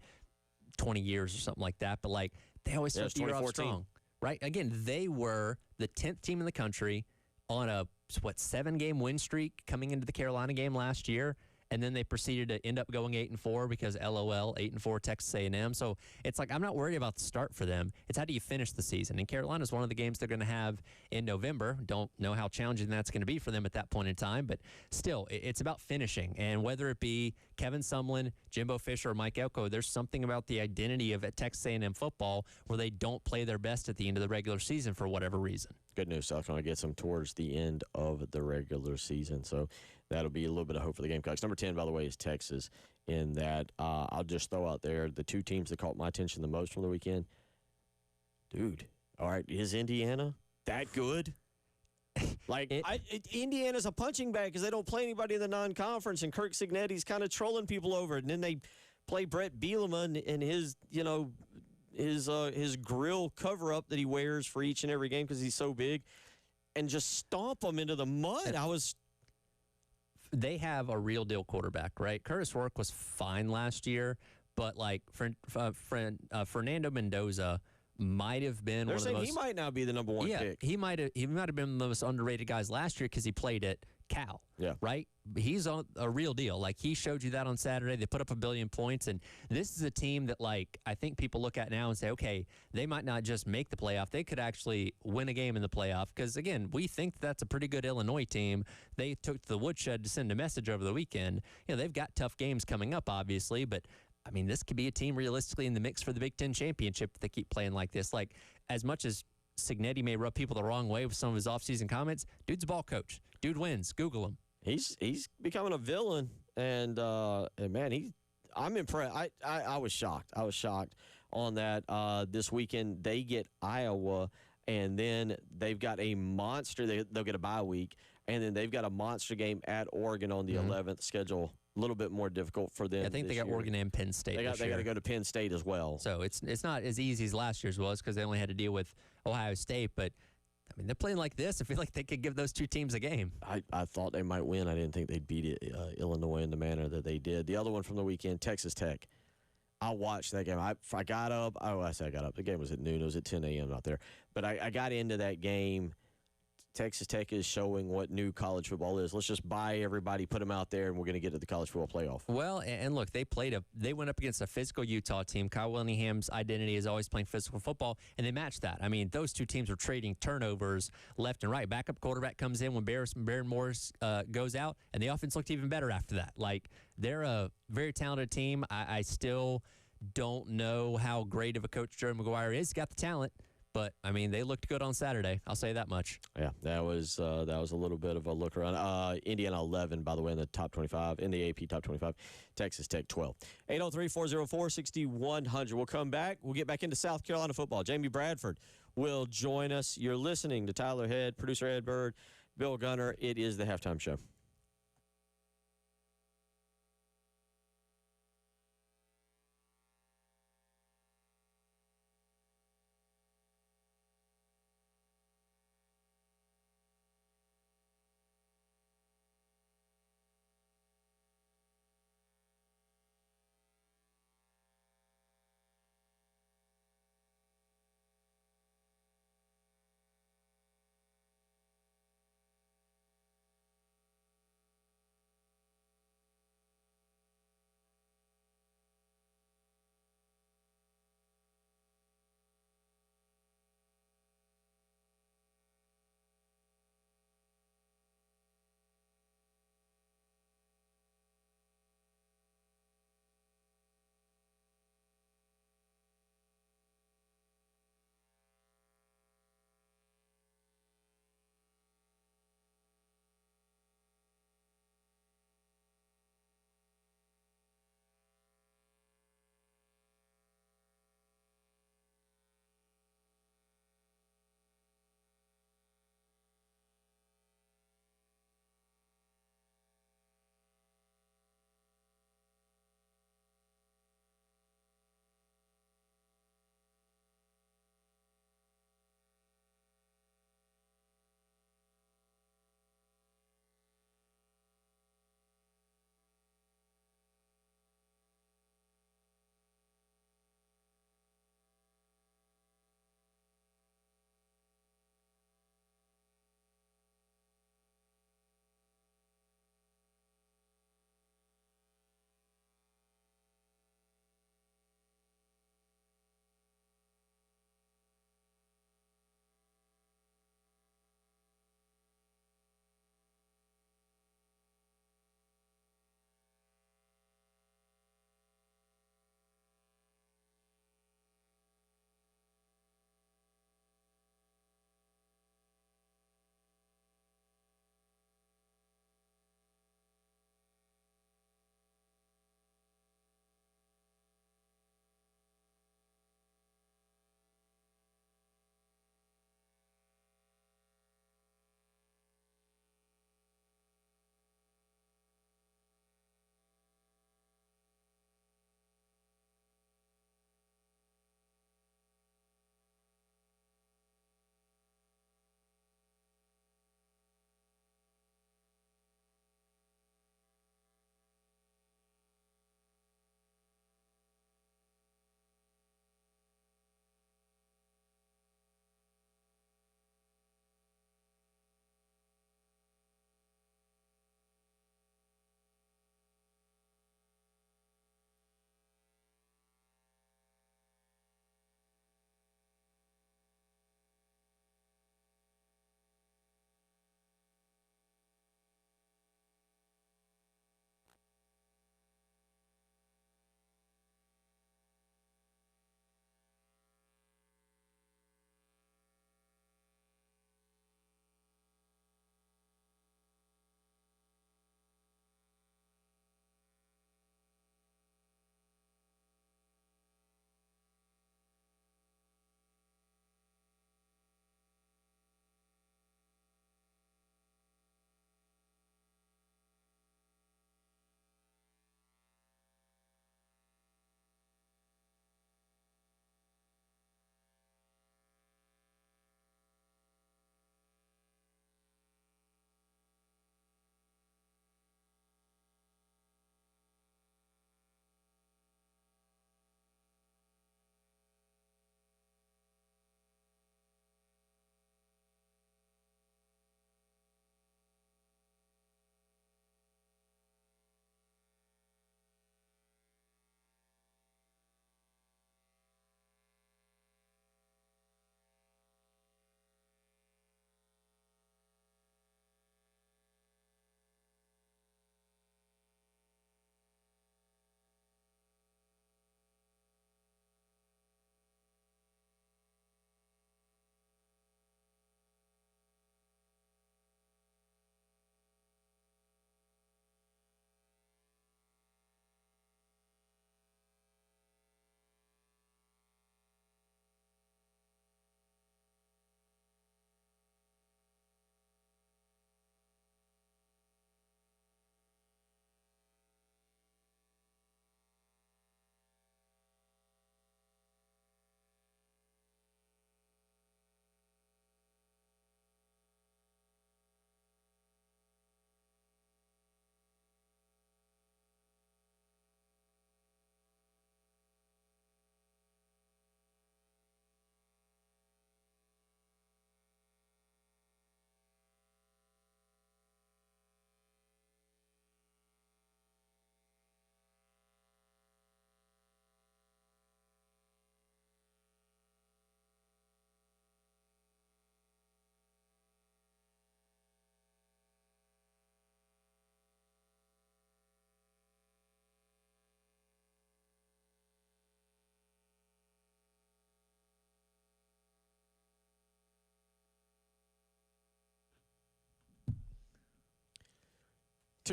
20 years or something like that. But, like, they always start it's the year off 2014. strong, right? Again, they were the 10th team in the country on a, 7-game win streak coming into the Carolina game last year. And then they proceeded to end up going 8-4 because LOL 8-4 Texas A&M. So it's like I'm not worried about the start for them. It's how do you finish the season? And Carolina is one of the games they're going to have in November. Don't know how challenging that's going to be for them at that point in time, but still, it's about finishing. And whether it be Kevin Sumlin, Jimbo Fisher, or Mike Elko, there's something about the identity of Texas A&M football where they don't play their best at the end of the regular season for whatever reason. Good news, South Carolina gets them towards the end of the regular season. So that'll be a little bit of hope for the Gamecocks. Number 10, by the way, is Texas. In that, I'll just throw out there the two teams that caught my attention the most from the weekend. Dude, all right, is Indiana that good? Indiana's a punching bag because they don't play anybody in the non-conference, and Kirk Cignetti's kind of trolling people over it. And then they play Brett Bielema and his, his grill cover-up that he wears for each and every game because he's so big, and just stomp them into the mud. They have a real deal quarterback, right? Curtis Rourke was fine last year, but like Fernando Mendoza might have been They're one of the saying most. he might now be the number one pick. He might have been one of the most underrated guys last year because he played at Cal. Yeah. Right? He's a real deal. Like, he showed you that on Saturday. They put up 1 billion points, and this is a team that, like, I think people look at now and say, okay, they might not just make the playoff. They could actually win a game in the playoff because, again, we think that's a pretty good Illinois team. They took to the woodshed to send a message over the weekend. They've got tough games coming up, obviously, but I mean, this could be a team realistically in the mix for the Big Ten championship if they keep playing like this. Like, as much as Cignetti may rub people the wrong way with some of his offseason comments, dude's a ball coach. Dude wins. Google him. He's becoming a villain, and man, I'm impressed. I was shocked. I was shocked on that. This weekend they get Iowa, and then they've got a monster. They'll get a bye week, and then they've got a monster game at Oregon on the 11th. Schedule a little bit more difficult for them. I think they got year. Oregon and Penn State. They got to go to Penn State as well. So it's not as easy as last year's was because they only had to deal with Ohio State. But I mean, they're playing like this. I feel like they could give those two teams a game. I thought they might win. I didn't think they'd beat Illinois in the manner that they did. The other one from the weekend, Texas Tech. I watched that game. I got up. I got up. The game was at noon. It was at 10 a.m. out there. But I got into that game. Texas Tech is showing what new college football is. Let's just buy everybody, put them out there, and we're going to get to the college football playoff. Well, and look, they went up against a physical Utah team. Kyle Willingham's identity is always playing physical football, and they matched that. I mean, those two teams were trading turnovers left and right. Backup quarterback comes in when Baron Morris goes out, and the offense looked even better after that. Like, they're a very talented team. I still don't know how great of a coach Joe McGuire is. He's got the talent. But, I mean, they looked good on Saturday. I'll say that much. Yeah, that was a little bit of a look around. Indiana 11, by the way, in the top 25, in the AP top 25. Texas Tech 12. 803-404-6100. We'll come back. We'll get back into South Carolina football. Jamie Bradford will join us. You're listening to Tyler Head, producer Ed Bird, Bill Gunner. It is the Halftime Show.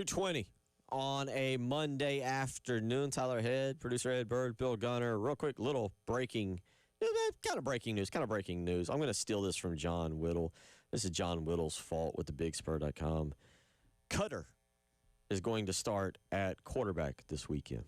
2:20 on a Monday afternoon. Tyler Head, producer Ed Bird, Bill Gunner. Real quick, little breaking, kind of breaking news. I'm going to steal this from John Whittle. This is John Whittle's fault with thebigspur.com. Cutter is going to start at quarterback this weekend.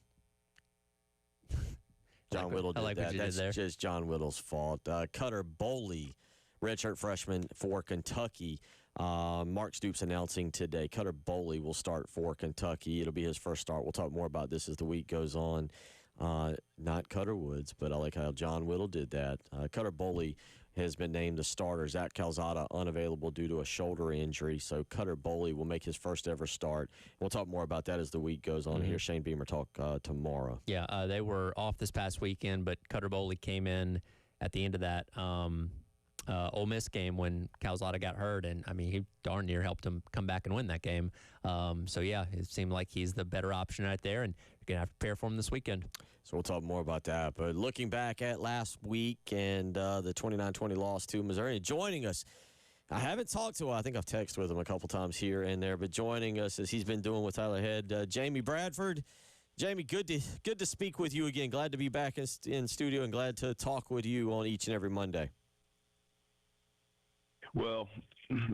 John Whittle did that. That's just John Whittle's fault. Cutter Boley, redshirt freshman for Kentucky. Mark Stoops announcing today Cutter Boley will start for Kentucky. It'll be his first start. We'll talk more about this as the week goes on. Not Cutter Woods, but I like how John Whittle did that. Cutter Boley has been named the starter. Zach Calzada unavailable due to a shoulder injury, so Cutter Boley will make his first ever start. We'll talk more about that as the week goes on. Here, Shane Beamer talk tomorrow. Yeah, they were off this past weekend, but Cutter Boley came in at the end of that Ole Miss game when Calzada got hurt, and I mean he darn near helped him come back and win that game. So yeah, it seemed like he's the better option right there, and you're gonna have to prepare for him this weekend. So we'll talk more about that. But looking back at last week and the 29-20 loss to Missouri, joining us, I haven't talked to him. I think I've texted with him a couple times here and there, but joining us as he's been doing with Tyler Head, Jamie Bradford. Jamie, good to speak with you again. Glad to be back in studio and glad to talk with you on each and every Monday. Well,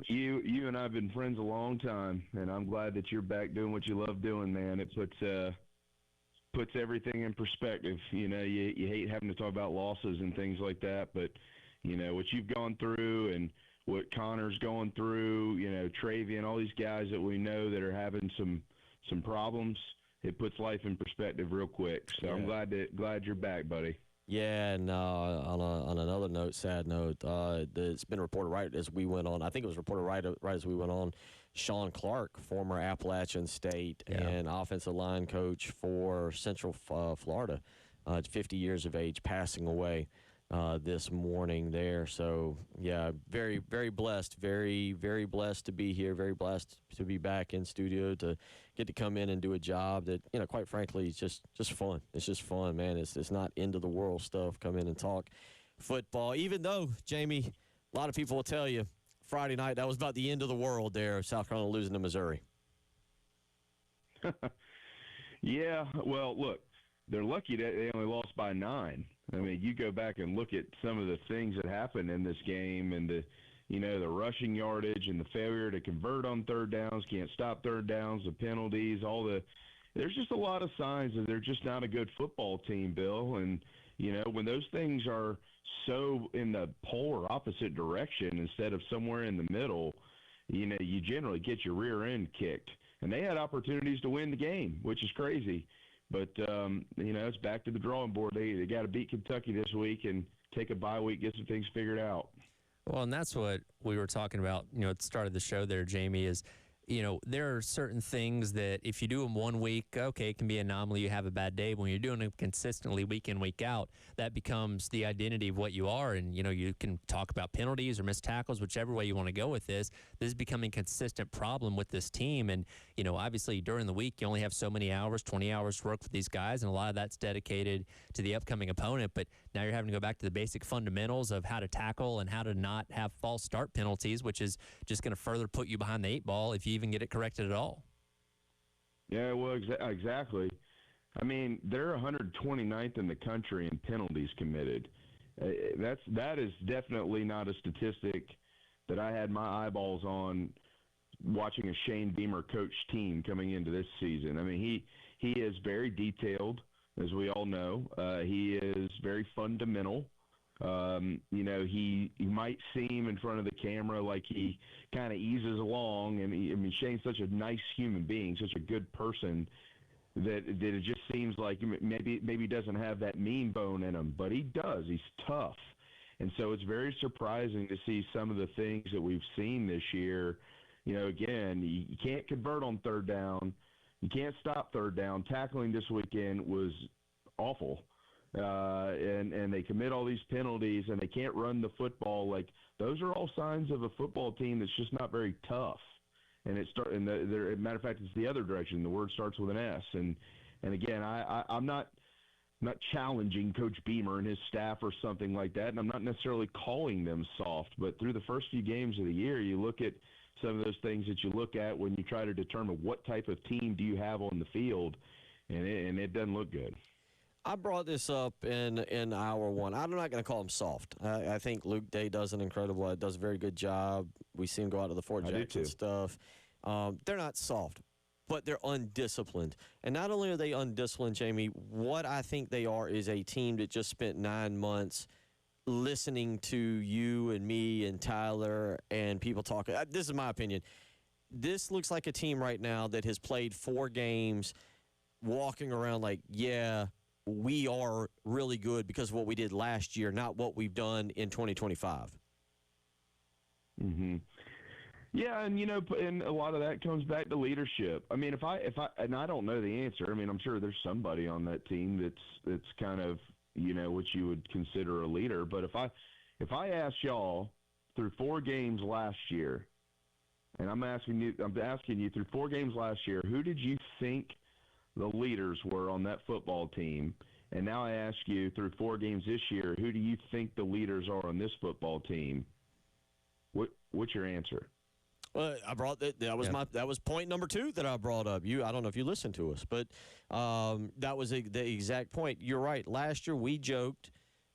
you and I have been friends a long time, and I'm glad that you're back doing what you love doing, man. It puts everything in perspective. You know, you hate having to talk about losses and things like that, but, you know, what you've gone through and what Connor's going through, you know, Travian, all these guys that we know that are having some problems, it puts life in perspective real quick. So yeah. I'm glad you're back, buddy. Yeah, and on another note, sad note, it's been reported right as we went on. I think it was reported right as we went on. Sean Clark, former Appalachian State and offensive line coach for Central Florida, 50 years of age, passing away this morning there. So, yeah, very, very blessed, very, very blessed to be here, very blessed to be back in studio to get to come in and do a job that, you know, quite frankly, is just fun. It's just fun, man. It's not end of the world stuff. Come in and talk football, even though, Jamie, a lot of people will tell you Friday night, that was about the end of the world there, South Carolina losing to Missouri. Yeah, well, look, they're lucky that they only lost by 9. I mean, you go back and look at some of the things that happened in this game and the rushing yardage and the failure to convert on third downs, can't stop third downs, the penalties, there's just a lot of signs that they're just not a good football team, Bill. And, you know, when those things are so in the polar opposite direction instead of somewhere in the middle, you know, you generally get your rear end kicked. And they had opportunities to win the game, which is crazy. But, you know, it's back to the drawing board. They got to beat Kentucky this week and take a bye week, get some things figured out. Well, and that's what we were talking about, you know, at the start of the show there, Jamie, is, you know, there are certain things that if you do them one week, okay, it can be an anomaly, you have a bad day. But when you're doing them consistently week in, week out, that becomes the identity of what you are. And, you know, you can talk about penalties or missed tackles, whichever way you want to go with this. This is becoming a consistent problem with this team. And, you know, obviously during the week, you only have so many hours, 20 hours to work with these guys. And a lot of that's dedicated to the upcoming opponent. But now you're having to go back to the basic fundamentals of how to tackle and how to not have false start penalties, which is just going to further put you behind the 8 ball if you even get it corrected at all. Yeah, well, exactly. I mean, they're 129th in the country in penalties committed. That is definitely not a statistic that I had my eyeballs on watching a Shane Beamer coach team coming into this season. I mean, he is very detailed, as we all know. He is very fundamental. You know, he might seem in front of the camera like he kind of eases along, and I mean, Shane's such a nice human being, such a good person that it just seems like maybe he doesn't have that mean bone in him, but he does. He's tough, and so it's very surprising to see some of the things that we've seen this year. You know, again, you can't convert on third down, you can't stop third down. Tackling this weekend was awful. And they commit all these penalties, and they can't run the football. Like, those are all signs of a football team that's just not very tough. And as a matter of fact, it's the other direction. The word starts with an S. And again, I'm not challenging Coach Beamer and his staff or something like that, and I'm not necessarily calling them soft. But through the first few games of the year, you look at some of those things that you look at when you try to determine what type of team do you have on the field, and it doesn't look good. I brought this up in hour one. I'm not going to call him soft. I think Luke Day does a very good job. We see him go out to the Fort Jackson stuff. They're not soft, but they're undisciplined. And not only are they undisciplined, Jamie, what I think they are is a team that just spent 9 months listening to you and me and Tyler and people talking. This is my opinion. This looks like a team right now that has played 4 games, walking around like, yeah, we are really good because of what we did last year, not what we've done in 2025. Mm-hmm. Yeah, and and a lot of that comes back to leadership. I mean, if I and I don't know the answer. I mean, I'm sure there's somebody on that team that's kind of what you would consider a leader. But if I ask y'all through 4 games last year, and I'm asking you through 4 games last year, who did you think the leaders were on that football team? And now I ask you through 4 games this year, who do you think the leaders are on this football team? What's your answer? Well, I brought that was point number 2 that I brought up. I don't know if you listened to us, but that was the exact point. You're right. Last year we joked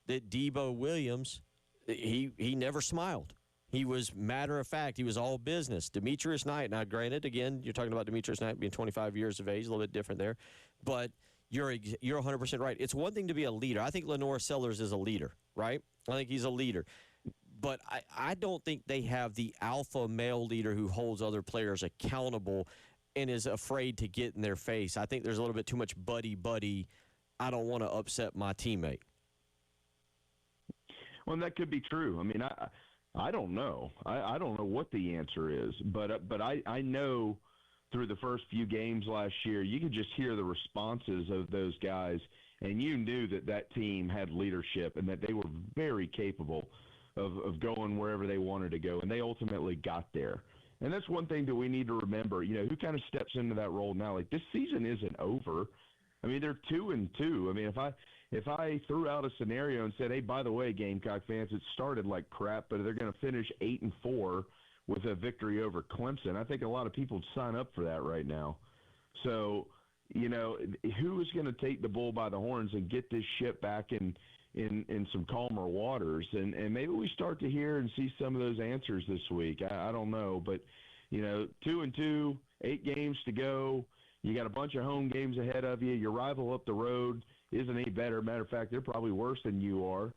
that Debo Williams, he never smiled. He was matter of fact. He was all business. Demetrius Knight. Now, granted, again, you're talking about Demetrius Knight being 25 years of age, a little bit different there, but you're 100% right. It's one thing to be a leader. I think Lenore Sellers is a leader, right? I think he's a leader. But I don't think they have the alpha male leader who holds other players accountable and is afraid to get in their face. I think there's a little bit too much buddy. I don't want to upset my teammate. Well, that could be true. I mean, I don't know. I don't know what the answer is, but I know through the first few games last year, you could just hear the responses of those guys, and you knew that team had leadership and that they were very capable of going wherever they wanted to go, and they ultimately got there. And that's one thing that we need to remember. Who kind of steps into that role now? Like, this season isn't over. I mean, they're 2-2. I mean, if I threw out a scenario and said, hey, by the way, Gamecock fans, it started like crap, but they're going to finish 8-4 with a victory over Clemson, I think a lot of people would sign up for that right now. So, who is going to take the bull by the horns and get this ship back in some calmer waters? And maybe we start to hear and see some of those answers this week. I don't know, but 2-2, 8 games to go. You got a bunch of home games ahead of you. Your rival up the road isn't any better. Matter of fact, they're probably worse than you are.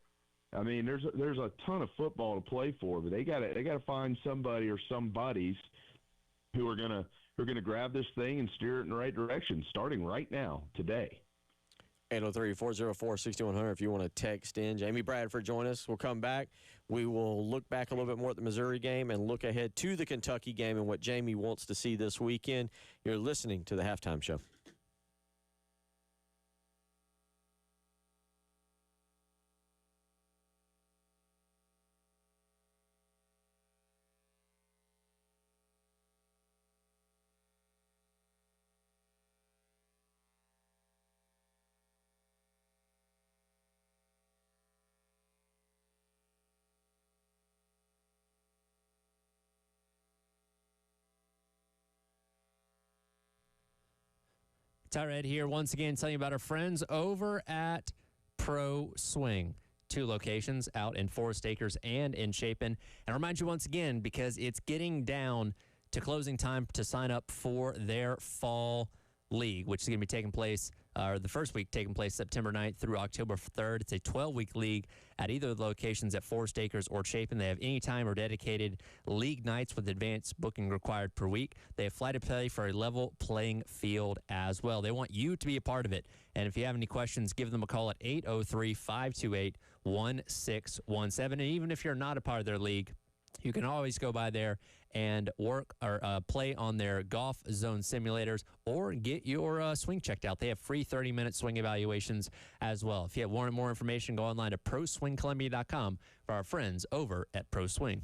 I mean, there's a ton of football to play for, but they got to find somebody or some buddies who are gonna grab this thing and steer it in the right direction, starting right now, today. 803-404-6100 if you want to text in. Jamie Bradford, join us. We'll come back. We will look back a little bit more at the Missouri game and look ahead to the Kentucky game and what Jamie wants to see this weekend. You're listening to the Halftime Show. Tyred here once again telling you about our friends over at Pro Swing. 2 locations out in Forest Acres and in Chapin. And I remind you once again, because it's getting down to closing time to sign up for their fall league, which is going to be taking place, the first week taking place September 9th through October 3rd. It's a 12-week league at either of the locations at Forest Acres or Chapin. They have anytime or dedicated league nights with advanced booking required per week. They have fly to play for a level playing field as well. They want you to be a part of it. And if you have any questions, give them a call at 803-528-1617. And even if you're not a part of their league, you can always go by there and work or play on their golf zone simulators or get your swing checked out. They have free 30-minute swing evaluations as well. If you want more information, go online to ProSwingColumbia.com for our friends over at Pro Swing.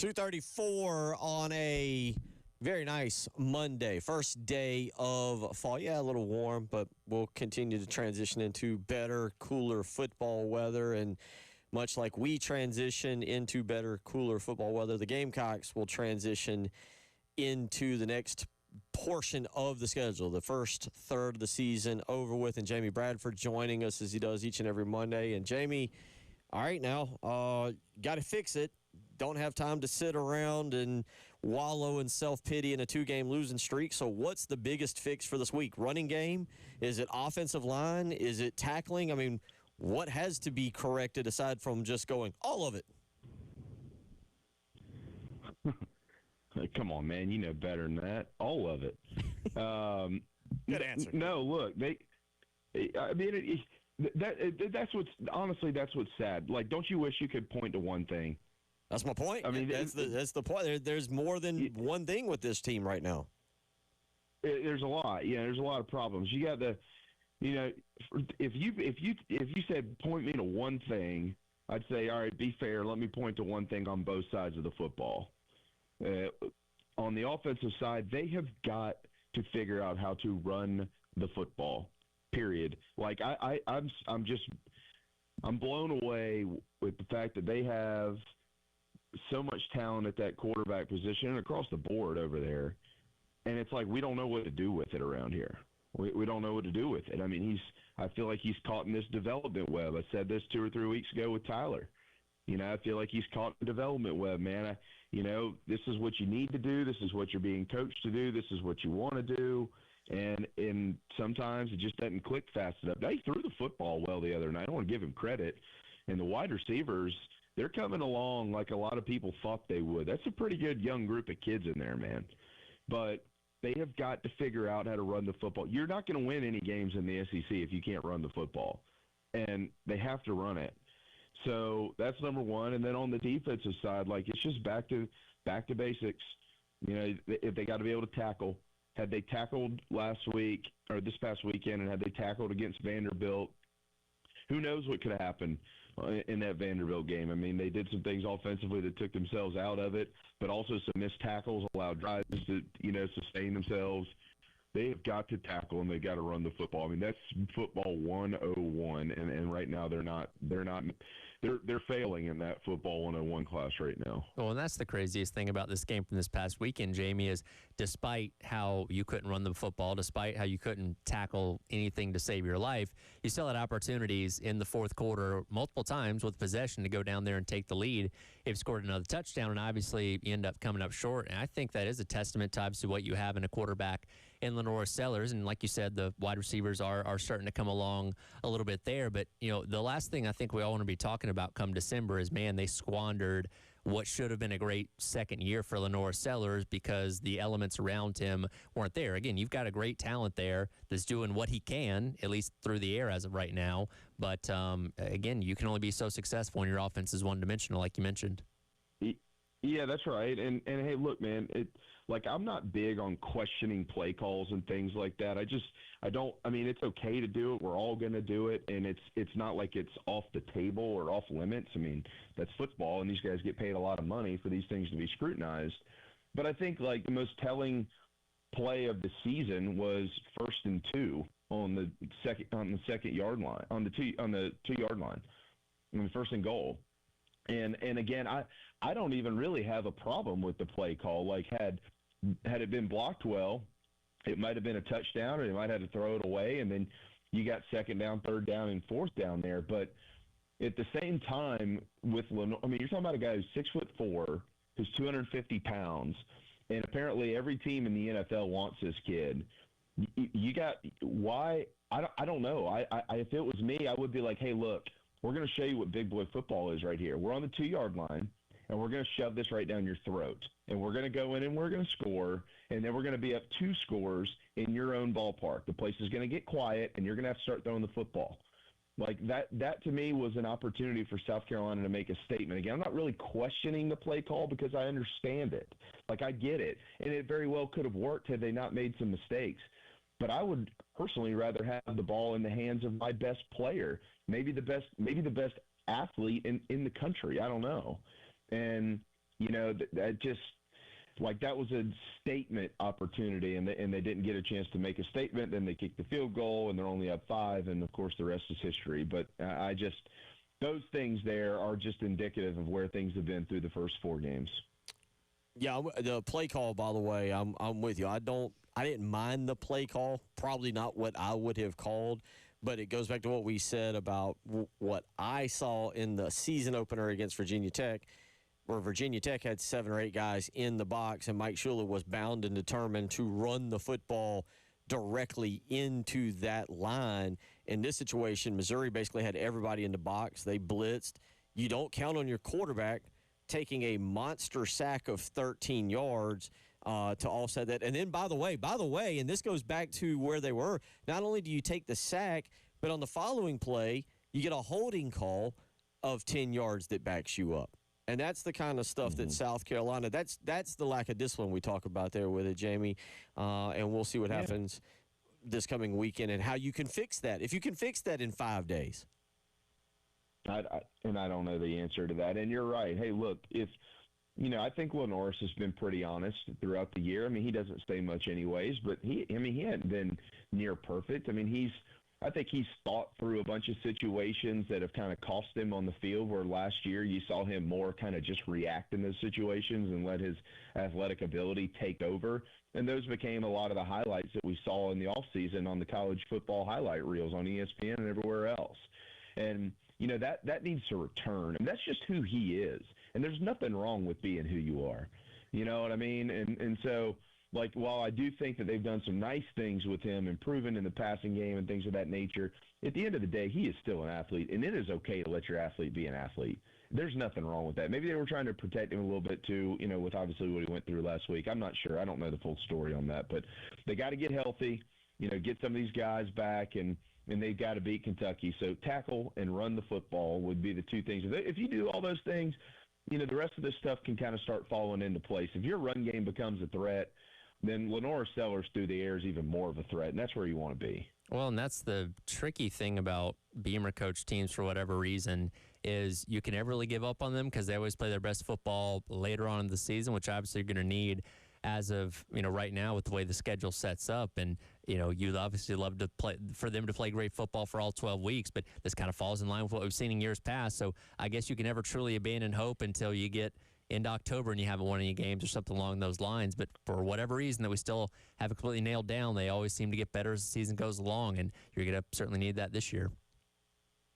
2:34 on a very nice Monday. First day of fall. Yeah, a little warm, but we'll continue to transition into better, cooler football weather. And much like we transition into better, cooler football weather, the Gamecocks will transition into the next portion of the schedule. The first third of the season over with, and Jamie Bradford joining us as he does each and every Monday. And Jamie, all right, now, got to fix it. Don't have time to sit around and wallow in self-pity in a 2-game losing streak. So what's the biggest fix for this week? Running game? Is it offensive line? Is it tackling? I mean, what has to be corrected aside from just going all of it? Come on, man. You know better than that. All of it. Good answer. No, look, that's what's sad. Like, don't you wish you could point to one thing? That's my point. I mean, that's the point. There's more than one thing with this team right now. There's a lot. Yeah, there's a lot of problems. You got the, if you said point me to one thing, I'd say, all right, be fair. Let me point to one thing on both sides of the football. On the offensive side, they have got to figure out how to run the football. Period. Like I'm blown away with the fact that they have so much talent at that quarterback position and across the board over there. And it's like we don't know what to do with it around here. We don't know what to do with it. I mean, I feel like he's caught in this development web. I said this 2 or 3 weeks ago with Tyler. I feel like he's caught in the development web, man. This is what you need to do. This is what you're being coached to do. This is what you want to do. And sometimes it just doesn't click fast enough. Now, he threw the football well the other night. I want to give him credit. And the wide receivers, they're coming along like a lot of people thought they would. That's a pretty good young group of kids in there, man. But they have got to figure out how to run the football. You're not going to win any games in the SEC if you can't run the football. And they have to run it. So that's number one. And then on the defensive side, like, it's just back to basics. If they got to be able to tackle. Had they tackled last week or this past weekend, and had they tackled against Vanderbilt, who knows what could have happened in that Vanderbilt game. I mean, they did some things offensively that took themselves out of it, but also some missed tackles allowed drives to, sustain themselves. They have got to tackle, and they've got to run the football. I mean, that's football 101, and right now they're failing in that football 101 class right now. Well, and that's the craziest thing about this game from this past weekend, Jamie, is despite how you couldn't run the football, despite how you couldn't tackle anything to save your life, you still had opportunities in the fourth quarter multiple times with possession to go down there and take the lead. If you scored another touchdown, and obviously you end up coming up short. And I think that is a testament to obviously what you have in a quarterback in Lenora Sellers. And like you said, the wide receivers are starting to come along a little bit there. But, the last thing I think we all want to be talking about come December is, man, they squandered what should have been a great second year for Lenora Sellers because the elements around him weren't there. Again, you've got a great talent there that's doing what he can, at least through the air as of right now. But, again, you can only be so successful when your offense is one-dimensional, like you mentioned. Yeah, that's right. And hey, look, man, I'm not big on questioning play calls and things like that. I mean, it's okay to do it. We're all going to do it. And it's not like it's off the table or off limits. I mean, that's football, and these guys get paid a lot of money for these things to be scrutinized. But I think, like, the most telling play of the season was 1st and 2 on the second yard line, on the 2-yard line, I mean, 1st and goal. And again, I don't even really have a problem with the play call. Like, had it been blocked well, it might have been a touchdown, or they might have had to throw it away, and then you got 2nd down, 3rd down, and 4th down there. But at the same time, with Lenore, I mean, you're talking about a guy who's 6'4", who's 250 pounds, and apparently every team in the NFL wants this kid. You got why? I don't know. If it was me, I would be like, hey, look, we're going to show you what big boy football is right here. We're on the 2-yard line, and we're going to shove this right down your throat. And we're going to go in and we're going to score, and then we're going to be up 2 scores in your own ballpark. The place is going to get quiet, and you're going to have to start throwing the football. Like, that to me was an opportunity for South Carolina to make a statement. Again, I'm not really questioning the play call because I understand it. Like, I get it. And it very well could have worked had they not made some mistakes. But I would personally rather have the ball in the hands of my best player, maybe the best athlete in the country. I don't know. And, That just like that was a statement opportunity, and they didn't get a chance to make a statement. Then they kicked the field goal, and they're only up 5, and of course the rest is history. But those things there are just indicative of where things have been through the first 4 games. Yeah, the play call, by the way, I'm with you. I didn't mind the play call. Probably not what I would have called, but it goes back to what we said about what I saw in the season opener against Virginia Tech, where Virginia Tech had 7 or 8 guys in the box, and Mike Shula was bound and determined to run the football directly into that line. In this situation, Missouri basically had everybody in the box. They blitzed. You don't count on your quarterback taking a monster sack of 13 yards to offset that. And then, by the way, and this goes back to where they were, not only do you take the sack, but on the following play, you get a holding call of 10 yards that backs you up. And that's the kind of stuff that South Carolina, that's the lack of discipline we talk about there with it, Jamie. And we'll see what happens this coming weekend and how you can fix that. If you can fix that in 5 days. I don't know the answer to that. And you're right. Hey, look, I think Lenoris has been pretty honest throughout the year. I mean, he doesn't say much anyways, but he hadn't been near perfect. I mean, I think he's thought through a bunch of situations that have kind of cost him on the field, where last year you saw him more kind of just react in those situations and let his athletic ability take over. And those became a lot of the highlights that we saw in the offseason on the college football highlight reels on ESPN and everywhere else. And, that needs to return. And that's just who he is. And there's nothing wrong with being who you are. You know what I mean? And so, like, while I do think that they've done some nice things with him, improving in the passing game and things of that nature, at the end of the day, he is still an athlete, and it is okay to let your athlete be an athlete. There's nothing wrong with that. Maybe they were trying to protect him a little bit too, with obviously what he went through last week. I'm not sure. I don't know the full story on that, but they got to get healthy, get some of these guys back, and they've got to beat Kentucky. So tackle and run the football would be the 2 things. If you do all those things, the rest of this stuff can kind of start falling into place. If your run game becomes a threat, then Lenora Sellers through the air is even more of a threat, and that's where you want to be. Well, and that's the tricky thing about Beamer coach teams for whatever reason is you can never really give up on them because they always play their best football later on in the season, which obviously you're going to need as of, right now with the way the schedule sets up. And, you'd obviously love to play for them to play great football for all 12 weeks, but this kind of falls in line with what we've seen in years past. So I guess you can never truly abandon hope until you get into October and you haven't won any games or something along those lines. But for whatever reason that we still haven't completely nailed down, they always seem to get better as the season goes along, and you're going to certainly need that this year.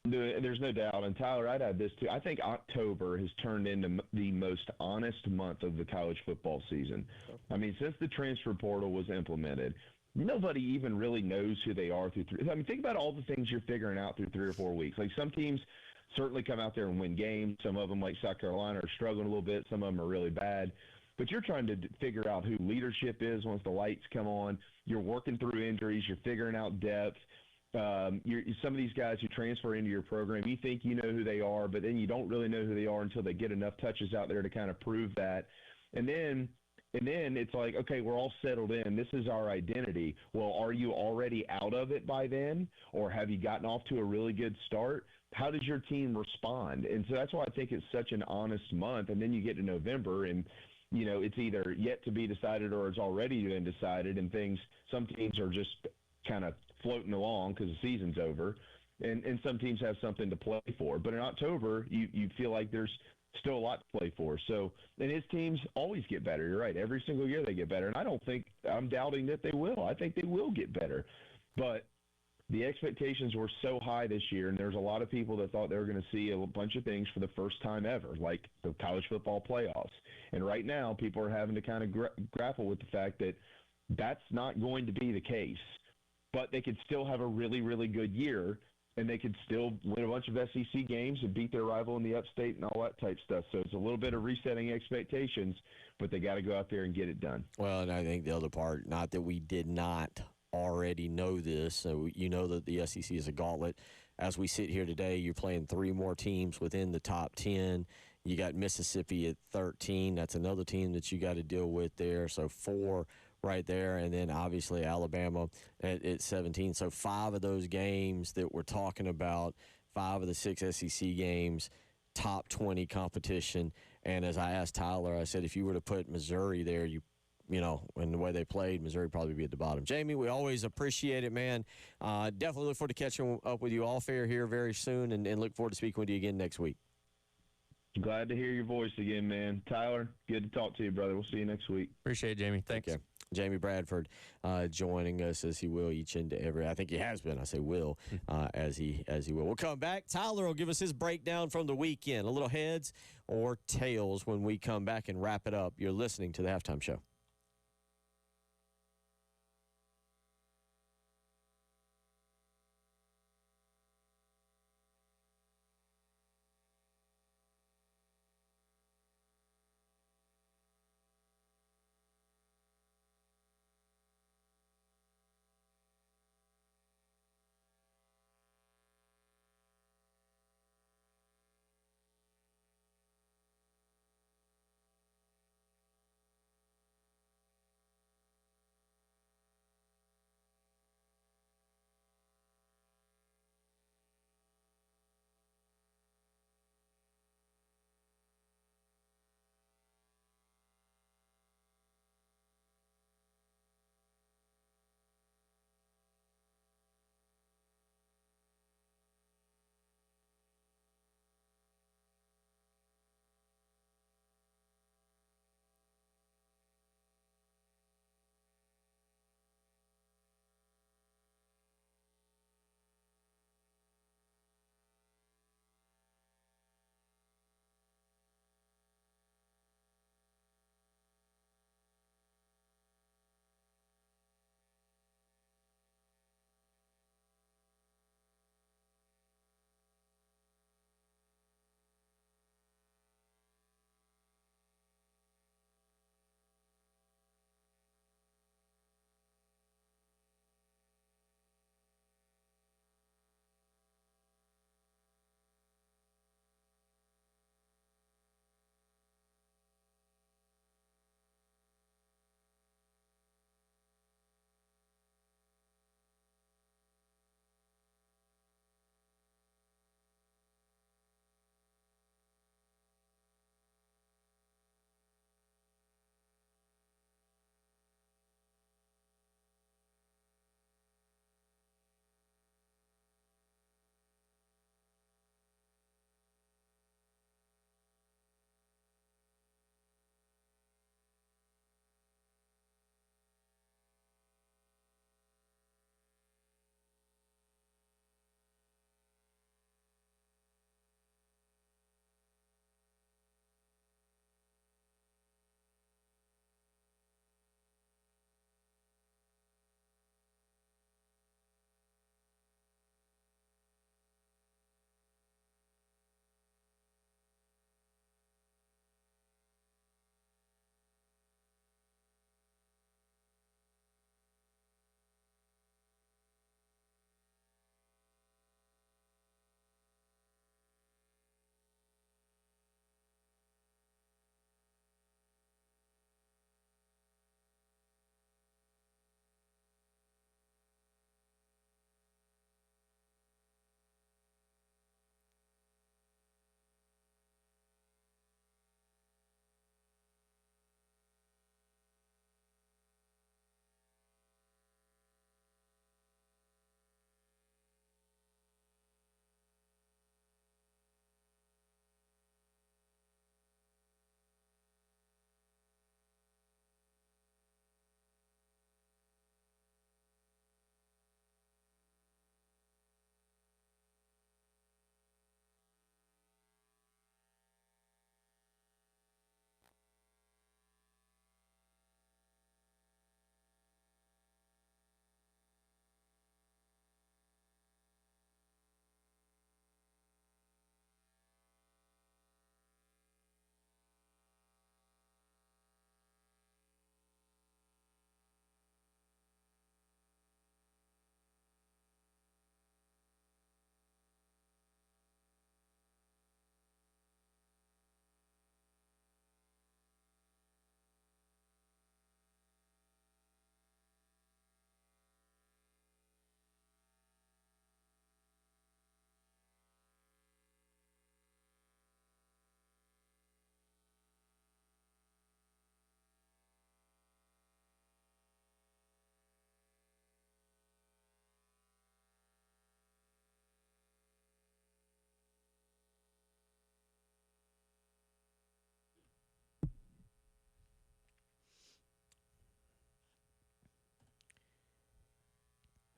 There's no doubt. And Tyler, I'd add this too. I think October has turned into the most honest month of the college football season. I mean, since the transfer portal was implemented, nobody even really knows who they are through think about all the things you're figuring out through 3 or 4 weeks. Like, some teams certainly come out there and win games. Some of them, like South Carolina, are struggling a little bit. Some of them are really bad. But you're trying to figure out who leadership is once the lights come on. You're working through injuries. You're figuring out depth. Some of these guys who transfer into your program, you think you know who they are, but then you don't really know who they are until they get enough touches out there to kind of prove that. And then it's like, okay, we're all settled in. This is our identity. Well, are you already out of it by then, or have you gotten off to a really good start? How does your team respond? And so that's why I think it's such an honest month. And then you get to November, and it's either yet to be decided or it's already been decided, and some teams are just kind of floating along because the season's over, and some teams have something to play for. But in October, you feel like there's still a lot to play for. So, and his teams always get better. You're right. Every single year they get better. And I'm doubting that they will. I think they will get better. But the expectations were so high this year, and there's a lot of people that thought they were going to see a bunch of things for the first time ever, like the college football playoffs. And right now, people are having to kind of grapple with the fact that that's not going to be the case. But they could still have a really, really good year, and they could still win a bunch of SEC games and beat their rival in the upstate and all that type stuff. So it's a little bit of resetting expectations, but they got to go out there and get it done. Well, and I think the other part, not that we did not already know this, so that the SEC is a gauntlet. As we sit here today, you're playing 3 more teams within the top 10. You got Mississippi at 13. That's another team that you got to deal with there. So 4 right there, and then obviously Alabama at 17. So 5 of those games that we're talking about, 5 of the 6 SEC games, top 20 competition. And as I asked Tyler, I said, if you were to put Missouri there, you know, and the way they played, Missouri would probably be at the bottom. Jamie, we always appreciate it, man. Definitely look forward to catching up with you all fair here very soon, and look forward to speaking with you again next week. Glad to hear your voice again, man. Tyler, good to talk to you, brother. We'll see you next week. Appreciate it, Jamie. Thanks. Okay. Jamie Bradford joining us as he will each and every. I think he has been. I say will as he will. We'll come back. Tyler will give us his breakdown from the weekend. A little heads or tails when we come back and wrap it up. You're listening to the Halftime Show.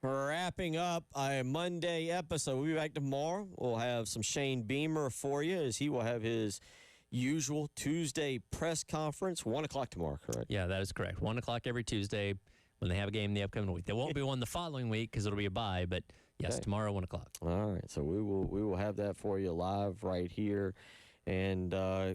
Wrapping up a Monday episode. We'll be back tomorrow. We'll have some Shane Beamer for you as he will have his usual Tuesday press conference. 1 o'clock tomorrow, correct? Yeah, that is correct. 1 o'clock every Tuesday when they have a game in the upcoming week. There won't be one the following week because it'll be a bye, but yes, Okay. tomorrow 1 o'clock. All right, so we will have that for you live right here, and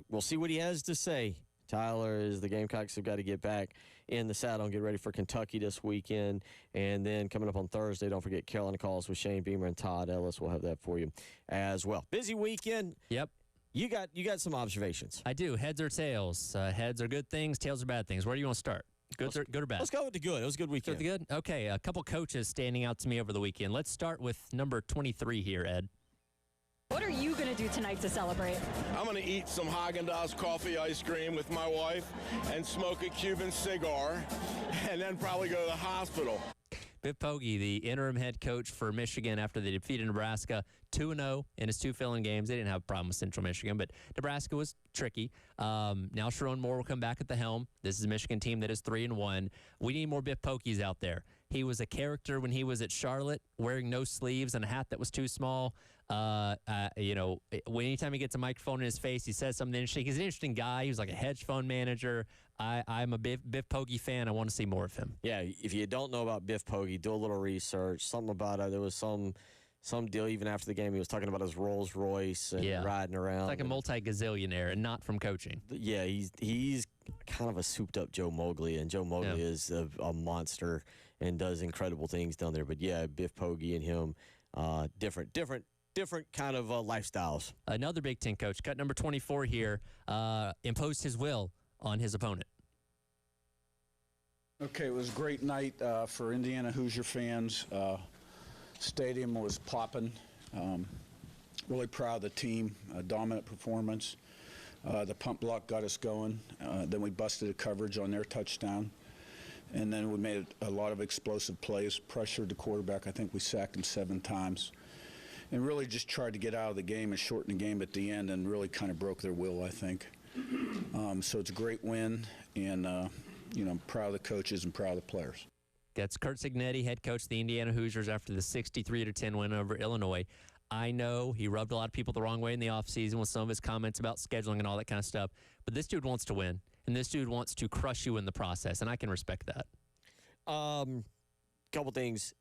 we'll see what he has to say. Tyler, is the Gamecocks have got to get back in the saddle and get ready for Kentucky this weekend. And then coming up on Thursday, don't forget Carolina Calls with Shane Beamer and Todd Ellis. We'll have that for you as well. Busy weekend. Yep. You got some observations. I do. Heads or tails? Heads are good things, tails are bad things. Where do you want to start? Good or bad? Let's go with the good. It was a good weekend. Start with the good? Okay, a couple coaches standing out to me over the weekend. Let's start with number 23 here, Ed. What are you going to do tonight to celebrate? I'm going to eat some Haagen-Dazs coffee ice cream with my wife and smoke a Cuban cigar and then probably go to the hospital. Biff Poggi, the interim head coach for Michigan after they defeated Nebraska 2-0 in his 2 fill-in games. They didn't have a problem with Central Michigan, but Nebraska was tricky. Now Sharon Moore will come back at the helm. This is a Michigan team that is 3-1. We need more Biff Poggies out there. He was a character when he was at Charlotte, wearing no sleeves and a hat that was too small. Anytime he gets a microphone in his face, he says something interesting. He's an interesting guy. He was like a hedge fund manager. I'm a Biff Poggi fan. I want to see more of him. Yeah, if you don't know about Biff Poggi, do a little research. Something about it. There was some deal even after the game. He was talking about his Rolls Royce and riding around. It's like a multi-gazillionaire and not from coaching. Yeah, he's kind of a souped-up Joe Mowgli, and Joe Mowgli is a monster and does incredible things down there. But yeah, Biff Poggi and him, different kind of lifestyles. Another Big Ten coach, cut number 24 here, imposed his will on his opponent. Okay, it was a great night for Indiana Hoosier fans. Stadium was popping. Really proud of the team. Dominant performance. The pump block got us going. Then we busted a coverage on their touchdown. And then we made a lot of explosive plays, pressured the quarterback. I think we sacked him 7 times. And really just tried to get out of the game and shorten the game at the end and really kind of broke their will, I think. So it's a great win, and, I'm proud of the coaches and proud of the players. That's Curt Cignetti, head coach of the Indiana Hoosiers after the 63-10 win over Illinois. I know he rubbed a lot of people the wrong way in the offseason with some of his comments about scheduling and all that kind of stuff, but this dude wants to win, and this dude wants to crush you in the process, and I can respect that. Couple things.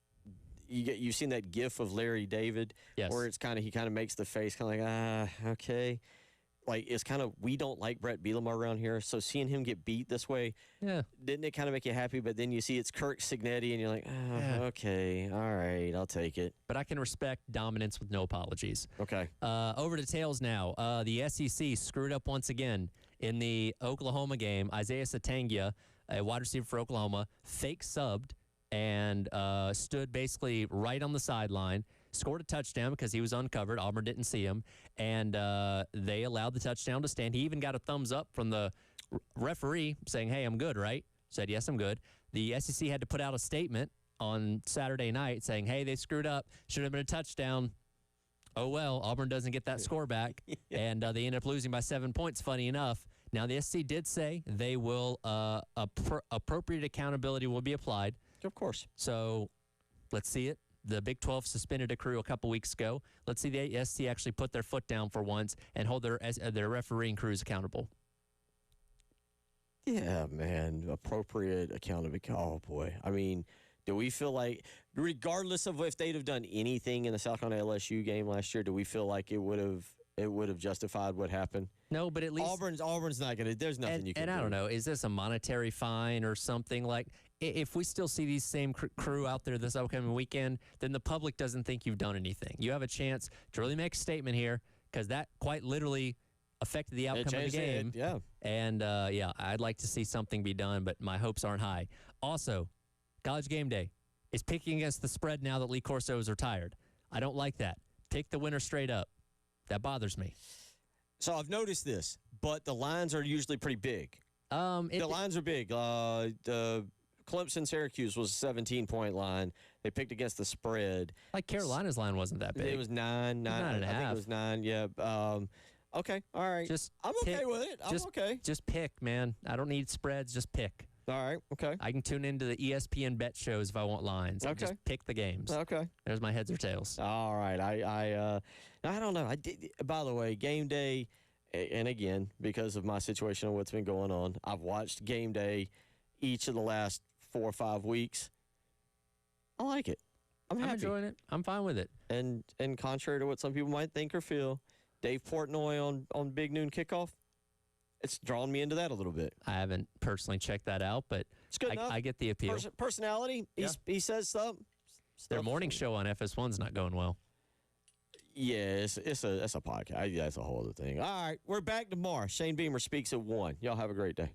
You've seen that GIF of Larry David, where it's he kind of makes the face kind of like, okay. Like, it's kind of, we don't like Brett Bielema around here, so seeing him get beat this way, didn't it kind of make you happy? But then you see it's Curt Cignetti, and you're like, okay, all right, I'll take it. But I can respect dominance with no apologies. Okay. Over to tails now. The SEC screwed up once again in the Oklahoma game. Isaiah Satangia, a wide receiver for Oklahoma, fake subbed and stood basically right on the sideline, scored a touchdown because he was uncovered. Auburn didn't see him, and they allowed the touchdown to stand. He even got a thumbs up from the referee saying, hey, I'm good, right? Said, yes, I'm good. The SEC had to put out a statement on Saturday night saying, hey, they screwed up. Should have been a touchdown. Oh, well, Auburn doesn't get that score back, and they ended up losing by 7 points, funny enough. Now, the SEC did say they will appropriate accountability will be applied. Of course. So let's see it. The Big 12 suspended a crew a couple weeks ago. Let's see the SEC actually put their foot down for once and hold their refereeing crews accountable. Yeah, man. Appropriate accountability. Oh, boy. I mean, do we feel like, regardless of if they'd have done anything in the South Carolina LSU game last year, do we feel like it would have justified what happened? No, but at least Auburn's not going to. There's nothing you can do. And I don't know. Is this a monetary fine or something? Like, if we still see these same crew out there this upcoming weekend, then the public doesn't think you've done anything. You have a chance to really make a statement here because that quite literally affected the outcome of the game. And, I'd like to see something be done, but my hopes aren't high. Also, College Game Day is picking against the spread now that Lee Corso is retired. I don't like that. Pick the winner straight up. That bothers me. So I've noticed this, but the lines are usually pretty big. The lines are big. Clemson-Syracuse was a 17-point line. They picked against the spread. Like Carolina's line wasn't that big. It was 9 and a half. I think it was 9, yeah. Okay, all right. I'm okay with it. I'm okay. Just pick, man. I don't need spreads. Just pick. All right. Okay. I can tune into the ESPN bet shows if I want lines. Okay. Just pick the games. Okay. There's my heads or tails. All right. I don't know. I did. By the way, game day, and again, because of my situation and what's been going on, I've watched game day each of the last 4 or 5 weeks. I like it. I'm happy. enjoying it. I'm fine with it. And contrary to what some people might think or feel, Dave Portnoy on Big Noon Kickoff, it's drawn me into that a little bit. I haven't personally checked that out, but It's good enough. I get the appeal. Personality, he says stuff. Their morning show on FS1's not going well. Yeah, it's a podcast. That's a whole other thing. All right, we're back tomorrow. Shane Beamer speaks at 1. Y'all have a great day.